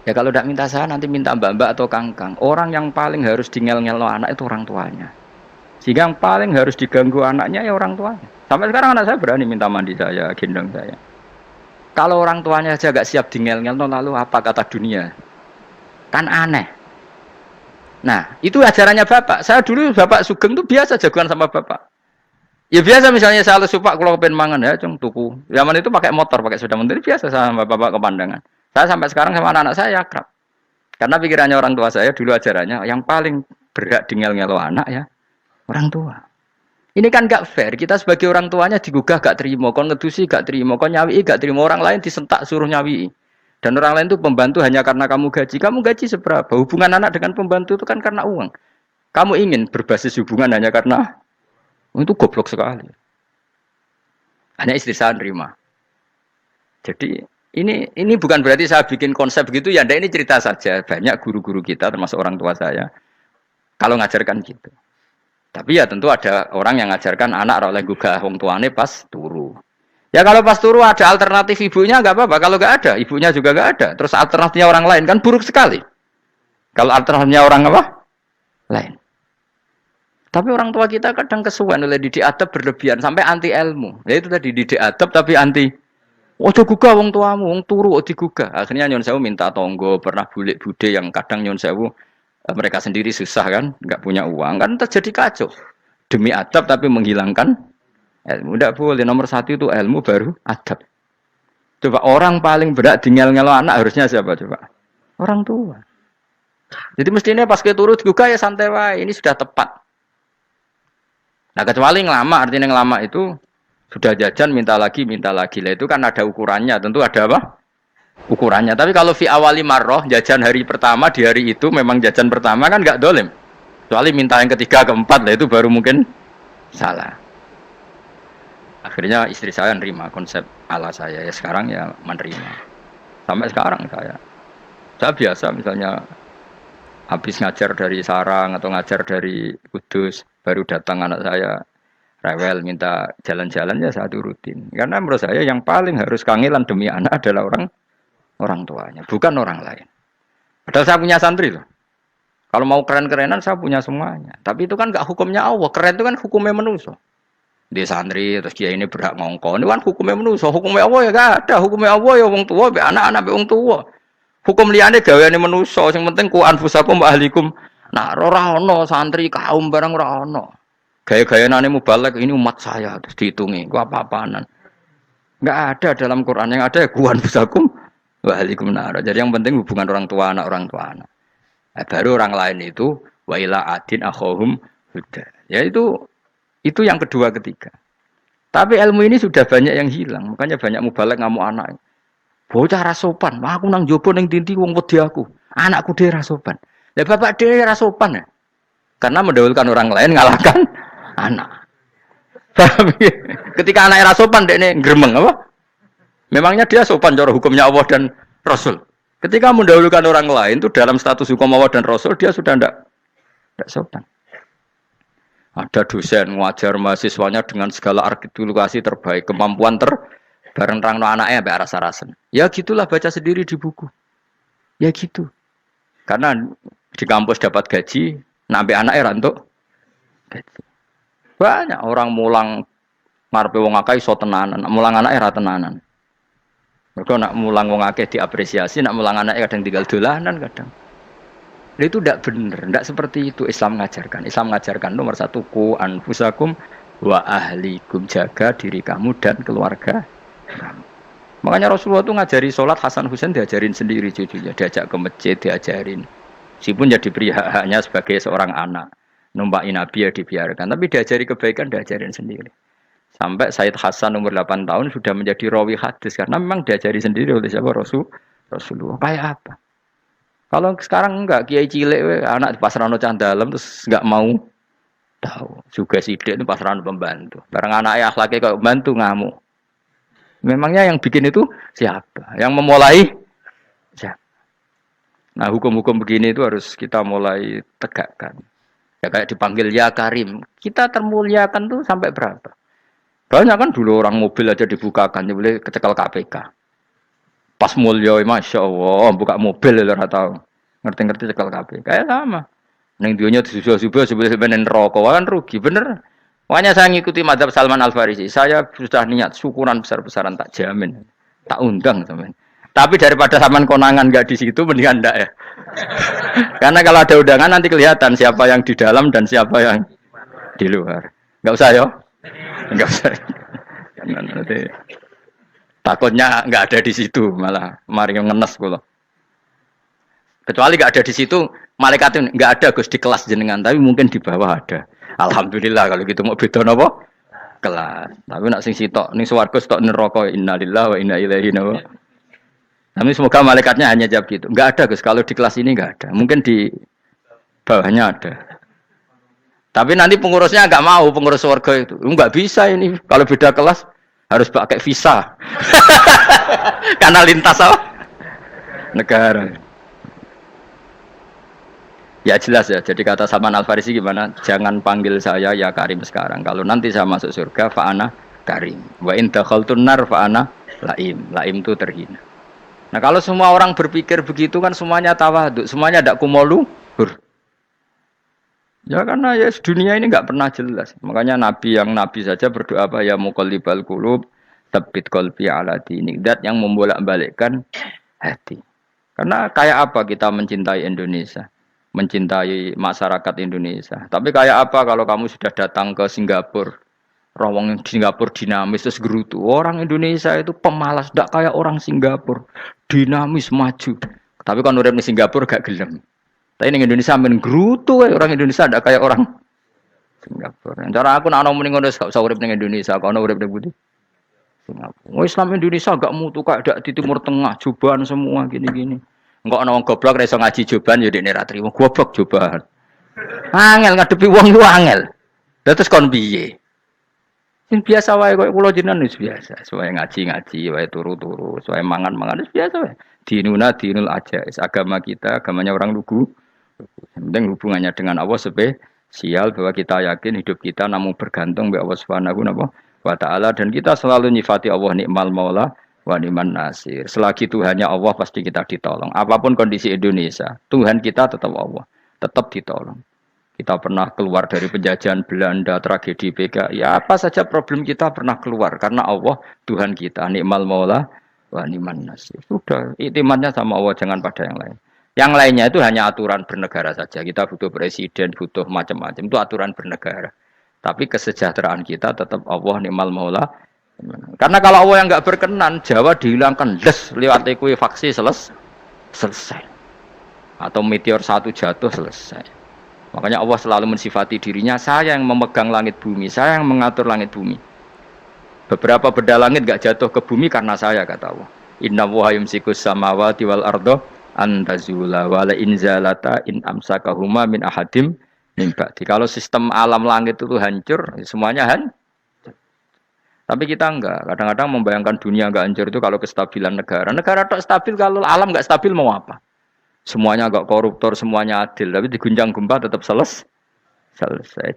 Ya kalau tidak minta saya, nanti minta mbak-mbak atau kangkang. Orang yang paling harus dingel-ngelo anak itu orang tuanya. Sehingga yang paling harus diganggu anaknya ya orang tuanya. Sampai sekarang anak saya berani minta mandi saya, gendong saya. Kalau orang tuanya saja gak siap dingel-ngel, lalu apa kata dunia? Kan aneh. Nah, itu ajarannya bapak. Saya dulu bapak Sugeng itu biasa jagoan sama bapak. Ya biasa misalnya saya lupa kalau pengen mangan ya, cung tuku. Zaman itu pakai motor, pakai sepeda motor biasa sama bapak kepandangan. Saya sampai sekarang sama anak-anak saya akrab. Karena pikirannya orang tua saya dulu ajarannya yang paling berhak dingel-ngelo anak ya orang tua. Ini kan gak fair. Kita sebagai orang tuanya digugah gak terima, kon ngedusi gak terima, kon nyawi gak terima, orang lain disentak suruh nyawi. Dan orang lain itu pembantu hanya karena kamu gaji. Kamu gaji seberapa? Hubungan anak dengan pembantu itu kan karena uang. Kamu ingin berbasis hubungan hanya karena itu goblok sekali. Hanya istri saya nerima. Jadi ini bukan berarti saya bikin konsep gitu ya. Ini cerita saja. Banyak guru-guru kita termasuk orang tua saya kalau ngajarkan gitu. Tapi ya tentu ada orang yang ngajarkan anak oleh gugah wong tuane pas turu. Ya kalau pas turu ada alternatif ibunya enggak apa-apa. Kalau enggak ada, ibunya juga enggak ada. Terus alternatifnya orang lain kan buruk sekali. Kalau alternatifnya orang apa? Lain. Tapi orang tua kita kadang kesuwen oleh didik adab berlebihan sampai anti ilmu. Ya itu tadi didik adab tapi anti. Ojo gugah wong tuamu, wong turu kok digugah. Akhirnya nyun sewu minta tonggo, pernah bulik bude yang kadang nyun sewu mereka sendiri susah kan, nggak punya uang kan terjadi kacau. Demi adab tapi menghilangkan ilmu. Tidak boleh. Nomor satu itu ilmu baru adab. Coba orang paling berat dingel-ngelo anak harusnya siapa coba? Orang tua. Jadi mestinya pas ke turu digugah ya santai wae. Ini sudah tepat. Nah kecuali ngelama, artinya ngelama itu sudah jajan minta lagi lah itu kan ada ukurannya. Tentu ada apa? Ukurannya. Tapi kalau fi awali marroh jajan hari pertama di hari itu memang jajan pertama kan nggak dolim. Kecuali minta yang ketiga keempat lah itu baru mungkin salah. Akhirnya istri saya nerima konsep ala saya ya sekarang ya menerima. Sampai sekarang saya biasa misalnya habis ngajar dari Sarang atau ngajar dari Kudus baru datang anak saya rewel minta jalan-jalan ya saya turutin. Karena menurut saya yang paling harus kangelan demi anak adalah orang tuanya, bukan orang lain. Padahal saya punya santri loh. Kalau mau keren-kerenan saya punya semuanya. Tapi itu kan gak hukumnya Allah. Keren itu kan hukumnya manusia. Di santri terus dia ini berhak ngongkon. Itu kan hukumnya manusia. Hukumnya Allah ya gak ada. Hukumnya Allah ya wong tua, be anak-anak be wong tua. Hukum liyane gaweane manusia. Yang penting ku anfusakum wa ahlikum. Nah, ora ono santri kaum barang ora ono. Gaya-gayanane mubalek ini umat saya terus dihitungi. Ku apa-apaanan. Enggak ada dalam Quran. Yang ada ya ku anfusakum Waalaikumsalam. Jadi yang penting hubungan orang tua anak. Nah, baru orang lain itu wa ila adin akhahum huda. Ya itu yang kedua ketiga. Tapi ilmu ini sudah banyak yang hilang. Makanya banyak mubalek ngamuk anak. Bocah ra sopan. Aku nang jopo ning tinti wong wedi aku. Anakku dhewe ra sopan. Lah bapak dhewe ra sopan ya. Karena mendahulukan orang lain ngalahkan anak. Tapi ketika anak ra sopan dekne gremeng apa? Memangnya dia sopan cara hukumnya Allah dan Rasul. Ketika mendahulukan orang lain itu dalam status hukum Allah dan Rasul dia sudah tidak sopan. Ada dosen ngajar mahasiswanya dengan segala artikulasi terbaik, kemampuan Bareng terangno anaknya sampai rasa-rasen. Ya gitulah baca sendiri di buku. Ya gitu. Karena di kampus dapat gaji, nampi anaknya rantuk gaji. Banyak orang mulang ngarepe wong akeh iso tenanan, mulang anake ra tenanan. Mergo nak mulang wong akeh diapresiasi, nak mulang anake kadang tinggal dolanan kadang. Nah, itu tidak benar, tidak seperti itu Islam mengajarkan. Islam mengajarkan nomor satu ku anfusakum wa ahlikum, jaga diri kamu dan keluarga kamu. Makanya Rasulullah itu ngajari sholat, Hasan Husain diajarin sendiri cucunya, diajak ke masjid diajarin. Meskipun jadi hak-haknya sebagai seorang anak, numpaki Nabi ya dibiarkan, tapi diajari kebaikan diajarin sendiri. Sampai Said Hasan umur 8 tahun sudah menjadi rawi hadis karena memang diajari sendiri oleh siapa Rasulullah. Kayak apa? Kalau sekarang enggak, kiai cilik anak di pasrano cah dalem terus enggak mau tahu. Juga sidik itu pasrano pembantu. Bareng anaknya akhlaknya kayak bantu ngamuk. Memangnya yang bikin itu siapa? Yang memulai siapa? Nah, hukum-hukum begini itu harus kita mulai tegakkan. Ya kayak dipanggil ya Karim. Kita termuliakan tuh sampai berapa? Banyak kan dulu orang mobil aja dibukakan, dia boleh kecekel KPK. Pas mulia, masya Allah, buka mobil ya tahu, ngerti-ngerti cekal KPK. Kayak sama. Neng dunia disusul-susul sebelum rokok kan rugi, bener. Makanya saya ngikuti mazhab Salman Al Farisi. Saya sudah niat syukuran besar-besaran tak jamin, tak undang teman. Tapi daripada saman konangan nggak di situ, mendingan enggak ya. Karena kalau ada undangan nanti kelihatan siapa yang di dalam dan siapa yang di luar. Nggak usah yo. Enggak usah. Nanti takutnya enggak ada di situ malah mari ngenes kula. Kecuali enggak ada di situ, malaikat itu enggak ada Gus di kelas jenengan, tapi mungkin di bawah ada. Alhamdulillah kalau gitu mau beda napa? Kelas. Tapi nak sing sitok ning swarga sitok neraka innalillahi wa inna ilaihi raji'un. Tapi semoga malaikatnya hanya jawab gitu. Enggak ada Gus, kalau di kelas ini enggak ada. Mungkin di bawahnya ada. Tapi nanti pengurusnya enggak mau, pengurus surga itu. Enggak bisa ini. Kalau beda kelas harus pakai visa. Karena lintas apa? Negara. Ya jelas ya. Jadi kata Salman Al Farisi gimana? Jangan panggil saya ya Karim sekarang. Kalau nanti saya masuk surga, fa'ana Karim. Wa in dakhaltun nar fa'ana Laim. Laim itu terhina. Nah kalau semua orang berpikir begitu kan semuanya tawadhu, semuanya tidak kumoluhur. Ya karena ya dunia ini nggak pernah jelas. Makanya Nabi yang Nabi saja berdoa apa ya muqallibal qulub tsabbit qalbi ala dinik. Dat yang membolak-balikkan hati. Karena kayak apa kita mencintai Indonesia, mencintai masyarakat Indonesia. Tapi kayak apa kalau kamu sudah datang ke Singapura, rawang di Singapura dinamis terus gerutu. Orang Indonesia itu pemalas, tidak kayak orang Singapura, dinamis maju. Tapi kan urip di Singapura gak gelem. Tapi di Indonesia men gerutu, orang Indonesia tidak kayak orang Singapura. Cara aku nak ngomong ngono gak usah urip ning Indonesia, kono urip ning Budi. Singapura. Islam Indonesia gak mutu kayak dak di Timur Tengah, cobaan semua gini-gini. Enggak ana wong goblok ra iso ngaji cobaan ya dekne ra trimo goblok cobaan. Angel ngadepi wong iku angel. Lah terus kon piye? Sing biasa wae koyo kula jenengan wis biasa, wae ngaji-ngaji, wae turu-turu, wae mangan-mangan wis biasa wae. Dinuna dinul ajais, agama kita, agamanya orang lugu. Yang penting hubungannya dengan Allah spesial bahwa kita yakin hidup kita namun bergantung kepada Allah Subhanahu wa taala dan kita selalu nyifati Allah nikmal maula wa ni'man nasir. Selagi Tuhannya Allah pasti kita ditolong. Apapun kondisi Indonesia, Tuhan kita tetap Allah, tetap ditolong. Kita pernah keluar dari penjajahan Belanda, tragedi PKI, ya apa saja problem kita pernah keluar karena Allah Tuhan kita nikmal maula wa ni'man nasir. Sudah, iktimatnya sama Allah, jangan pada yang lain. Yang lainnya itu hanya aturan bernegara saja. Kita butuh presiden, butuh macam-macam. Itu aturan bernegara. Tapi kesejahteraan kita tetap Allah ni'mal maula. Karena kalau Allah yang enggak berkenan, Jawa dihilangkan les lewat ekuifaksi selesai. Atau meteor satu jatuh selesai. Makanya Allah selalu mensifati dirinya, saya yang memegang langit bumi, saya yang mengatur langit bumi. Beberapa benda langit enggak jatuh ke bumi karena saya, kata Allah. Inna wa yumsikus samawati wal ardo antazula wala inzalata in amsakahuma min ahadim min ba'di. Kalau sistem alam langit itu hancur, semuanya hancur. Tapi kita enggak. Kadang-kadang membayangkan dunia enggak hancur itu kalau kestabilan negara. Negara tak stabil, kalau alam enggak stabil mau apa? Semuanya enggak koruptor, semuanya adil. Tapi diguncang gempa tetap selesai.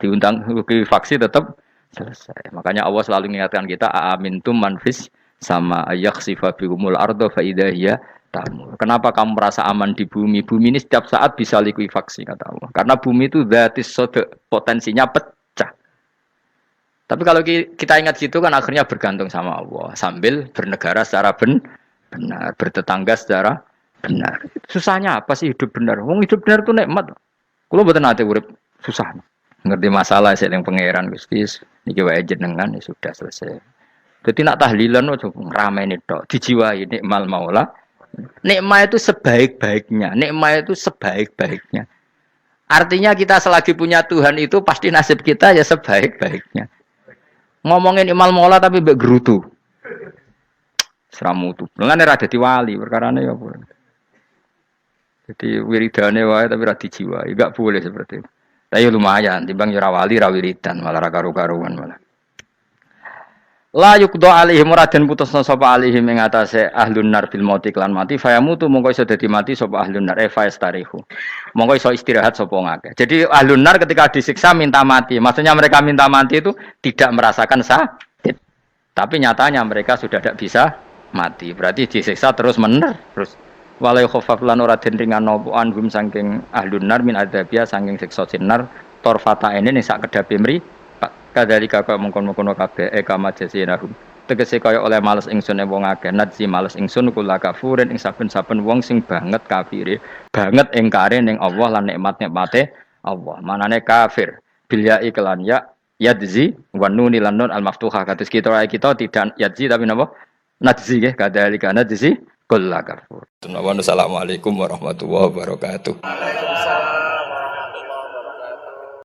Diundang faksi tetap selesai. Makanya Allah selalu mengingatkan kita, aamintum manfis sama ayakhsifa bihumul ardo fa idza hiya tamur. Kenapa kamu merasa aman di bumi? Bumi ini setiap saat bisa likuifaksi kata Allah. Karena bumi itu dzatis sode, potensinya pecah. Tapi kalau kita ingat situ kan akhirnya bergantung sama Allah sambil bernegara secara benar, bertetangga secara benar. Susahnya apa sih hidup benar? Wong hidup benar itu nikmat. Kulo mboten nate urip susah. Ngerti masalah seling pangeran Gusti, niki wae jenengan ya sudah selesai. Jadi nak tahlilan ojo ngrameni tok, dijiwai nikmal maula. Nikmat itu sebaik-baiknya, nikmat itu sebaik-baiknya. Artinya kita selagi punya Tuhan itu pasti nasib kita ya sebaik-baiknya. Ngomongin nikmal maula tapi mbek gerutu. Seramutu. Mulane ra dadi wali perkarane ya apa. Jadi wiridane wae tapi ra dijiwai, enggak boleh seperti itu. Tapi lumayan, timbang ya ra wali ra wiridan, malah ra karo-karuan malah. La yuqda alaihim raden putusna sapa alaihim ing atase ahlun nar bil mauti lan mati fayamutu mongko iso dadi mati sapa ahlun nar fastarihu. Mongko iso istirahat sapa ngake. Jadi ahlun nar ketika disiksa minta mati. Maksudnya mereka minta mati itu tidak merasakan sakit. Tapi nyatanya mereka sudah tidak bisa mati. Berarti disiksa terus terus walai khafaf lan ora den ringan napa anhum saking ahlun nar min adzabia saking siksa sinar torfata ene ning sak kedape mri kadalika kaya mengkon-mengkon kabeh kama jasinahum tegese kaya oleh males ingsun wong akeh nadzi males ingsun kula kafurin ing saben-saben wong sing banget kafire banget ingkare ning Allah lan nikmat-nikmate Allah manane kafir bilya iklan ya yadzi wa nuni lan nun al maftuhah kados kita tidak yadzi tapi napa nadzi nggih kadalika nadzi kula kafur. Assalamualaikum warahmatullahi wabarakatuh.